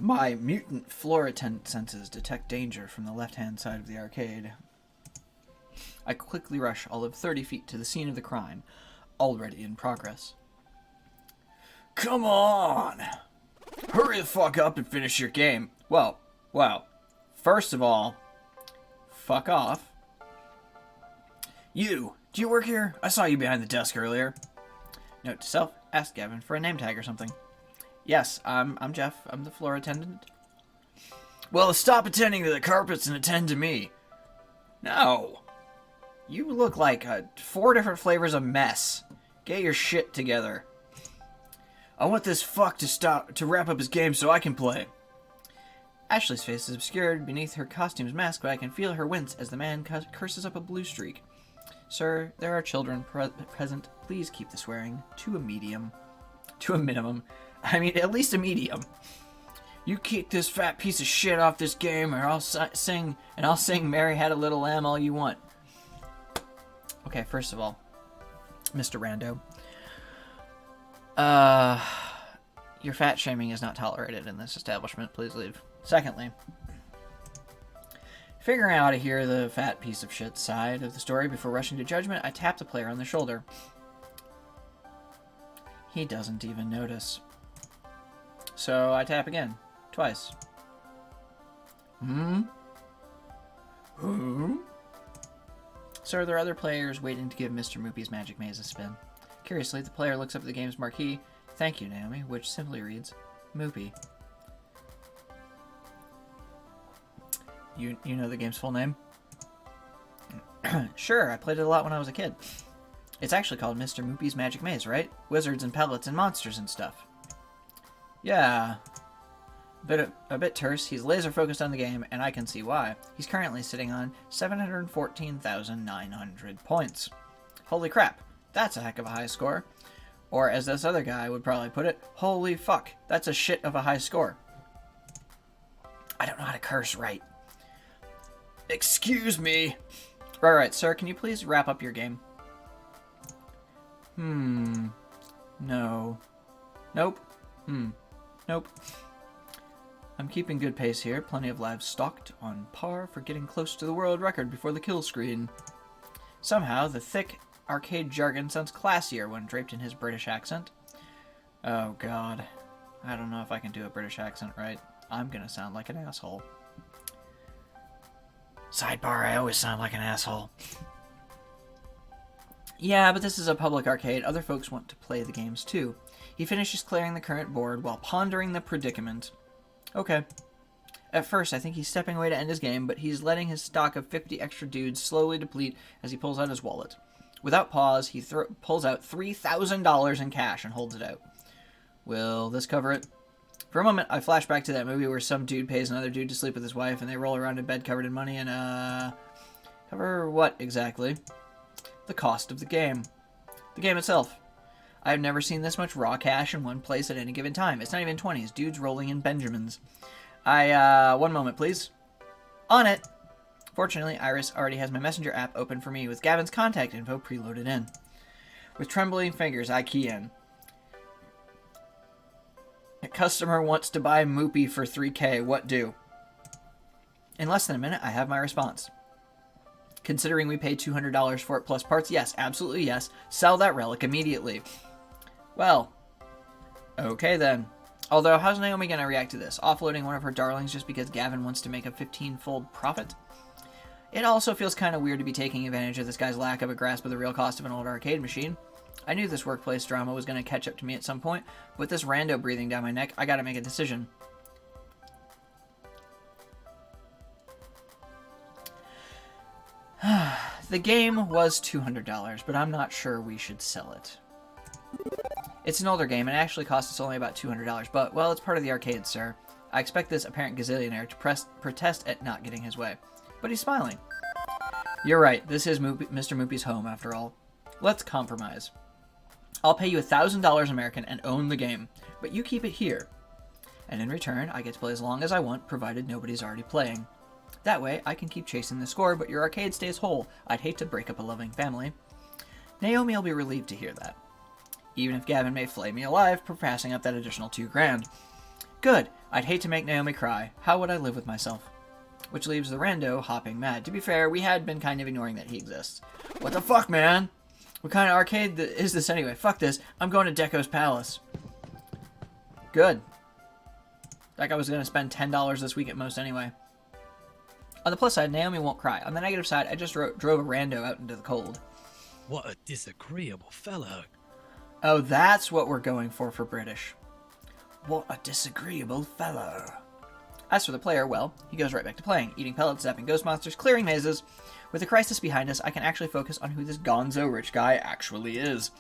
My mutant fluorescent senses detect danger from the left-hand side of the arcade. I quickly rush all of 30 feet to the scene of the crime, already in progress. Come on! Hurry the fuck up and finish your game. Well, first of all, fuck off. You, do you work here? I saw you behind the desk earlier. Note to self, ask Gavin for a name tag or something. Yes, I'm Jeph. I'm the floor attendant. Well, stop attending to the carpets and attend to me. No. You look like 4 different flavors of mess. Get your shit together. I want this fuck to wrap up his game so I can play. Ashley's face is obscured beneath her costume's mask, but I can feel her wince as the man curses up a blue streak. Sir, there are children present. Please keep the swearing to a medium. To a minimum. I mean, at least a medium. You kick this fat piece of shit off this game, or I'll sing Mary Had a Little Lamb all you want. Okay, first of all, Mr. Rando. Your fat shaming is not tolerated in this establishment. Please leave. Secondly, figuring out how to hear the fat piece of shit side of the story before rushing to judgment, I tap the player on the shoulder. He doesn't even notice. So I tap again. Twice. Sir, there are other players waiting to give Mr. Moopy's Magic Maze a spin. Curiously, the player looks up at the game's marquee, "Thank you, Naomi," which simply reads, Moopy. You know the game's full name? Sure, I played it a lot when I was a kid. It's actually called Mr. Moopy's Magic Maze, right? Wizards and pellets and monsters and stuff. Yeah. A bit terse, he's laser focused on the game, and I can see why. He's currently sitting on 714,900 points. Holy crap, that's a heck of a high score. Or as this other guy would probably put it, holy fuck, that's a shit of a high score. I don't know how to curse right. Excuse me. Right, sir, can you please wrap up your game? No. Nope. Nope. I'm keeping good pace here. Plenty of lives stocked, on par for getting close to the world record before the kill screen. Somehow, the thick arcade jargon sounds classier when draped in his British accent. Oh god. I don't know if I can do a British accent right. I'm gonna sound like an asshole. Sidebar, I always sound like an asshole. Yeah, but this is a public arcade. Other folks want to play the games too. He finishes clearing the current board while pondering the predicament. Okay. At first, I think he's stepping away to end his game, but he's letting his stock of 50 extra dudes slowly deplete as he pulls out his wallet. Without pause, he pulls out $3,000 in cash and holds it out. Will this cover it? For a moment, I flash back to that movie where some dude pays another dude to sleep with his wife, and they roll around in bed covered in money and, cover what exactly? The cost of the game. The game itself. I have never seen this much raw cash in one place at any given time. It's not even 20s. Dudes rolling in Benjamins. One moment, please. On it. Fortunately, Iris already has my messenger app open for me with Gavin's contact info preloaded in. With trembling fingers, I key in. A customer wants to buy Moopy for $3K. What do? In less than a minute, I have my response. Considering we paid $200 for it plus parts, yes, absolutely yes. Sell that relic immediately. Well, okay then. Although, how's Naomi gonna react to this? Offloading one of her darlings just because Gavin wants to make a 15-fold profit? It also feels kind of weird to be taking advantage of this guy's lack of a grasp of the real cost of an old arcade machine. I knew this workplace drama was going to catch up to me at some point. With this rando breathing down my neck, I gotta make a decision. The game was $200, but I'm not sure we should sell it. It's an older game, and it actually cost us only about $200, but, well, it's part of the arcade, sir. I expect this apparent gazillionaire to protest at not getting his way. But he's smiling. You're right, this is Mr. Moopy's home, after all. Let's compromise. I'll pay you $1,000 American and own the game, but you keep it here. And in return, I get to play as long as I want, provided nobody's already playing. That way, I can keep chasing the score, but your arcade stays whole. I'd hate to break up a loving family. Naomi will be relieved to hear that. Even if Gavin may flay me alive for passing up that additional $2,000. Good. I'd hate to make Naomi cry. How would I live with myself? Which leaves the rando hopping mad. To be fair, we had been kind of ignoring that he exists. What the fuck, man? What kind of arcade is this anyway? Fuck this. I'm going to Deco's Palace. Good. Like I was going to spend $10 this week at most anyway. On the plus side, Naomi won't cry. On the negative side, I just drove a rando out into the cold.
What a disagreeable fellow.
Oh, that's what we're going for British. What a disagreeable fellow. As for the player, well, he goes right back to playing, eating pellets, zapping ghost monsters, clearing mazes. With the crisis behind us, I can actually focus on who this gonzo rich guy actually is.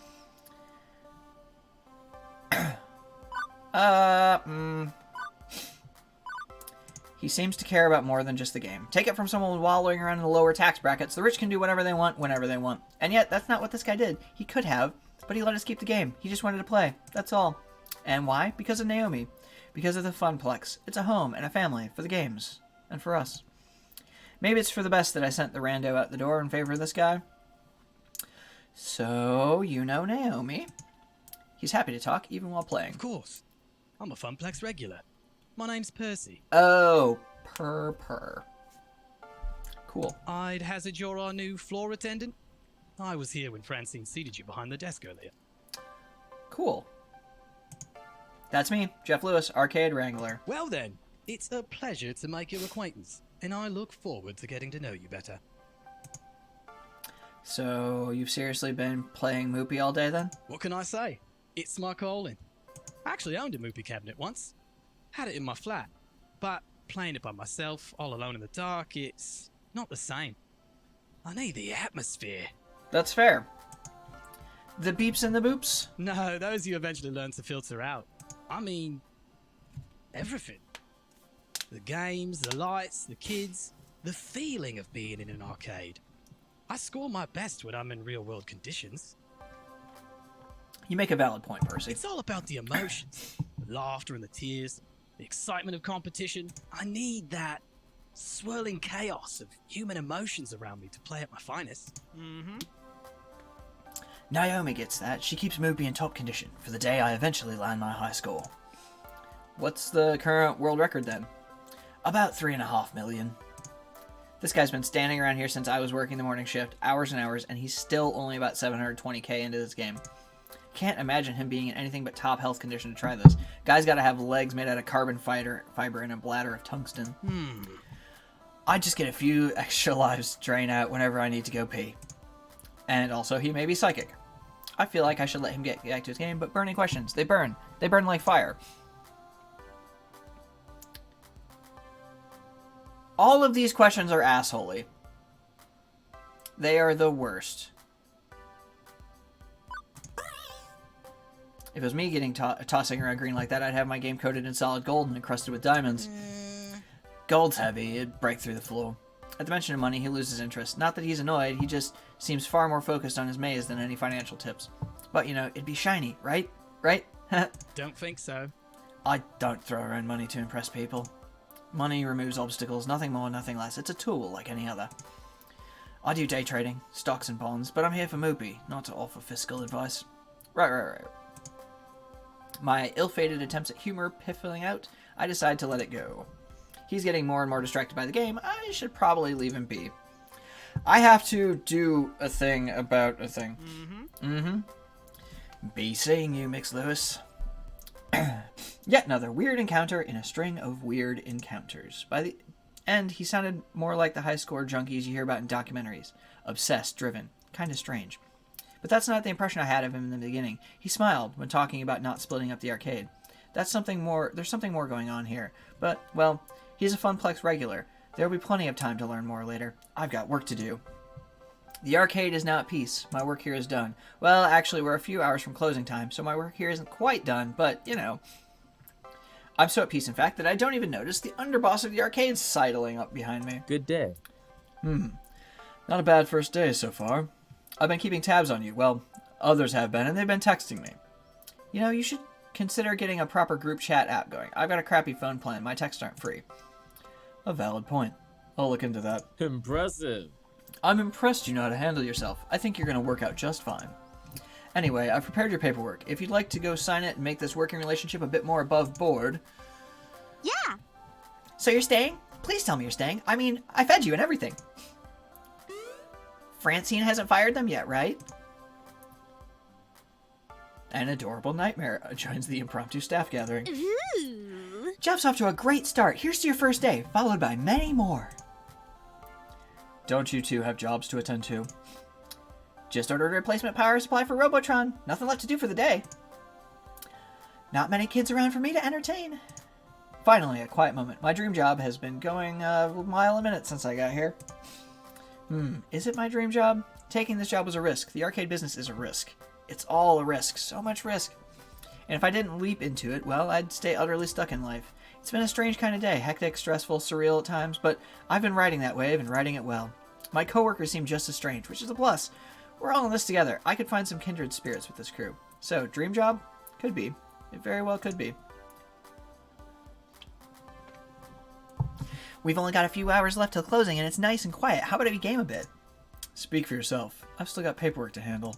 He seems to care about more than just the game. Take it from someone wallowing around in the lower tax brackets. The rich can do whatever they want, whenever they want. And yet, that's not what this guy did. He could have, but he let us keep the game. He just wanted to play. That's all. And why? Because of Naomi. Because of the Funplex. It's a home and a family for the games. And for us. Maybe it's for the best that I sent the rando out the door in favor of this guy. So, you know Naomi. He's happy to talk, even while playing.
Of course. I'm a Funplex regular. My name's Percy.
Oh, purr. Cool.
I'd hazard you're our new floor attendant. I was here when Francine seated you behind the desk earlier.
Cool. That's me, Jeph Lewis, Arcade Wrangler.
Well then, it's a pleasure to make your acquaintance, and I look forward to getting to know you better.
So, you've seriously been playing Moopy all day then?
What can I say? It's my calling. I actually owned a Moopy cabinet once. Had it in my flat. But playing it by myself, all alone in the dark, it's not the same. I need the atmosphere.
That's fair. The beeps and the boops?
No, those you eventually learn to filter out. I mean, everything. The games, the lights, the kids, the feeling of being in an arcade. I score my best when I'm in real-world conditions.
You make a valid point, Percy.
It's all about the emotions. The laughter and the tears. The excitement of competition. I need that swirling chaos of human emotions around me to play at my finest.
Naomi gets that. She keeps Moopy in top condition for the day I eventually land my high score. What's the current world record then? About 3.5 million. This guy's been standing around here since I was working the morning shift, hours and hours, and he's still only about 720k into this game. Can't imagine him being in anything but top health condition to try this. Guy's gotta have legs made out of carbon fiber and a bladder of tungsten. I just get a few extra lives drain out whenever I need to go pee. And also, he may be psychic. I feel like I should let him get back to his game, but burning questions. They burn. They burn like fire. All of these questions are assholey. They are the worst. If it was me getting tossing around green like that, I'd have my game coated in solid gold and encrusted with diamonds. Gold's heavy. It'd break through the floor. At the mention of money, he loses interest. Not that he's annoyed, he just seems far more focused on his maze than any financial tips. But, you know, it'd be shiny, right? Right?
Don't think so.
I don't throw around money to impress people. Money removes obstacles, nothing more, nothing less. It's a tool like any other. I do day trading, stocks and bonds, but I'm here for Moopy, not to offer fiscal advice. Right. My ill-fated attempts at humor piffling out, I decide to let it go. He's getting more and more distracted by the game. I should probably leave him be. I have to do a thing about a thing. Be seeing you, Mix Lewis. Yet another weird encounter in a string of weird encounters. By the end, he sounded more like the high-score junkies you hear about in documentaries. Obsessed, driven, kind of strange. But that's not the impression I had of him in the beginning. He smiled when talking about not splitting up the arcade. There's something more going on here. But, well, he's a Funplex regular. There'll be plenty of time to learn more later. I've got work to do. The arcade is now at peace. My work here is done. Well, actually, we're a few hours from closing time, so my work here isn't quite done, but, you know. I'm so at peace, in fact, that I don't even notice the underboss of the arcade sidling up behind me.
Good day.
Not a bad first day so far. I've been keeping tabs on you. Well, others have been, and they've been texting me. You know, you should consider getting a proper group chat app going. I've got a crappy phone plan. My texts aren't free. A valid point. I'll look into that.
Impressive.
I'm impressed you know how to handle yourself. I think you're going to work out just fine. Anyway, I've prepared your paperwork. If you'd like to go sign it and make this working relationship a bit more above board...
Yeah.
So you're staying? Please tell me you're staying. I mean, I fed you and everything. Francine hasn't fired them yet, right? An adorable nightmare joins the impromptu staff gathering.
Ooh.
Jeph's off to a great start. Here's to your first day, followed by many more. Don't you two have jobs to attend to? Just ordered a replacement power supply for Robotron. Nothing left to do for the day. Not many kids around for me to entertain. Finally, a quiet moment. My dream job has been going a mile a minute since I got here. Is it my dream job? Taking this job was a risk. The arcade business is a risk. It's all a risk. So much risk. And if I didn't leap into it, well, I'd stay utterly stuck in life. It's been a strange kind of day. Hectic, stressful, surreal at times, but I've been riding that wave and riding it well. My coworkers seem just as strange, which is a plus. We're all in this together. I could find some kindred spirits with this crew. So, dream job? Could be. It very well could be. We've only got a few hours left till closing, and it's nice and quiet. How about we game a bit? Speak for yourself. I've still got paperwork to handle.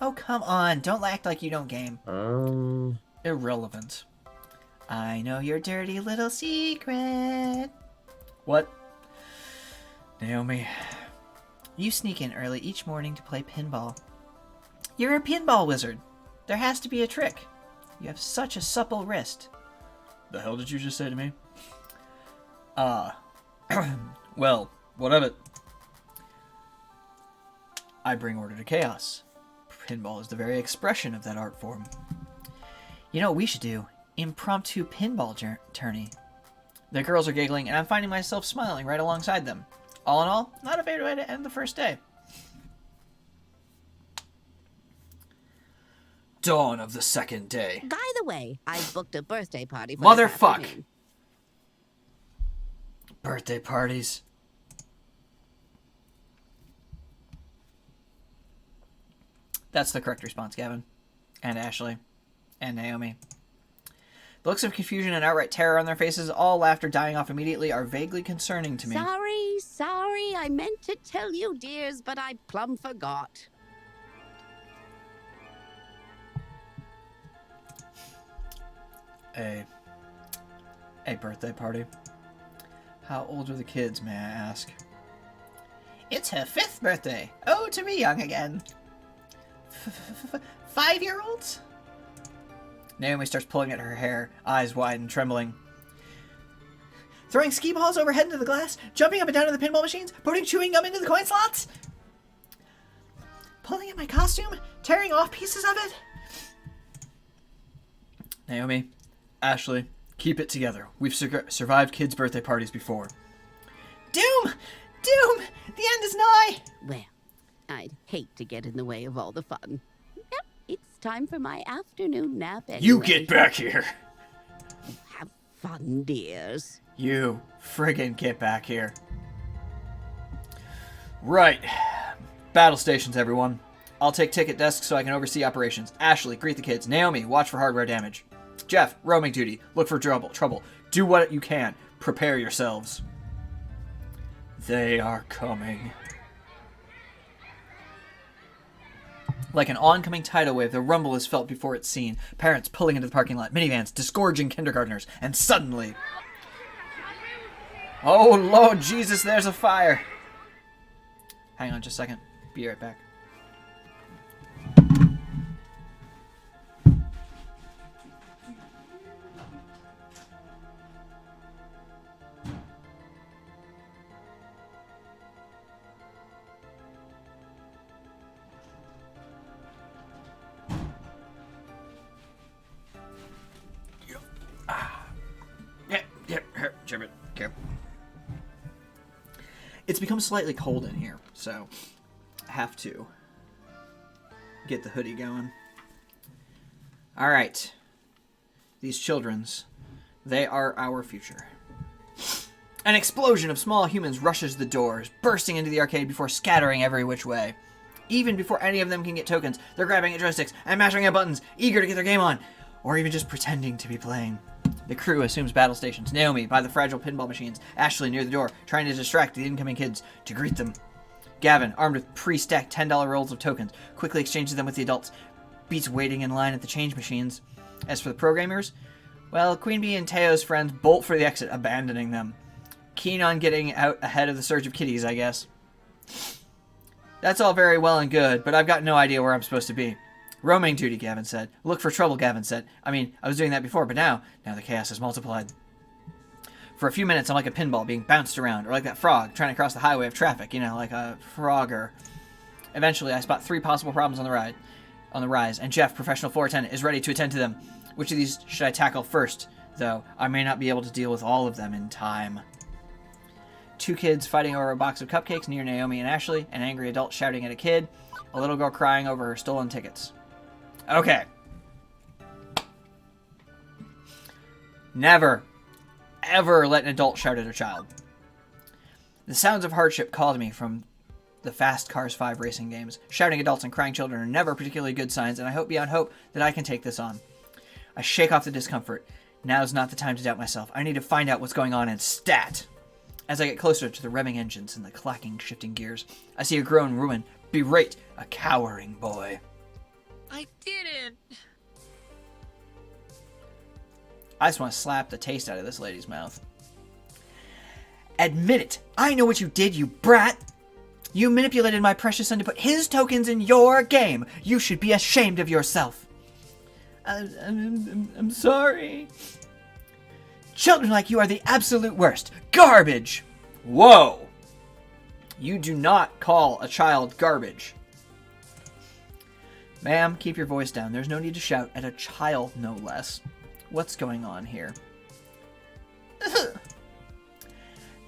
Oh, come on. Don't act like you don't game. Irrelevant. I know your dirty little secret. What? Naomi. You sneak in early each morning to play pinball. You're a pinball wizard. There has to be a trick. You have such a supple wrist. The hell did you just say to me? Well, what of it? I bring order to chaos. Pinball is the very expression of that art form. You know what we should do? Impromptu pinball tourney. The girls are giggling, and I'm finding myself smiling right alongside them. All in all, not a bad way to end the first day. Dawn of the second day.
By the way, I booked a birthday party for
Motherfuck!
this afternoon.
Birthday parties. That's the correct response, Gavin. And Ashley. And Naomi. The looks of confusion and outright terror on their faces, all laughter dying off immediately, are vaguely concerning to me.
Sorry, I meant to tell you, dears, but I plumb forgot.
A birthday party. How old are the kids, may I ask? It's her 5th birthday. Oh, to be young again. 5-year-olds? Naomi starts pulling at her hair, eyes wide and trembling. Throwing ski balls overhead into the glass, jumping up and down in the pinball machines, putting chewing gum into the coin slots, pulling at my costume, tearing off pieces of it. Naomi, Ashley, keep it together. We've survived kids' birthday parties before. Doom! Doom! The end is nigh!
Well, I'd hate to get in the way of all the fun. Yep, it's time for my afternoon nap anyway.
You get back here!
Have fun, dears.
You friggin' get back here. Right. Battle stations, everyone. I'll take ticket desks so I can oversee operations. Ashley, greet the kids. Naomi, watch for hardware damage. Jeph, roaming duty. Look for trouble. Do what you can. Prepare yourselves. They are coming. Like an oncoming tidal wave, the rumble is felt before it's seen. Parents pulling into the parking lot, minivans disgorging kindergartners, and suddenly... Oh, Lord Jesus, there's a fire. Hang on just a second. Be right back. It's become slightly cold in here, so have to get the hoodie going. All right. These children's, they are our future. An explosion of small humans rushes the doors, bursting into the arcade before scattering every which way. Even before any of them can get tokens, they're grabbing at joysticks and mashing at buttons, eager to get their game on, or even just pretending to be playing. The crew assumes battle stations. Naomi by the fragile pinball machines. Ashley near the door, trying to distract the incoming kids to greet them. Gavin, armed with pre-stacked $10 rolls of tokens, quickly exchanges them with the adults, beats waiting in line at the change machines. As for the programmers, well, Queen Bee and Teo's friends bolt for the exit, abandoning them. Keen on getting out ahead of the surge of kiddies, I guess. That's all very well and good, but I've got no idea where I'm supposed to be. Roaming duty, Gavin said. Look for trouble, Gavin said. I mean, I was doing that before, but now the chaos has multiplied. For a few minutes, I'm like a pinball being bounced around, or like that frog trying to cross the highway of traffic, you know, like a frogger. Eventually, I spot 3 possible problems on the rise, and Jeph, professional floor attendant, is ready to attend to them. Which of these should I tackle first, though? I may not be able to deal with all of them in time. 2 kids fighting over a box of cupcakes near Naomi and Ashley, an angry adult shouting at a kid, a little girl crying over her stolen tickets. Okay. Never, ever let an adult shout at a child. The sounds of hardship called me from the Fast Cars 5 racing games. Shouting adults and crying children are never particularly good signs, and I hope beyond hope that I can take this on. I shake off the discomfort. Now's not the time to doubt myself. I need to find out what's going on and stat. As I get closer to the revving engines and the clacking, shifting gears, I see a grown woman berate a cowering boy.
I didn't.
I just want to slap the taste out of this lady's mouth. Admit it. I know what you did, you brat. You manipulated my precious son to put his tokens in your game. You should be ashamed of yourself. I'm sorry. Children like you are the absolute worst. Garbage! Whoa! You do not call a child garbage. Ma'am, keep your voice down. There's no need to shout at a child, no less. What's going on here?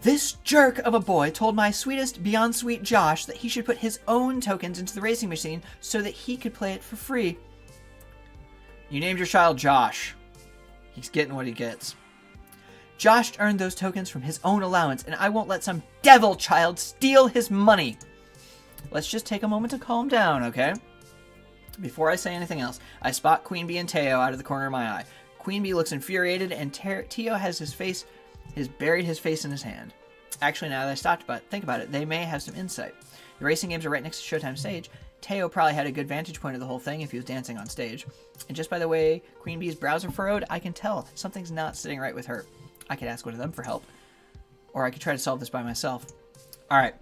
This jerk of a boy told my sweetest beyond sweet Josh that he should put his own tokens into the racing machine so that he could play it for free. You named your child Josh. He's getting what he gets. Josh earned those tokens from his own allowance, and I won't let some devil child steal his money. Let's just take a moment to calm down, okay? Before I say anything else, I spot Queen Bee and Teo out of the corner of my eye. Queen Bee looks infuriated, and Teo has buried his face in his hand. Actually, now that I stopped to think about it, they may have some insight. The racing games are right next to Showtime stage. Teo probably had a good vantage point of the whole thing if he was dancing on stage. And just by the way Queen Bee's brows are furrowed, I can tell something's not sitting right with her. I could ask one of them for help. Or I could try to solve this by myself. Alright.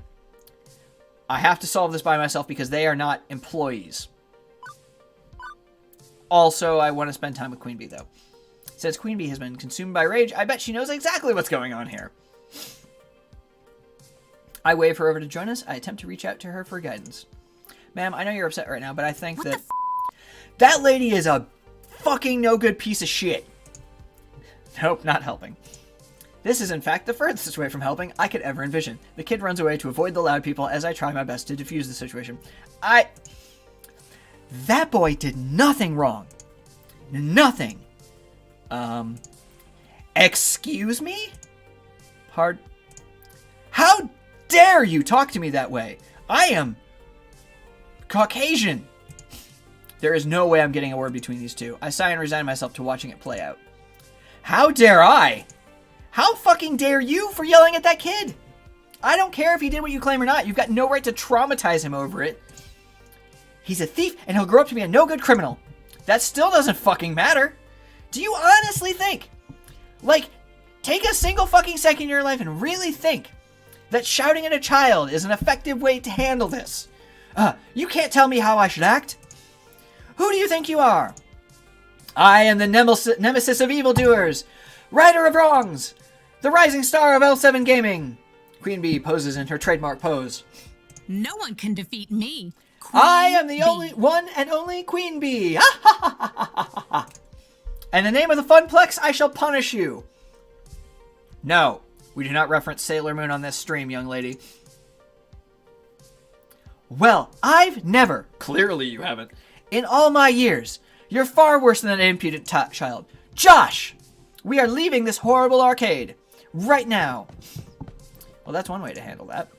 I have to solve this by myself because they are not employees. Also, I want to spend time with Queen Bee, though. Since Queen Bee has been consumed by rage, I bet she knows exactly what's going on here. I wave her over to join us. I attempt to reach out to her for guidance. Ma'am, I know you're upset right now, but I think that... That lady is a fucking no-good piece of shit. Nope, not helping. This is, in fact, the furthest way from helping I could ever envision. The kid runs away to avoid the loud people as I try my best to defuse the situation. That boy did nothing wrong. Nothing. Excuse me? How dare you talk to me that way? I am Caucasian. There is no way I'm getting a word between these two. I sigh and resign myself to watching it play out. How dare I? How fucking dare you for yelling at that kid? I don't care if he did what you claim or not. You've got no right to traumatize him over it. He's a thief and he'll grow up to be a no-good criminal. That still doesn't fucking matter. Do you honestly think, take a single fucking second in your life and really think that shouting at a child is an effective way to handle this? You can't tell me how I should act. Who do you think you are? I am the nemesis of evildoers, righter of wrongs, the rising star of L7 Gaming. Queen Bee poses in her trademark pose.
No one can defeat me.
I am the only one and only Queen Bee. In the name of the Funplex, I shall punish you. No, we do not reference Sailor Moon on this stream, young lady. Well, I've never. Clearly you haven't. In all my years. You're far worse than an impudent child. Josh! We are leaving this horrible arcade. Right now. Well, that's one way to handle that.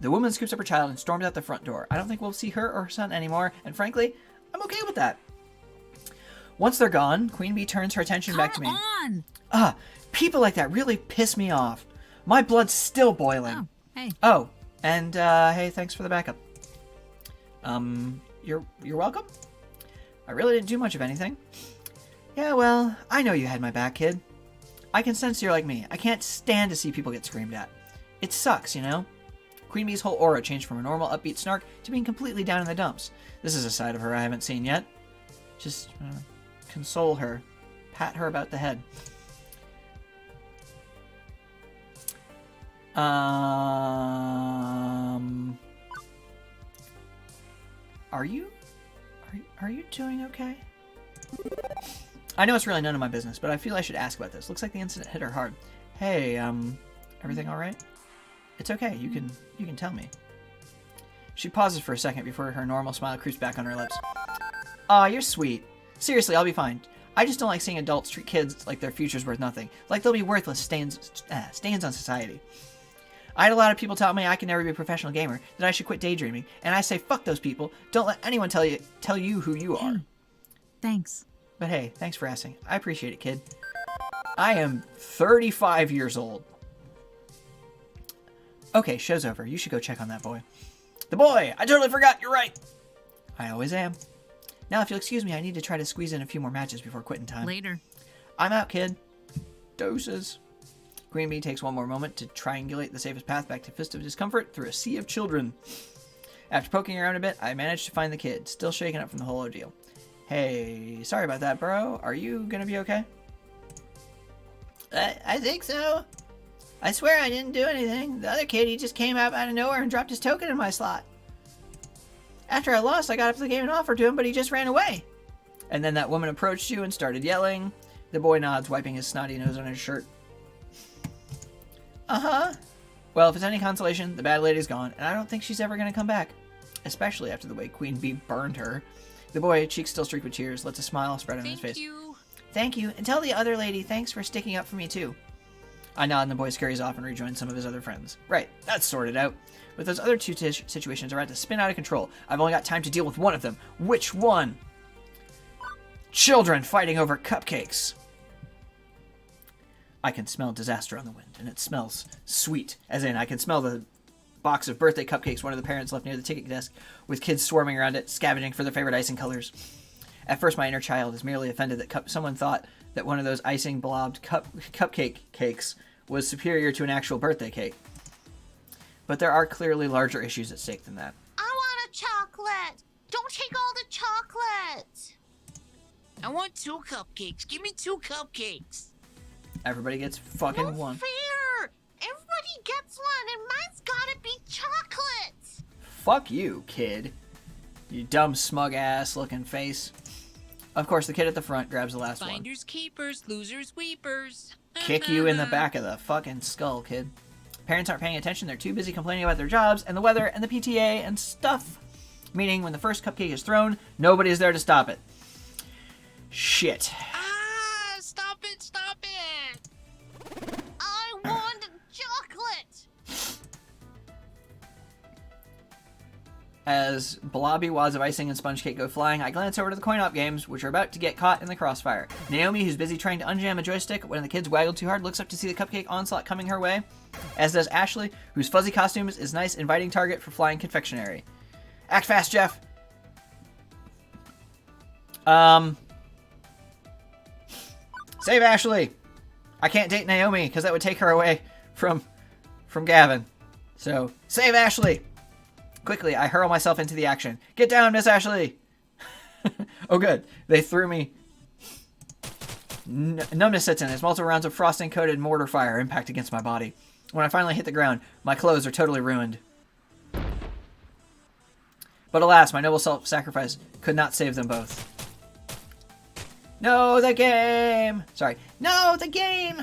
The woman scoops up her child and storms out the front door. I don't think we'll see her or her son anymore, and frankly, I'm okay with that. Once they're gone, Queen Bee turns her attention back to me.
Come
on! People like that really piss me off. My blood's still boiling.
Oh, hey.
Oh, and hey, thanks for the backup. You're welcome? I really didn't do much of anything. Yeah, well, I know you had my back, kid. I can sense you're like me. I can't stand to see people get screamed at. It sucks, you know? Queen Bee's whole aura changed from a normal upbeat snark to being completely down in the dumps. This is a side of her I haven't seen yet. Just console her. Pat her about the head. Are you doing okay? I know it's really none of my business, but I feel I should ask about this. Looks like the incident hit her hard. Hey, everything all right? It's okay. You can tell me. She pauses for a second before her normal smile creeps back on her lips. Aw, you're sweet. Seriously, I'll be fine. I just don't like seeing adults treat kids like their future's worth nothing. Like they'll be worthless stains on society. I had a lot of people tell me I can never be a professional gamer, that I should quit daydreaming, and I say fuck those people. Don't let anyone tell you who you are.
Thanks.
But hey, thanks for asking. I appreciate it, kid. I am 35 years old. Okay, show's over. You should go check on that boy. The boy! I totally forgot. You're right. I always am. Now, if you'll excuse me, I need to try to squeeze in a few more matches before quitting time.
Later.
I'm out, kid. Doses. Queen Bee takes one more moment to triangulate the safest path back to Fist of Discomfort through a sea of children. After poking around a bit, I managed to find the kid, still shaken up from the whole ordeal. Hey, sorry about that, bro. Are you gonna be okay? I think so. I swear I didn't do anything. The other kid, he just came out of nowhere and dropped his token in my slot. After I lost, I got up to the game and offered to him, but he just ran away. And then that woman approached you and started yelling. The boy nods, wiping his snotty nose on his shirt. Uh-huh. Well, if it's any consolation, the bad lady's gone, and I don't think she's ever going to come back. Especially after the way Queen Bee burned her. The boy, cheeks still streaked with tears, lets a smile spread on his face. Thank you. And tell the other lady thanks for sticking up for me, too. I nod and the boy scurries off and rejoins some of his other friends. Right, that's sorted out. But those other two situations are about to spin out of control. I've only got time to deal with one of them. Which one? Children fighting over cupcakes. I can smell disaster on the wind, and it smells sweet. As in, I can smell the box of birthday cupcakes one of the parents left near the ticket desk, with kids swarming around it, scavenging for their favorite icing colors. At first, my inner child is merely offended that someone thought that one of those icing blobbed cupcake cakes was superior to an actual birthday cake. But there are clearly larger issues at stake than that.
I want a chocolate! Don't take all the chocolate!
I want 2 cupcakes. Give me 2 cupcakes.
Everybody gets fucking one.
Fair! Everybody gets one, and mine's gotta be chocolate!
Fuck you, kid. You dumb, smug-ass looking face. Of course, the kid at the front grabs the last one.
Finders keepers, losers weepers.
Kick you in the back of the fucking skull, kid. Parents aren't paying attention. They're too busy complaining about their jobs and the weather and the PTA and stuff. Meaning, when the first cupcake is thrown, nobody is there to stop it. Shit.
Ah! Stop it! Stop it!
I want chocolate!
As blobby wads of icing and sponge cake go flying, I glance over to the coin-op games, which are about to get caught in the crossfire. Naomi, who's busy trying to unjam a joystick when the kids waggle too hard, looks up to see the cupcake onslaught coming her way. As does Ashley, whose fuzzy costume is a nice, inviting target for flying confectionery. Act fast, Jeph! Save Ashley! I can't date Naomi, because that would take her away from Gavin. So, save Ashley! Quickly, I hurl myself into the action. Get down, Miss Ashley! Oh, good. They threw me. Numbness sets in as multiple rounds of frosting-coated mortar fire impact against my body. When I finally hit the ground, my clothes are totally ruined. But alas, my noble self-sacrifice could not save them both. No, the game! Sorry. No, the game!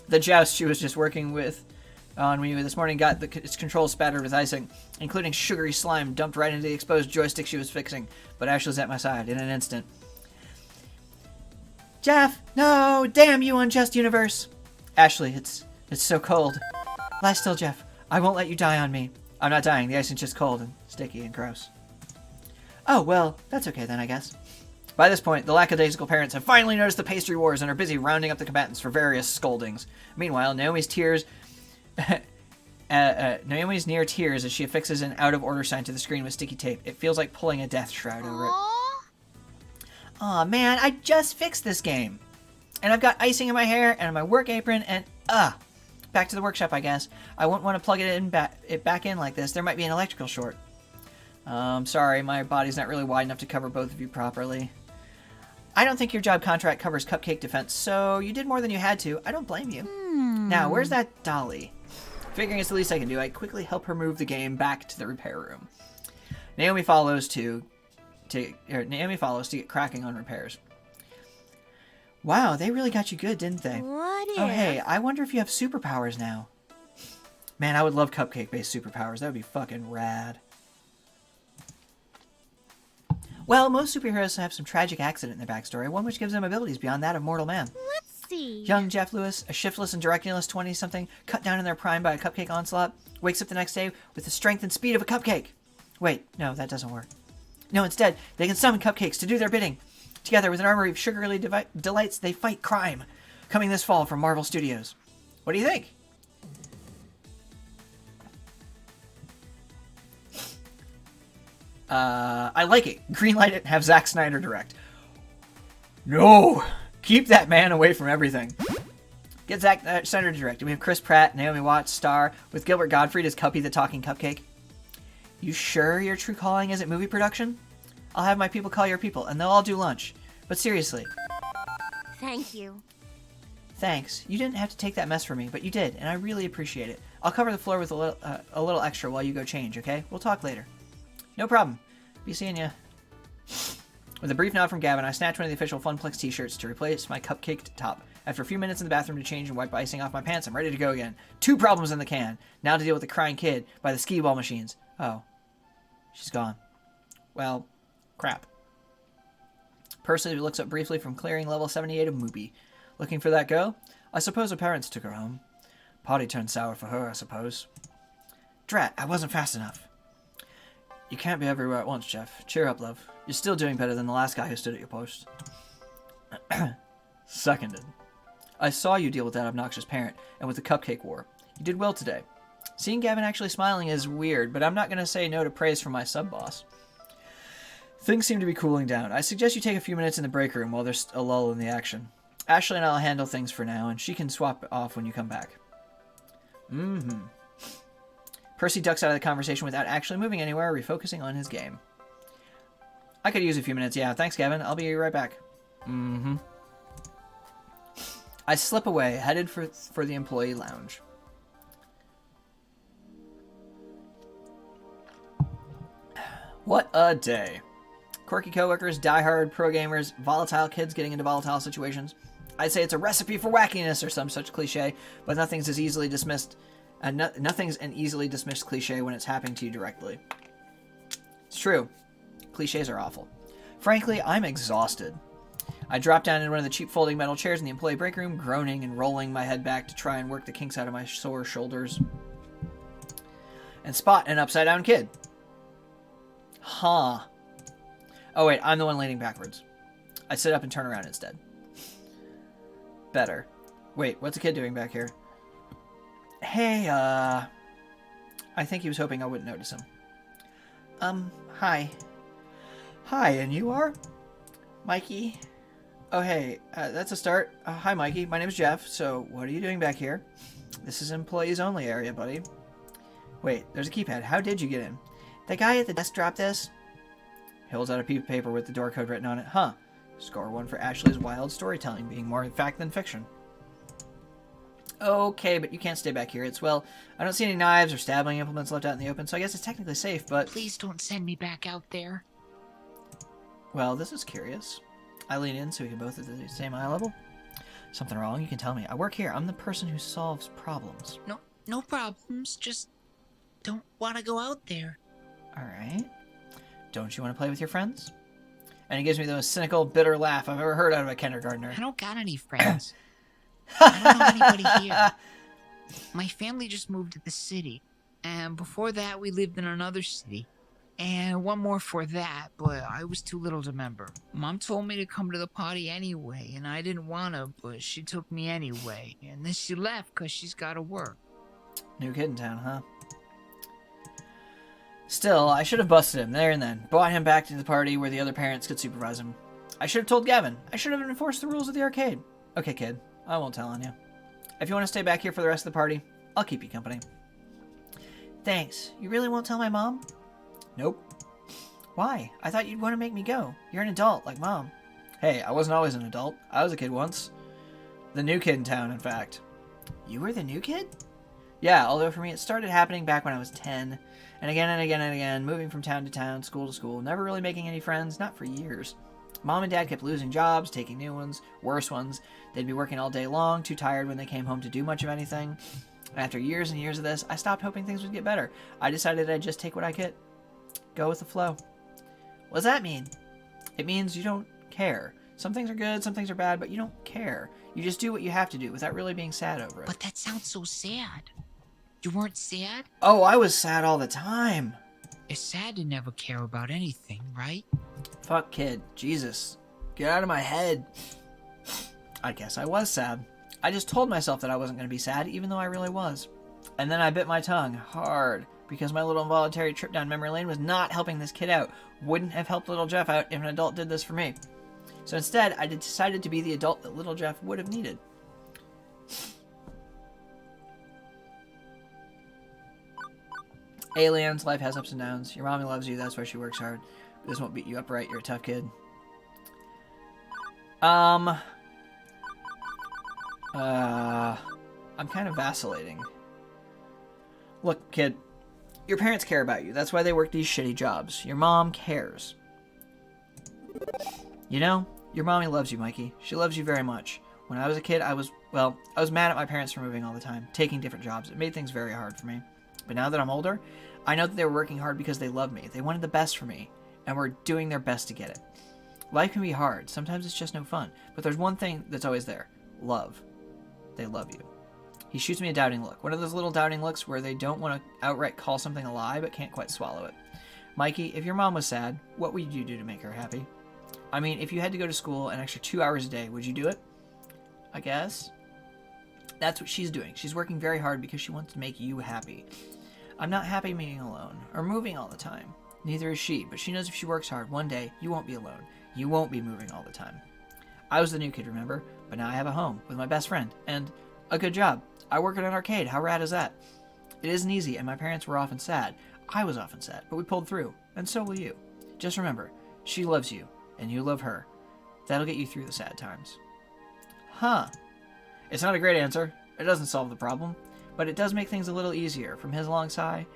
The joust she was just working with on me this morning got its controls spattered with icing, including sugary slime dumped right into the exposed joystick she was fixing. But Ashley's at my side in an instant. Jeph! No! Damn you, unjust universe! Ashley, it's so cold. Lie still, Jeph. I won't let you die on me. I'm not dying. The icing's just cold and sticky and gross. Oh, well, that's okay then, I guess. By this point, the lackadaisical parents have finally noticed the pastry wars and are busy rounding up the combatants for various scoldings. Meanwhile, Naomi's near tears as she affixes an out-of-order sign to the screen with sticky tape. It feels like pulling a death shroud over it. Aw, man, I just fixed this game. And I've got icing in my hair and my work apron and, back to the workshop, I guess. I wouldn't want to plug it back in like this. There might be an electrical short. Sorry, my body's not really wide enough to cover both of you properly. I don't think your job contract covers cupcake defense, so you did more than you had to. I don't blame you. Now, where's that dolly? Figuring it's the least I can do, I quickly help her move the game back to the repair room. Naomi follows to get cracking on repairs. Wow, they really got you good, didn't they?
What if...
Oh, hey, I wonder if you have superpowers now. Man, I would love cupcake-based superpowers. That would be fucking rad. Well, most superheroes have some tragic accident in their backstory, one which gives them abilities beyond that of mortal man.
Let's see.
Young Jeph Lewis, a shiftless and directionless 20-something, cut down in their prime by a cupcake onslaught, wakes up the next day with the strength and speed of a cupcake. Wait, no, that doesn't work. No, instead, they can summon cupcakes to do their bidding. Together with an armory of sugary delights, they fight crime. Coming this fall from Marvel Studios. What do you think? I like it. Greenlight it and have Zack Snyder direct. No! Keep that man away from everything. Get Zack Snyder to direct. We have Chris Pratt, Naomi Watts, star, with Gilbert Gottfried as Cuppy the Talking Cupcake. You sure your true calling isn't movie production? I'll have my people call your people, and they'll all do lunch. But seriously.
Thank you.
Thanks. You didn't have to take that mess from me, but you did, and I really appreciate it. I'll cover the floor with a little extra while you go change, okay? We'll talk later. No problem. Be seeing ya. With a brief nod from Gavin, I snatch one of the official Funplex t-shirts to replace my cupcaked top. After a few minutes in the bathroom to change and wipe icing off my pants, I'm ready to go again. 2 problems in the can. Now to deal with the crying kid by the skee ball machines. Oh. She's gone. Well, crap. Percy looks up briefly from clearing level 78 of Moopy. Looking for that girl? I suppose her parents took her home. Party turned sour for her, I suppose. Drat, I wasn't fast enough. You can't be everywhere at once, Jeph. Cheer up, love. You're still doing better than the last guy who stood at your post. Seconded. I saw you deal with that obnoxious parent, and with the cupcake war. You did well today. Seeing Gavin actually smiling is weird, but I'm not going to say no to praise from my sub-boss. Things seem to be cooling down. I suggest you take a few minutes in the break room while there's a lull in the action. Ashley and I'll handle things for now, and she can swap off when you come back. Percy ducks out of the conversation without actually moving anywhere, refocusing on his game. I could use a few minutes. Yeah, thanks, Gavin. I'll be right back. I slip away, headed for the employee lounge. What a day. Quirky coworkers, diehard pro gamers, volatile kids getting into volatile situations. I'd say it's a recipe for wackiness or some such cliche, but nothing's as easily dismissed. Nothing's an easily dismissed cliche when it's happening to you directly. It's true. Cliches are awful. Frankly, I'm exhausted. I drop down into one of the cheap folding metal chairs in the employee break room, groaning and rolling my head back to try and work the kinks out of my sore shoulders. And spot an upside-down kid. Huh. Oh wait, I'm the one leaning backwards. I sit up and turn around instead. Better. Wait, what's the kid doing back here? Hey, I think he was hoping I wouldn't notice him. Hi. Hi, and you are? Mikey? Oh, hey, that's a start. Hi, Mikey. My name's Jeph, so what are you doing back here? This is employees only area, buddy. Wait, there's a keypad. How did you get in? The guy at the desk dropped this. He holds out a piece of paper with the door code written on it. Huh. Score 1 for Ashley's wild storytelling, being more fact than fiction. Okay, but you can't stay back here. It's, well, I don't see any knives or stabbing implements left out in the open, so I guess it's technically safe, but...
Please don't send me back out there.
Well, this is curious. I lean in so we can both at the same eye level. Something wrong? You can tell me. I work here. I'm the person who solves problems.
No, No problems. Just don't want to go out there.
Alright. Don't you want to play with your friends? And he gives me the most cynical, bitter laugh I've ever heard out of a kindergartner.
I don't got any friends. I don't know anybody here. My family just moved to the city. And before that, we lived in another city. And one more for that, but I was too little to remember. Mom told me to come to the party anyway, and I didn't want to, but she took me anyway. And then she left because she's got to work.
New kid in town, huh? Still, I should have busted him there and then. Brought him back to the party where the other parents could supervise him. I should have told Gavin. I should have enforced the rules of the arcade. Okay, kid. I won't tell on you. If you want to stay back here for the rest of the party, I'll keep you company. Thanks. You really won't tell my mom? Nope. Why? I thought you'd want to make me go. You're an adult, like Mom. Hey, I wasn't always an adult. I was a kid once. The new kid in town, in fact. You were the new kid? Yeah, although for me it started happening back when I was 10. And again and again and again, moving from town to town, school to school, never really making any friends, not for years. Mom and Dad kept losing jobs, taking new ones, worse ones. They'd be working all day long, too tired when they came home to do much of anything. After years and years of this, I stopped hoping things would get better. I decided I'd just take what I get. Go with the flow. What does that mean? It means you don't care. Some things are good, some things are bad, but you don't care. You just do what you have to do without really being sad over it.
But that sounds so sad. You weren't sad?
Oh, I was sad all the time.
It's sad to never care about anything, right?
Fuck, kid. Jesus. Get out of my head. I guess I was sad. I just told myself that I wasn't going to be sad, even though I really was. And then I bit my tongue hard, because my little involuntary trip down memory lane was not helping this kid out. Wouldn't have helped little Jeph out if an adult did this for me. So instead, I decided to be the adult that little Jeph would have needed. Aliens, life has ups and downs. Your mommy loves you, that's why she works hard. This won't beat you up right, you're a tough kid. I'm kind of vacillating. Look, kid, your parents care about you. That's why they work these shitty jobs. Your mom cares. You know, your mommy loves you, Mikey. She loves you very much. When I was a kid, I was mad at my parents for moving all the time, taking different jobs. It made things very hard for me. But now that I'm older, I know that they were working hard because they love me. They wanted the best for me, and were doing their best to get it. Life can be hard. Sometimes it's just no fun. But there's one thing that's always there. Love. They love you. He shoots me a doubting look. One of those little doubting looks where they don't want to outright call something a lie, but can't quite swallow it. Mikey, if your mom was sad, what would you do to make her happy? I mean, if you had to go to school an extra 2 hours a day, would you do it? I guess. That's what she's doing. She's working very hard because she wants to make you happy. I'm not happy being alone, or moving all the time. Neither is she, but she knows if she works hard, one day, you won't be alone. You won't be moving all the time. I was the new kid, remember? But now I have a home, with my best friend, and a good job. I work at an arcade. How rad is that? It isn't easy, and my parents were often sad. I was often sad, but we pulled through, and so will you. Just remember, she loves you, and you love her. That'll get you through the sad times. Huh. It's not a great answer. It doesn't solve the problem, but it does make things a little easier. From his long sigh,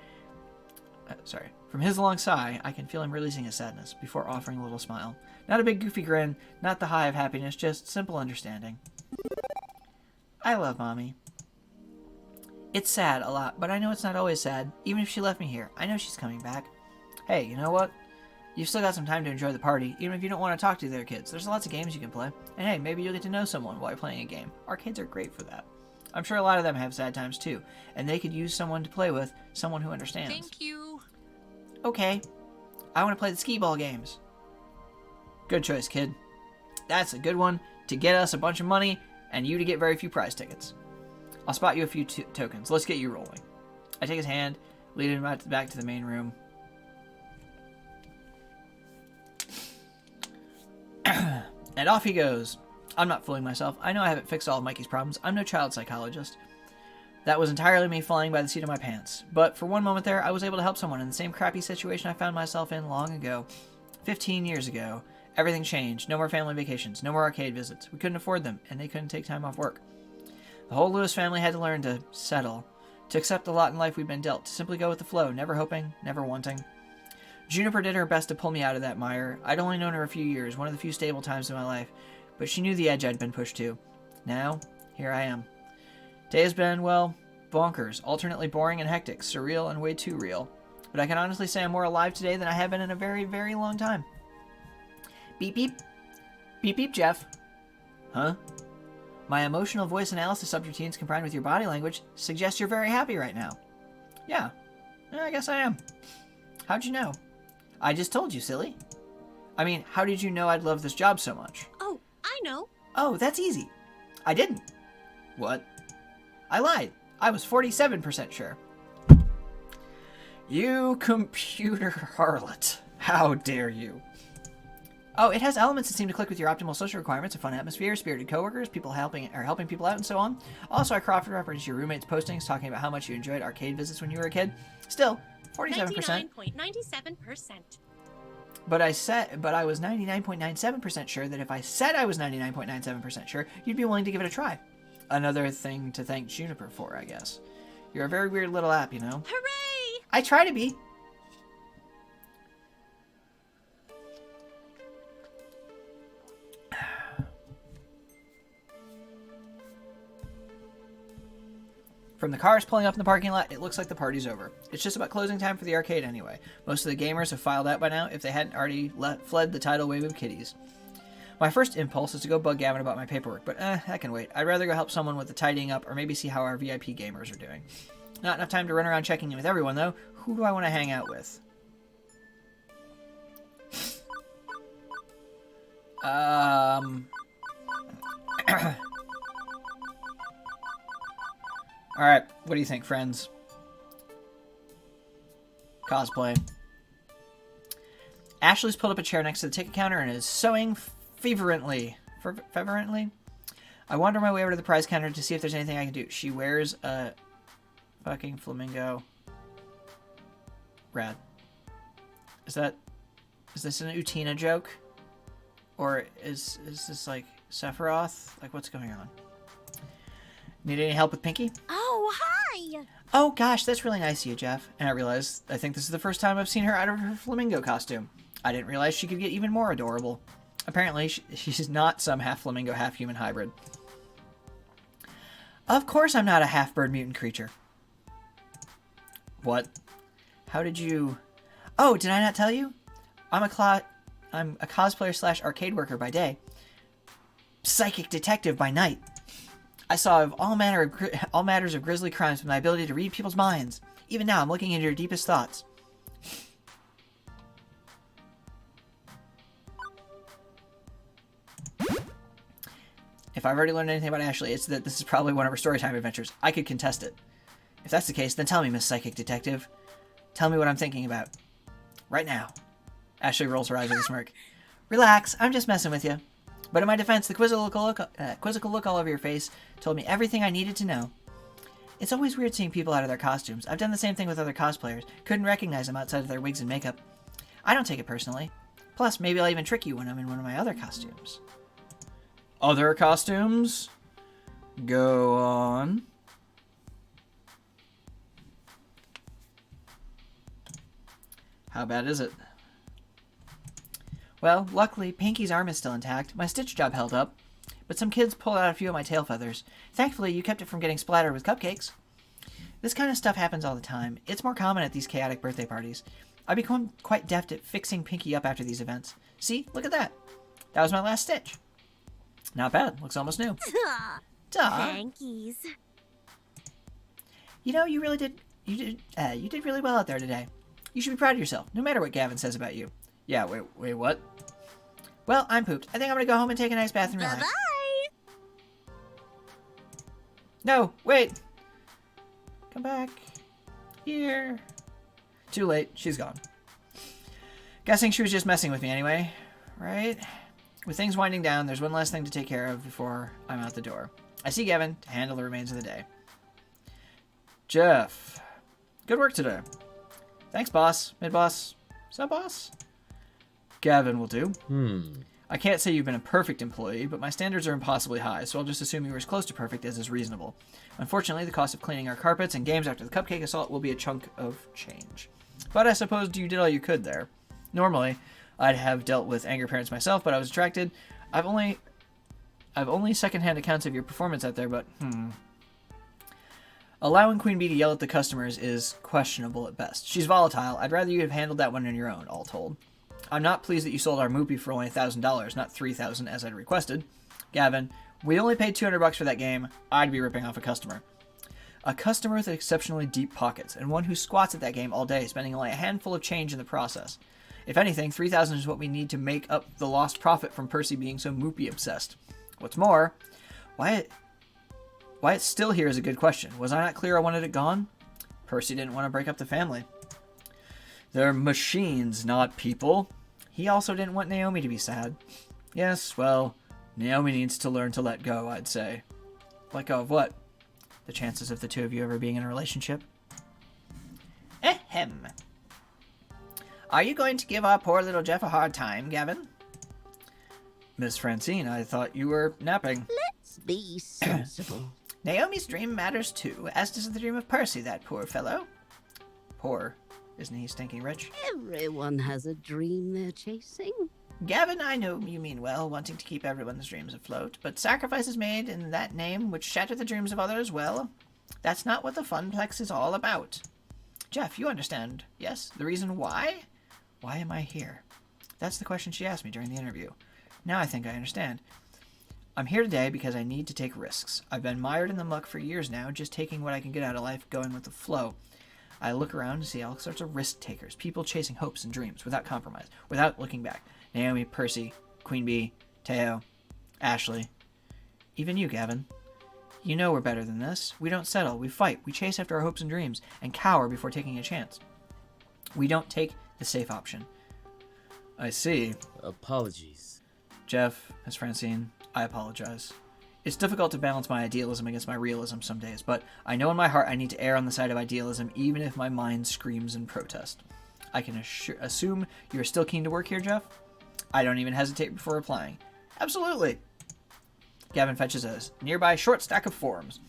I can feel him releasing his sadness before offering a little smile. Not a big goofy grin, not the high of happiness, just simple understanding. I love Mommy. It's sad a lot, but I know it's not always sad. Even if she left me here, I know she's coming back. Hey, you know what? You've still got some time to enjoy the party, even if you don't want to talk to the other kids. There's lots of games you can play. And hey, maybe you'll get to know someone while you're playing a game. Arcades are great for that. I'm sure a lot of them have sad times too, and they could use someone to play with, someone who understands.
Thank you.
Okay. I want to play the skee ball games. Good choice, kid. That's a good one to get us a bunch of money and you to get very few prize tickets. I'll spot you a few tokens. Let's get you rolling. I take his hand, lead him back to the main room. And off he goes. I'm not fooling myself. I know I haven't fixed all of Mikey's problems. I'm no child psychologist. That was entirely me flying by the seat of my pants. But for one moment there, I was able to help someone in the same crappy situation I found myself in long ago. 15 years ago. Everything changed. No more family vacations. No more arcade visits. We couldn't afford them, and they couldn't take time off work. The whole Lewis family had to learn to settle. To accept the lot in life we'd been dealt. To simply go with the flow. Never hoping, never wanting. Juniper did her best to pull me out of that mire. I'd only known her a few years, one of the few stable times in my life. But she knew the edge I'd been pushed to. Now, here I am. Day has been, well, bonkers, alternately boring and hectic, surreal and way too real. But I can honestly say I'm more alive today than I have been in a very, very long time. Beep beep. Beep beep, Jeph. Huh? My emotional voice analysis subroutines combined with your body language suggest you're very happy right now. Yeah, I guess I am. How'd you know? I just told you, silly. I mean, how did you know I'd love this job so much?
Oh, I know.
Oh, that's easy. I didn't. What? I lied. I was 47% sure. You computer harlot. How dare you? Oh, it has elements that seem to click with your optimal social requirements, a fun atmosphere, spirited coworkers, people helping people out, and so on. Also, I cross-referenced your roommate's postings talking about how much you enjoyed arcade visits when you were a kid. Still, 47%.
99.97%.
But I was 99.97% sure that if I said I was 99.97% sure, you'd be willing to give it a try. Another thing to thank Juniper for, I guess. You're a very weird little app, you know?
Hooray!
I try to be. From the cars pulling up in the parking lot, it looks like the party's over. It's just about closing time for the arcade anyway. Most of the gamers have filed out by now if they hadn't already fled the tidal wave of kiddies. My first impulse is to go bug Gavin about my paperwork, but that can wait. I'd rather go help someone with the tidying up or maybe see how our VIP gamers are doing. Not enough time to run around checking in with everyone, though. Who do I want to hang out with? Alright, what do you think, friends? Cosplay. Ashley's pulled up a chair next to the ticket counter and is sewing fervently. Fervently? I wander my way over to the prize counter to see if there's anything I can do. She wears a fucking flamingo. Rad. Is this an Utina joke? Or is this like Sephiroth? Like, what's going on? Need any help with Pinky?
Oh, hi!
Oh gosh, that's really nice of you, Jeph. And I think this is the first time I've seen her out of her flamingo costume. I didn't realize she could get even more adorable. Apparently, she's not some half flamingo, half human hybrid. Of course I'm not a half bird mutant creature. What? How did you... Oh, did I not tell you? I'm a cosplayer / arcade worker by day. Psychic detective by night. I solve all matters of grisly crimes with my ability to read people's minds. Even now, I'm looking into your deepest thoughts. If I've already learned anything about Ashley, it's that this is probably one of her storytime adventures. I could contest it. If that's the case, then tell me, Miss Psychic Detective. Tell me what I'm thinking about. Right now. Ashley rolls her eyes with a smirk. Relax, I'm just messing with you. But in my defense, the quizzical look all over your face told me everything I needed to know. It's always weird seeing people out of their costumes. I've done the same thing with other cosplayers. Couldn't recognize them outside of their wigs and makeup. I don't take it personally. Plus, maybe I'll even trick you when I'm in one of my other costumes. Other costumes? Go on. How bad is it? Well, luckily, Pinky's arm is still intact. My stitch job held up. But some kids pulled out a few of my tail feathers. Thankfully, you kept it from getting splattered with cupcakes. This kind of stuff happens all the time. It's more common at these chaotic birthday parties. I become quite deft at fixing Pinky up after these events. See? Look at that. That was my last stitch. Not bad. Looks almost new. Duh.
Thankies.
You know, you did really well out there today. You should be proud of yourself, no matter what Gavin says about you. Yeah, wait, what? Well, I'm pooped. I think I'm gonna go home and take a nice bath and relax.
Bye-bye!
No, wait! Come back. Here. Too late. She's gone. Guessing she was just messing with me anyway, right? With things winding down, there's one last thing to take care of before I'm out the door. I see Gavin to handle the remains of the day. Jeph. Good work today. Thanks, boss. Mid-boss. Sub-boss? Gavin will do. I can't say you've been a perfect employee, but my standards are impossibly high, so I'll just assume you were as close to perfect as is reasonable. Unfortunately, the cost of cleaning our carpets and games after the cupcake assault will be a chunk of change. But I suppose you did all you could there. Normally, I'd have dealt with anger parents myself, but I was distracted. I've only secondhand accounts of your performance out there, but Allowing Queen Bee to yell at the customers is questionable at best. She's volatile. I'd rather you have handled that one on your own, all told. I'm not pleased that you sold our Moopy for only $1,000, not $3,000 as I'd requested. Gavin, we only paid $200 for that game. I'd be ripping off a customer. A customer with exceptionally deep pockets, and one who squats at that game all day, spending only a handful of change in the process. If anything, $3,000 is what we need to make up the lost profit from Percy being so Moopy obsessed. What's more, why it's still here is a good question. Was I not clear I wanted it gone? Percy didn't want to break up the family. They're machines, not people. He also didn't want Naomi to be sad. Yes, well, Naomi needs to learn to let go, I'd say. Let go of what? The chances of the two of you ever being in a relationship? Ahem. Are you going to give our poor little Jeph a hard time, Gavin? Miss Francine, I thought you were napping.
Let's be sensible.
Naomi's dream matters too, as does the dream of Percy, that poor fellow. Poor? Isn't he stinking rich?
Everyone has a dream they're chasing.
Gavin, I know you mean well, wanting to keep everyone's dreams afloat, but sacrifices made in that name which shatter the dreams of others, well, that's not what the Funplex is all about. Jeph, you understand, yes? The reason why? Why am I here? That's the question she asked me during the interview. Now I think I understand. I'm here today because I need to take risks. I've been mired in the muck for years now, just taking what I can get out of life, going with the flow. I look around and see all sorts of risk takers, people chasing hopes and dreams without compromise, without looking back. Naomi, Percy, Queen Bee, Teo, Ashley. Even you, Gavin. You know we're better than this. We don't settle, we fight, we chase after our hopes and dreams, and cower before taking a chance. We don't take the safe option. I see.
Apologies.
Jeph, Miss Francine, I apologize. It's difficult to balance my idealism against my realism some days, but I know in my heart I need to err on the side of idealism even if my mind screams in protest. I can assume you're still keen to work here, Jeph? I don't even hesitate before replying. Absolutely. Gavin fetches a nearby short stack of forms.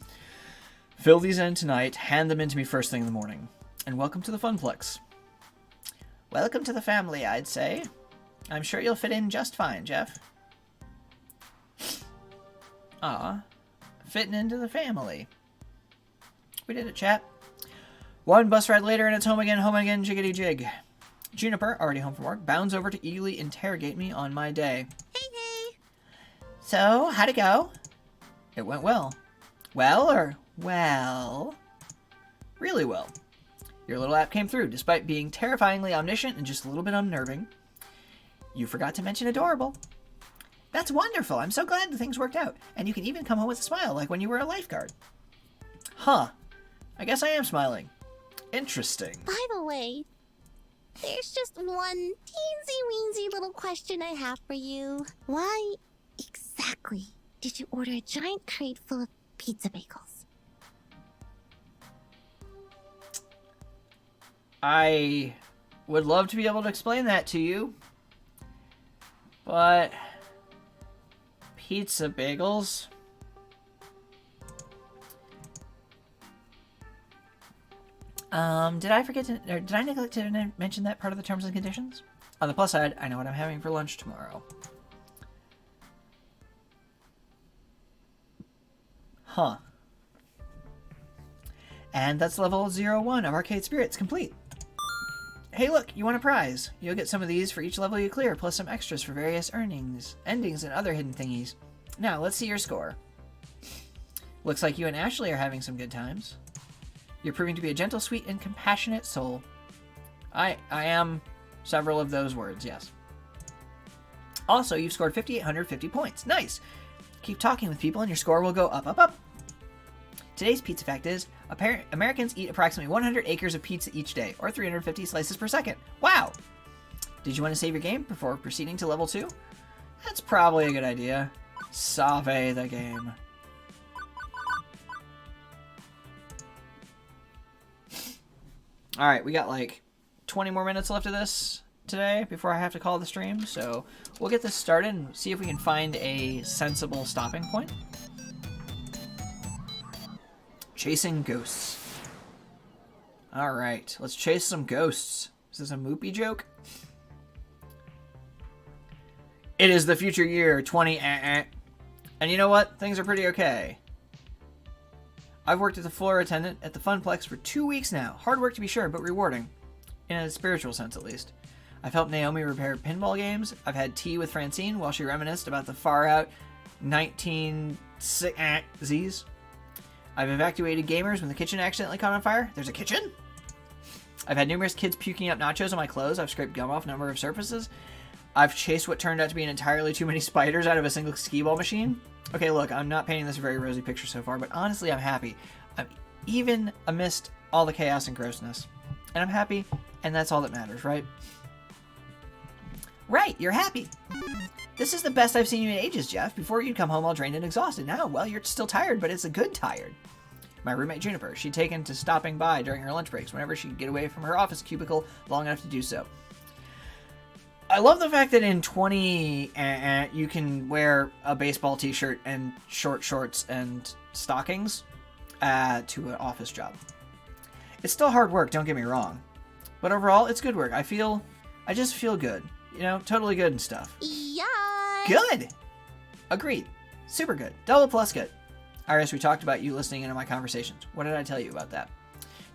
Fill these in tonight, hand them in to me first thing in the morning. And welcome to the Funplex. Welcome to the family, I'd say. I'm sure you'll fit in just fine, Jeph. Fitting into the family. We did it, chat. One bus ride later and it's home again, jiggity jig. Juniper, already home from work, bounds over to eagerly interrogate me on my day.
Hey.
So, how'd it go? It went well. Well or well? Really well. Your little app came through, despite being terrifyingly omniscient and just a little bit unnerving. You forgot to mention adorable. That's wonderful. I'm so glad the things worked out. And you can even come home with a smile, like when you were a lifeguard. Huh. I guess I am smiling. Interesting.
By the way, there's just one teensy-weensy little question I have for you. Why exactly did you order a giant crate full of pizza bagels?
I would love to be able to explain that to you. But pizza bagels? Did I forget to, or did I neglect to mention that part of the terms and conditions? On the plus side, I know what I'm having for lunch tomorrow. Huh. And that's level 01 of Arcade Spirits complete. Hey look, you want a prize. You'll get some of these for each level you clear, plus some extras for various endings, and other hidden thingies. Now, let's see your score. Looks like you and Ashley are having some good times. You're proving to be a gentle, sweet, and compassionate soul. I am several of those words, yes. Also, you've scored 5,850 points. Nice! Keep talking with people and your score will go up, up, up. Today's pizza fact is, Americans eat approximately 100 acres of pizza each day, or 350 slices per second. Wow! Did you want to save your game before proceeding to level 2? That's probably a good idea. Save the game. Alright, we got like 20 more minutes left of this today before I have to call the stream, so we'll get this started and see if we can find a sensible stopping point. Chasing ghosts. Alright, let's chase some ghosts. Is this a Moopy joke? It is the future year 20 And you know what? Things are pretty okay. I've worked as a floor attendant at the Funplex for 2 weeks now. Hard work to be sure, but rewarding. In a spiritual sense, at least. I've helped Naomi repair pinball games. I've had tea with Francine while she reminisced about the far-out 1960s. I've evacuated gamers when the kitchen accidentally caught on fire. There's a kitchen? I've had numerous kids puking up nachos on my clothes. I've scraped gum off a number of surfaces. I've chased what turned out to be an entirely too many spiders out of a single skee-ball machine. Okay, look, I'm not painting this a very rosy picture so far, but honestly, I'm happy. I'm even amidst all the chaos and grossness. And I'm happy, and that's all that matters, right? Right, you're happy. This is the best I've seen you in ages, Jeph. Before you'd come home all drained and exhausted. Now, well, you're still tired, but it's a good tired. My roommate Juniper, she'd taken to stopping by during her lunch breaks whenever she could get away from her office cubicle long enough to do so. I love the fact that in 20, you can wear a baseball t-shirt and short shorts and stockings to an office job. It's still hard work, don't get me wrong. But overall, it's good work. I just feel good. You know, totally good and stuff.
Yeah.
Good! Agreed. Super good. Double plus good. Iris, we talked about you listening into my conversations. What did I tell you about that?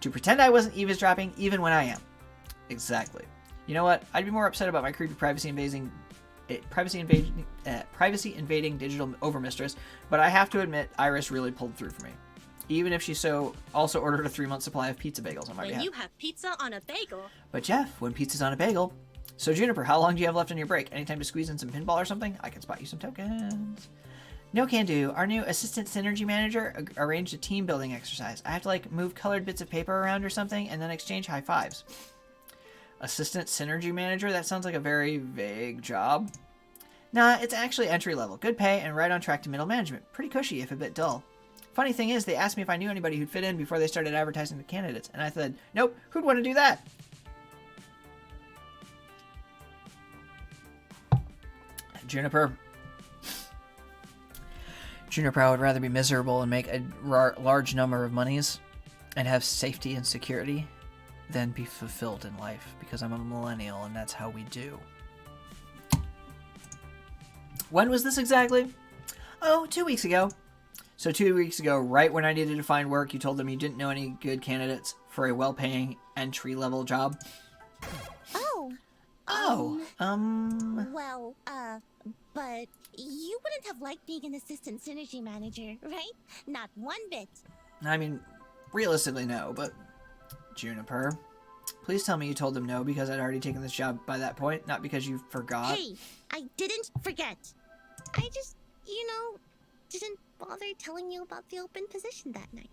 To pretend I wasn't eavesdropping, even when I am. Exactly. You know what? I'd be more upset about my creepy privacy invading digital overmistress, but I have to admit, Iris really pulled through for me. Even if she also ordered a 3-month supply of pizza bagels on my behalf.
When you have pizza on a bagel.
But Jeph, when pizza's on a bagel. So Juniper, how long do you have left on your break? Any time to squeeze in some pinball or something? I can spot you some tokens. No can do. Our new assistant synergy manager arranged a team building exercise. I have to move colored bits of paper around or something and then exchange high fives. Assistant synergy manager? That sounds like a very vague job. Nah, it's actually entry level. Good pay and right on track to middle management. Pretty cushy if a bit dull. Funny thing is, they asked me if I knew anybody who'd fit in before they started advertising the candidates, and I said, nope, who'd want to do that? Juniper, I would rather be miserable and make a large number of monies and have safety and security than be fulfilled in life, because I'm a millennial and that's how we do. When was this exactly? Oh, 2 weeks ago. So 2 weeks ago, right when I needed to find work, you told them you didn't know any good candidates for a well-paying entry-level job?
Well, but you wouldn't have liked being an assistant synergy manager, right? Not one bit.
I mean, realistically, no, but Juniper, please tell me you told them no because I'd already taken this job by that point, not because you forgot.
Hey, I didn't forget. I just, didn't bother telling you about the open position that night.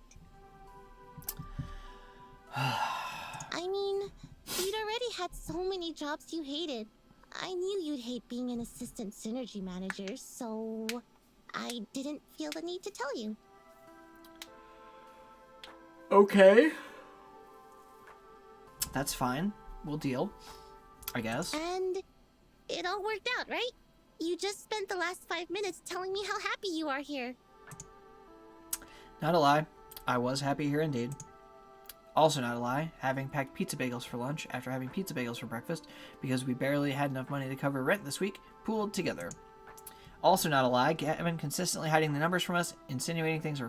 I mean, you'd already had so many jobs you hated. I knew you'd hate being an assistant synergy manager, so I didn't feel the need to tell you.
Okay. That's fine. We'll deal, I guess.
And it all worked out, right? You just spent the last 5 minutes telling me how happy you are here.
Not a lie. I was happy here indeed. Also not a lie, having packed pizza bagels for lunch after having pizza bagels for breakfast because we barely had enough money to cover rent this week, pooled together. Also not a lie, Gavin consistently hiding the numbers from us, insisting things were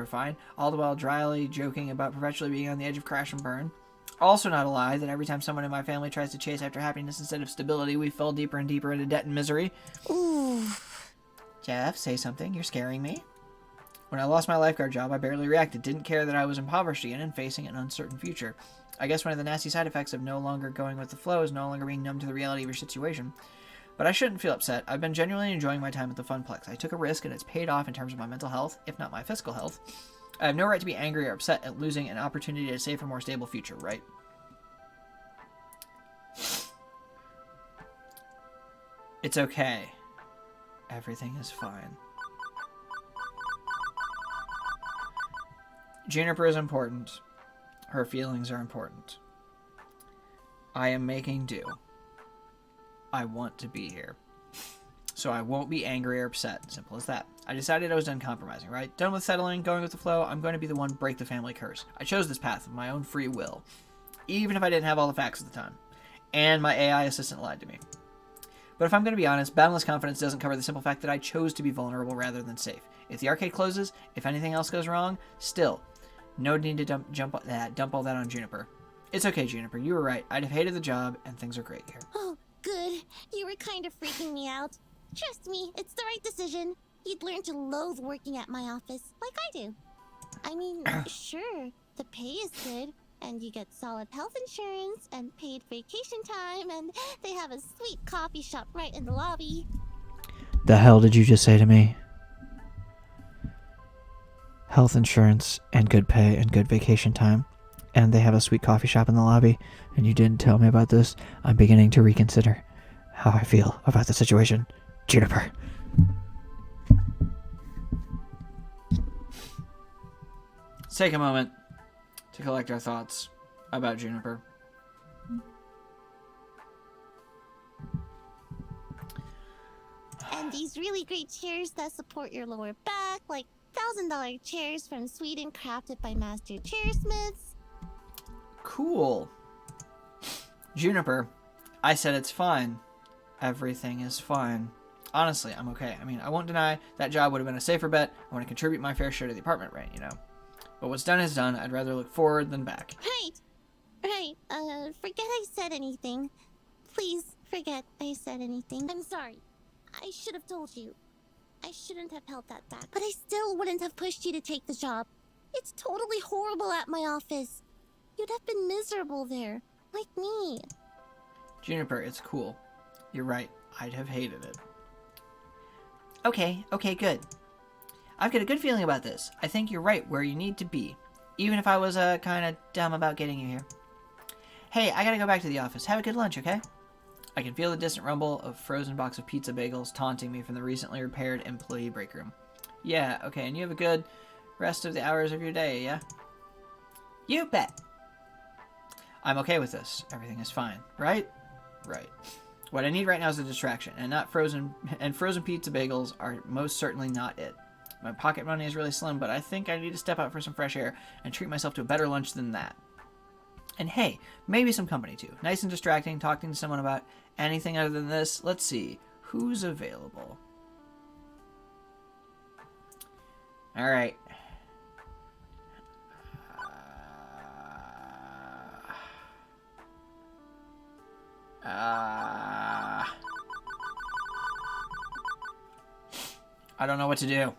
fine, all the while dryly joking about perpetually being on the edge of crash and burn. Also not a lie that every time someone in my family tries to chase after happiness instead of stability, we fall deeper and deeper into debt and misery.
Ooh.
Jeph, say something, you're scaring me. When I lost my lifeguard job, I barely reacted, didn't care that I was impoverished again and facing an uncertain future. I guess one of the nasty side effects of no longer going with the flow is no longer being numb to the reality of your situation. But I shouldn't feel upset. I've been genuinely enjoying my time at the Funplex. I took a risk and it's paid off in terms of my mental health, if not my physical health. I have no right to be angry or upset at losing an opportunity to save a more stable future, right? It's okay. Everything is fine. Juniper is important. Her feelings are important. I am making do. I want to be here. So I won't be angry or upset. Simple as that. I decided I was done compromising, right? Done with settling, going with the flow. I'm going to be the one to break the family curse. I chose this path of my own free will. Even if I didn't have all the facts at the time. And my AI assistant lied to me. But if I'm going to be honest, boundless confidence doesn't cover the simple fact that I chose to be vulnerable rather than safe. If the arcade closes, if anything else goes wrong, still, no need to dump all that on Juniper. It's okay, Juniper. You were right. I'd have hated the job, and things are great here.
Oh, good. You were kind of freaking me out. Trust me, it's the right decision. You'd learn to loathe working at my office, like I do. I mean, sure, the pay is good, and you get solid health insurance and paid vacation time, and they have a sweet coffee shop right in the lobby.
The hell did you just say to me? Health insurance and good pay and good vacation time, and they have a sweet coffee shop in the lobby, and you didn't tell me about this? I'm beginning to reconsider how I feel about the situation. Juniper. Let's take a moment to collect our thoughts about Juniper.
And these really great chairs that support your lower back, like $1,000 chairs from Sweden crafted by master chairsmiths.
Cool. Juniper, I said it's fine. Everything is fine. Honestly, I'm okay. I mean, I won't deny that job would have been a safer bet. I want to contribute my fair share to the apartment rent, you know. But what's done is done. I'd rather look forward than back.
Right. Forget I said anything. Please, forget I said anything. I'm sorry. I should have told you. I shouldn't have held that back. But I still wouldn't have pushed you to take the job. It's totally horrible at my office. You'd have been miserable there. Like me.
Juniper, it's cool. You're right. I'd have hated it. Okay, good. I've got a good feeling about this. I think you're right where you need to be. Even if I was kind of dumb about getting you here. Hey, I gotta go back to the office. Have a good lunch, okay? I can feel the distant rumble of frozen box of pizza bagels taunting me from the recently repaired employee break room. Yeah, okay, and you have a good rest of the hours of your day, yeah? You bet. I'm okay with this. Everything is fine, right? Right. What I need right now is a distraction, and frozen pizza bagels are most certainly not it. My pocket money is really slim, but I think I need to step out for some fresh air and treat myself to a better lunch than that. And hey, maybe some company too. Nice and distracting, talking to someone about anything other than this. Let's see. Who's available? Alright. I don't know what to do.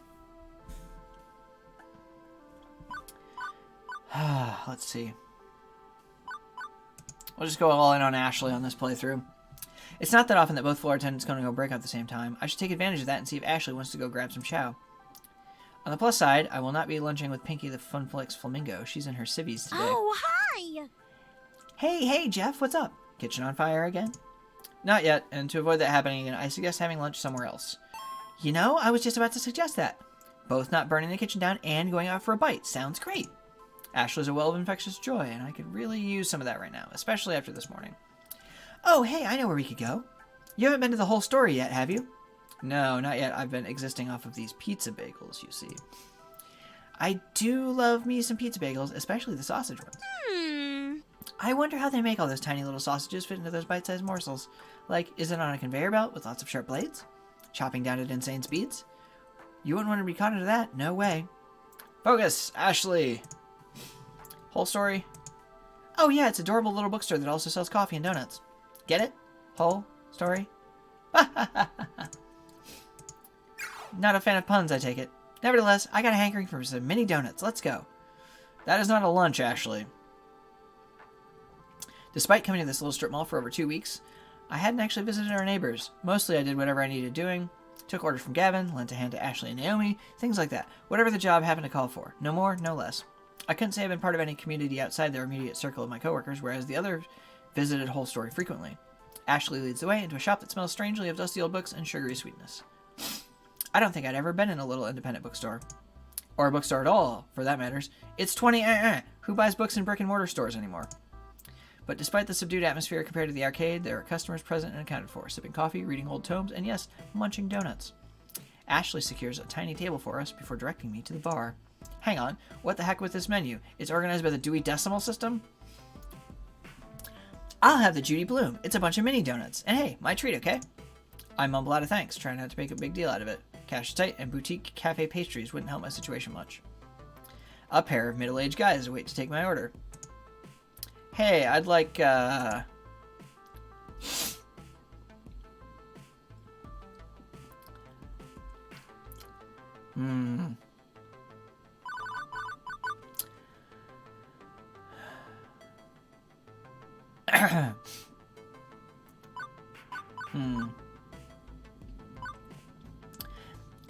Let's see. We'll just go all in on Ashley on this playthrough. It's not that often that both floor attendants going to go break out at the same time. I should take advantage of that and see if Ashley wants to go grab some chow. On the plus side, I will not be lunching with Pinky the Funflix Flamingo. She's in her civvies today.
Oh, hi!
Hey, Jeph, what's up? Kitchen on fire again? Not yet, and to avoid that happening again, I suggest having lunch somewhere else. You know, I was just about to suggest that. Both not burning the kitchen down and going out for a bite. Sounds great. Ashley's a well of infectious joy, and I could really use some of that right now, especially after this morning. Oh, hey, I know where we could go. You haven't been to the whole story yet, have you? No, not yet. I've been existing off of these pizza bagels, you see. I do love me some pizza bagels, especially the sausage ones. I wonder how they make all those tiny little sausages fit into those bite-sized morsels. Like, is it on a conveyor belt with lots of sharp blades? Chopping down at insane speeds? You wouldn't want to be caught into that. No way. Focus, Ashley. Whole story? Oh yeah, it's an adorable little bookstore that also sells coffee and donuts. Get it? Whole story? Not a fan of puns, I take it. Nevertheless, I got a hankering for some mini donuts. Let's go. That is not a lunch, Ashley. Despite coming to this little strip mall for over 2 weeks, I hadn't actually visited our neighbors. Mostly I did whatever I needed doing. Took orders from Gavin, lent a hand to Ashley and Naomi, things like that. Whatever the job happened to call for. No more, no less. I couldn't say I've been part of any community outside their immediate circle of my coworkers, whereas the others visited Whole Story frequently. Ashley leads the way into a shop that smells strangely of dusty old books and sugary sweetness. I don't think I'd ever been in a little independent bookstore. Or a bookstore at all, for that matters. It's 20 Who buys books in brick-and-mortar stores anymore? But despite the subdued atmosphere compared to the arcade, there are customers present and accounted for, sipping coffee, reading old tomes, and yes, munching donuts. Ashley secures a tiny table for us before directing me to the bar. Hang on, what the heck with this menu? It's organized by the Dewey Decimal System? I'll have the Judy Bloom. It's a bunch of mini donuts. And hey, my treat, okay? I mumble out of thanks, trying not to make a big deal out of it. Cash is tight, and boutique cafe pastries wouldn't help my situation much. A pair of middle-aged guys wait to take my order. Hey, I'd like,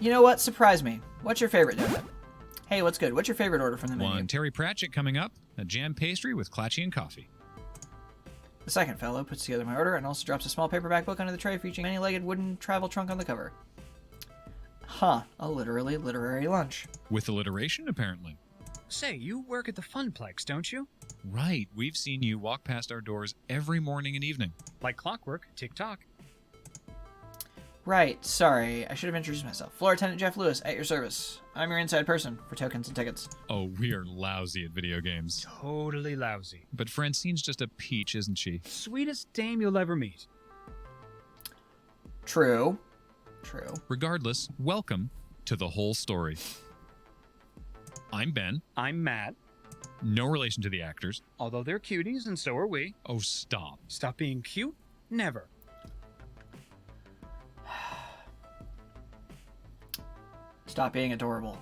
You know what? Surprise me. What's your favorite donut? Hey, what's good? What's your favorite order from the menu?
One Terry Pratchett coming up, a jam pastry with Clatchy and coffee.
The second fellow puts together my order and also drops a small paperback book onto the tray featuring a many-legged wooden travel trunk on the cover. Huh, a literary lunch.
With alliteration, apparently.
Say, you work at the Funplex, don't you?
Right, we've seen you walk past our doors every morning and evening.
Like clockwork, tick-tock.
Right, sorry, I should have introduced myself. Floor Attendant Jeph Lewis, at your service. I'm your inside person for tokens and tickets.
Oh, we are lousy at video games.
Totally lousy.
But Francine's just a peach, isn't she?
Sweetest dame you'll ever meet.
True.
Regardless, welcome to The Whole Story. I'm Ben.
I'm Matt.
No relation to the actors.
Although they're cuties, and so are we.
Oh, stop.
Stop being cute? Never.
Stop being adorable.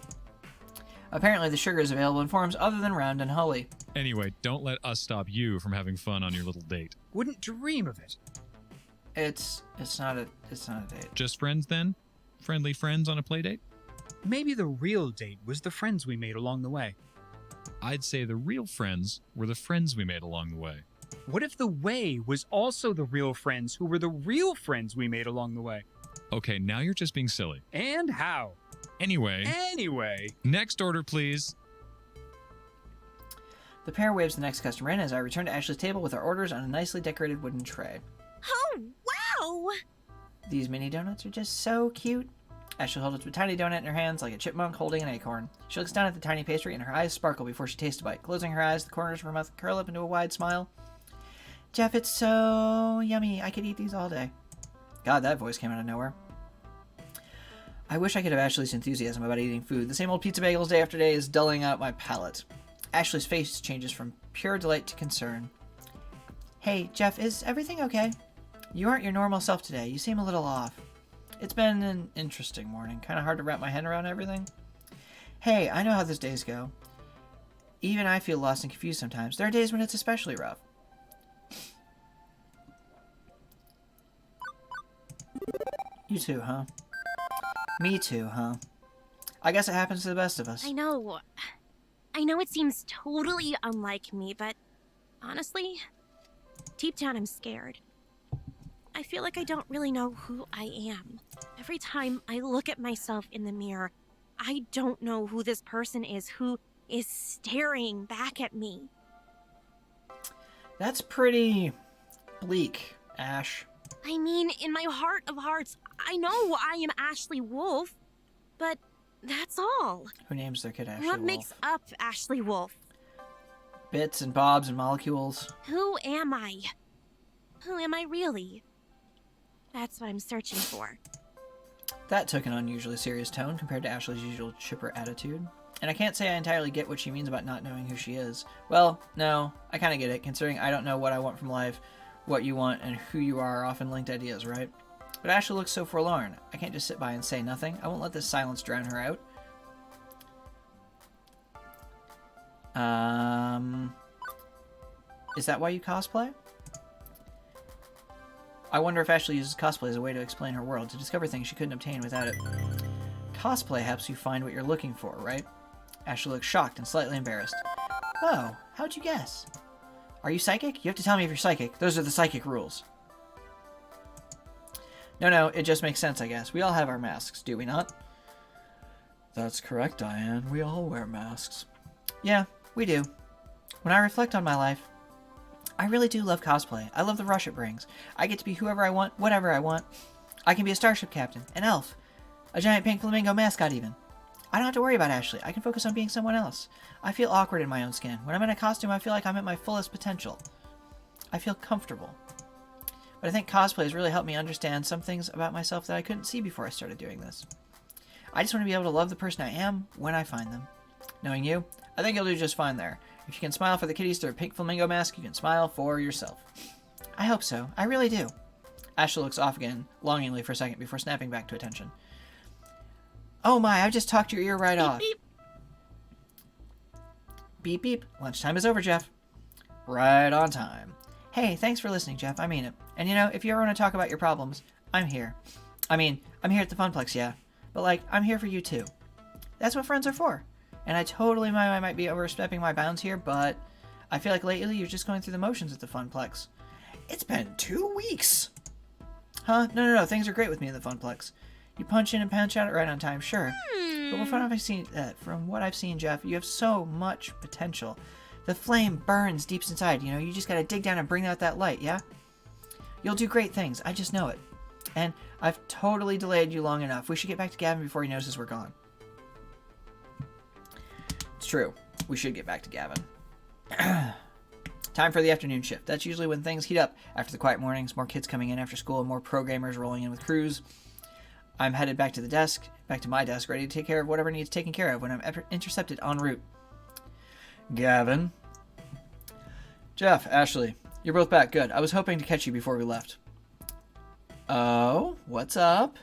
Apparently the sugar is available in forms other than round and holly.
Anyway, don't let us stop you from having fun on your little date.
Wouldn't dream of it.
It's not a date.
Just friends then? Friendly friends on a play date?
Maybe the real date was the friends we made along the way.
I'd say the real friends were the friends we made along the way.
What if the way was also the real friends who were the real friends we made along the way?
Okay, now you're just being silly.
And how?
Anyway, next order, please.
The pair waves the next customer in as I return to Ashley's table with our orders on a nicely decorated wooden tray.
Oh, wow!
These mini donuts are just so cute. Ashley holds a tiny donut in her hands like a chipmunk holding an acorn. She looks down at the tiny pastry and her eyes sparkle before she tastes a bite. Closing her eyes, the corners of her mouth curl up into a wide smile. Jeph, it's so yummy. I could eat these all day. God, that voice came out of nowhere. I wish I could have Ashley's enthusiasm about eating food. The same old pizza bagels day after day is dulling out my palate. Ashley's face changes from pure delight to concern. Hey, Jeph, is everything okay? You aren't your normal self today. You seem a little off. It's been an interesting morning. Kind of hard to wrap my head around everything. Hey, I know how those days go. Even I feel lost and confused sometimes. There are days when it's especially rough. You too, huh? Me too, huh? I guess it happens to the best of us.
I know it seems totally unlike me, but honestly, deep down I'm scared. I feel like I don't really know who I am. Every time I look at myself in the mirror, I don't know who this person is who is staring back at me.
That's pretty bleak, Ash.
I mean, in my heart of hearts, I know I am Ashley Wolf, but that's all.
Who names their kid Ashley
What
Wolf?
makes up Ashley Wolf?
Bits and bobs and molecules.
Who am I? Who am I really? That's what I'm searching for.
That took an unusually serious tone compared to Ashley's usual chipper attitude. And I can't say I entirely get what she means about not knowing who she is. Well, no, I kind of get it, considering I don't know what I want from life. What you want and who you are often linked ideas, right? But Ashley looks so forlorn. I can't just sit by and say nothing. I won't let this silence drown her out. Is that why you cosplay? I wonder if Ashley uses cosplay as a way to explain her world, to discover things she couldn't obtain without it. Cosplay helps you find what you're looking for, right? Ashley looks shocked and slightly embarrassed. Oh, how'd you guess? Are you psychic? You have to tell me if you're psychic. Those are the psychic rules. No, it just makes sense, I guess. We all have our masks, do we not? That's correct, Diane. We all wear masks. Yeah, we do. When I reflect on my life, I really do love cosplay. I love the rush it brings. I get to be whoever I want, whatever I want. I can be a starship captain, an elf, a giant pink flamingo mascot even. I don't have to worry about Ashley. I can focus on being someone else. I feel awkward in my own skin. When I'm in a costume, I feel like I'm at my fullest potential. I feel comfortable. but I think cosplay has really helped me understand some things about myself that I couldn't see before I started doing this. I just want to be able to love the person I am when I find them. Knowing you, I think you'll do just fine there. If you can smile for the kitties through a pink flamingo mask, you can smile for yourself. I hope so. I really do. Ashley looks off again, longingly for a second before snapping back to attention. Oh my, I've just talked your ear right off.
Beep.
Beep beep. Lunchtime is over, Jeph. Right on time. Hey, thanks for listening, Jeph. I mean it. And you know, if you ever want to talk about your problems, I'm here. I mean, I'm here at the Funplex, yeah. But like, I'm here for you too. That's what friends are for. And I totally might be overstepping my bounds here, but I feel like lately you're just going through the motions at the Funplex. It's been 2 weeks. Huh? No. Things are great with me in the Funplex. You punch in and punch out right on time, sure. But from what I've seen, Jeph, you have so much potential. The flame burns deep inside, you know? You just gotta dig down and bring out that light, yeah? You'll do great things. I just know it. And I've totally delayed you long enough. We should get back to Gavin before he notices we're gone. It's true. We should get back to Gavin. Time for the afternoon shift. That's usually when things heat up after the quiet mornings, more kids coming in after school, and more programmers rolling in with crews. I'm headed back to my desk, ready to take care of whatever needs taken care of when I'm intercepted en route. Gavin. Jeph, Ashley, you're both back. Good. I was hoping to catch you before we left. Oh, what's up?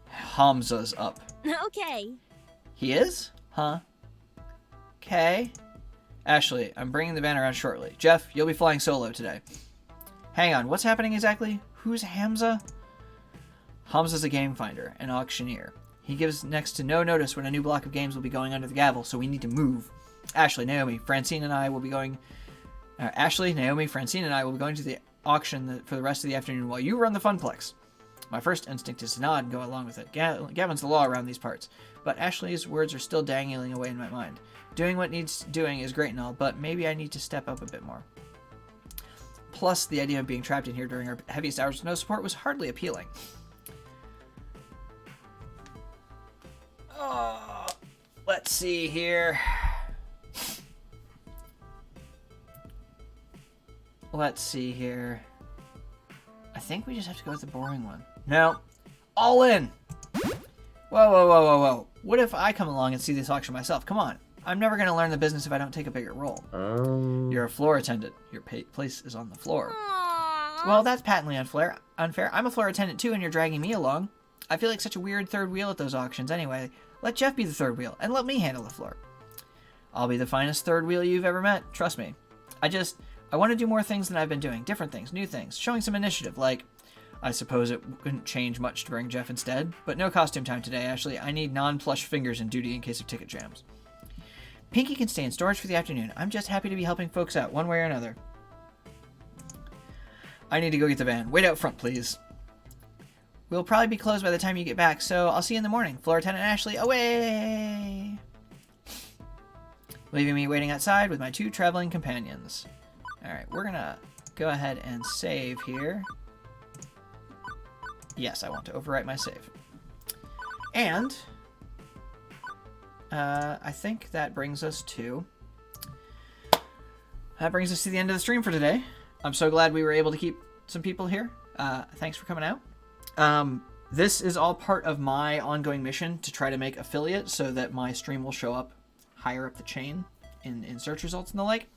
Hamza's up.
Okay.
He is? Huh? Okay. Ashley, I'm bringing the van around shortly. Jeph, you'll be flying solo today. Hang on, what's happening exactly? Who's Hamza? Hamza's a game finder, an auctioneer. He gives next to no notice when a new block of games will be going under the gavel, so we need to move. Ashley, Naomi, Francine, and I will be going to the auction for the rest of the afternoon while you run the Funplex. My first instinct is to nod and go along with it. Gavin's the law around these parts, but Ashley's words are still dangling away in my mind. Doing what needs doing is great and all, but maybe I need to step up a bit more. Plus, the idea of being trapped in here during our heaviest hours with no support was hardly appealing. Let's see here. I think we just have to go with the boring one. No. All in! Whoa. What if I come along and see this auction myself? Come on. I'm never going to learn the business if I don't take a bigger role. You're a floor attendant. Your place is on the floor.
Aww.
Well, that's patently unfair. I'm a floor attendant too, and you're dragging me along. I feel like such a weird third wheel at those auctions anyway. Let Jeph be the third wheel, and let me handle the floor. I'll be the finest third wheel you've ever met. Trust me. I want to do more things than I've been doing. Different things, new things, showing some initiative, like... I suppose it wouldn't change much to bring Jeph instead, but no costume time today, Ashley. I need non-plush fingers in duty in case of ticket jams. Pinky can stay in storage for the afternoon. I'm just happy to be helping folks out, one way or another. I need to go get the van. Wait out front, please. We'll probably be closed by the time you get back, so I'll see you in the morning. Floor attendant Ashley, away! Leaving me waiting outside with my 2 traveling companions. Alright, we're gonna go ahead and save here. Yes, I want to overwrite my save. And I think that brings us to the end of the stream for today. I'm so glad we were able to keep some people here. Thanks for coming out. This is all part of my ongoing mission to try to make affiliate so that my stream will show up higher up the chain in search results and the like.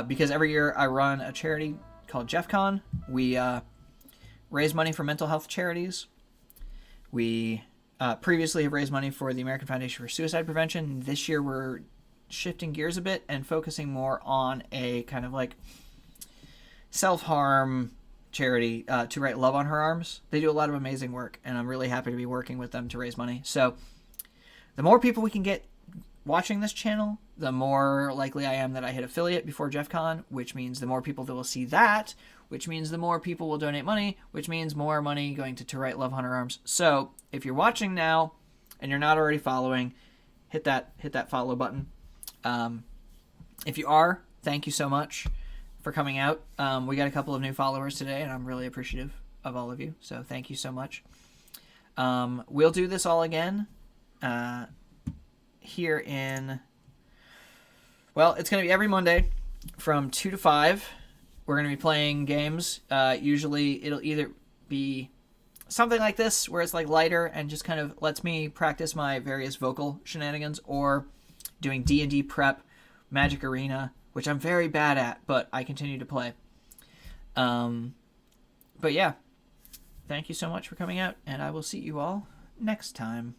Because every year I run a charity called JephCon. We raise money for mental health charities. We previously have raised money for the American Foundation for Suicide Prevention. This year we're shifting gears a bit and focusing more on a kind of like self-harm charity, To Write Love on Her Arms. They do a lot of amazing work, and I'm really happy to be working with them to raise money. So the more people we can get watching this channel, the more likely I am that I hit affiliate before JephCon, which means the more people that will see that, which means the more people will donate money, which means more money going to Write Love on Her Arms. So if you're watching now and you're not already following, hit that follow button. If you are, thank you so much for coming out. We got a couple of new followers today, and I'm really appreciative of all of you. So thank you so much. We'll do this all again here in... Well, it's going to be every Monday from 2 to 5. we're going to be playing games. Usually it'll either be something like this, where it's like lighter and just kind of lets me practice my various vocal shenanigans, or doing D&D prep, Magic Arena, which I'm very bad at, but I continue to play. But yeah, thank you so much for coming out, and I will see you all next time.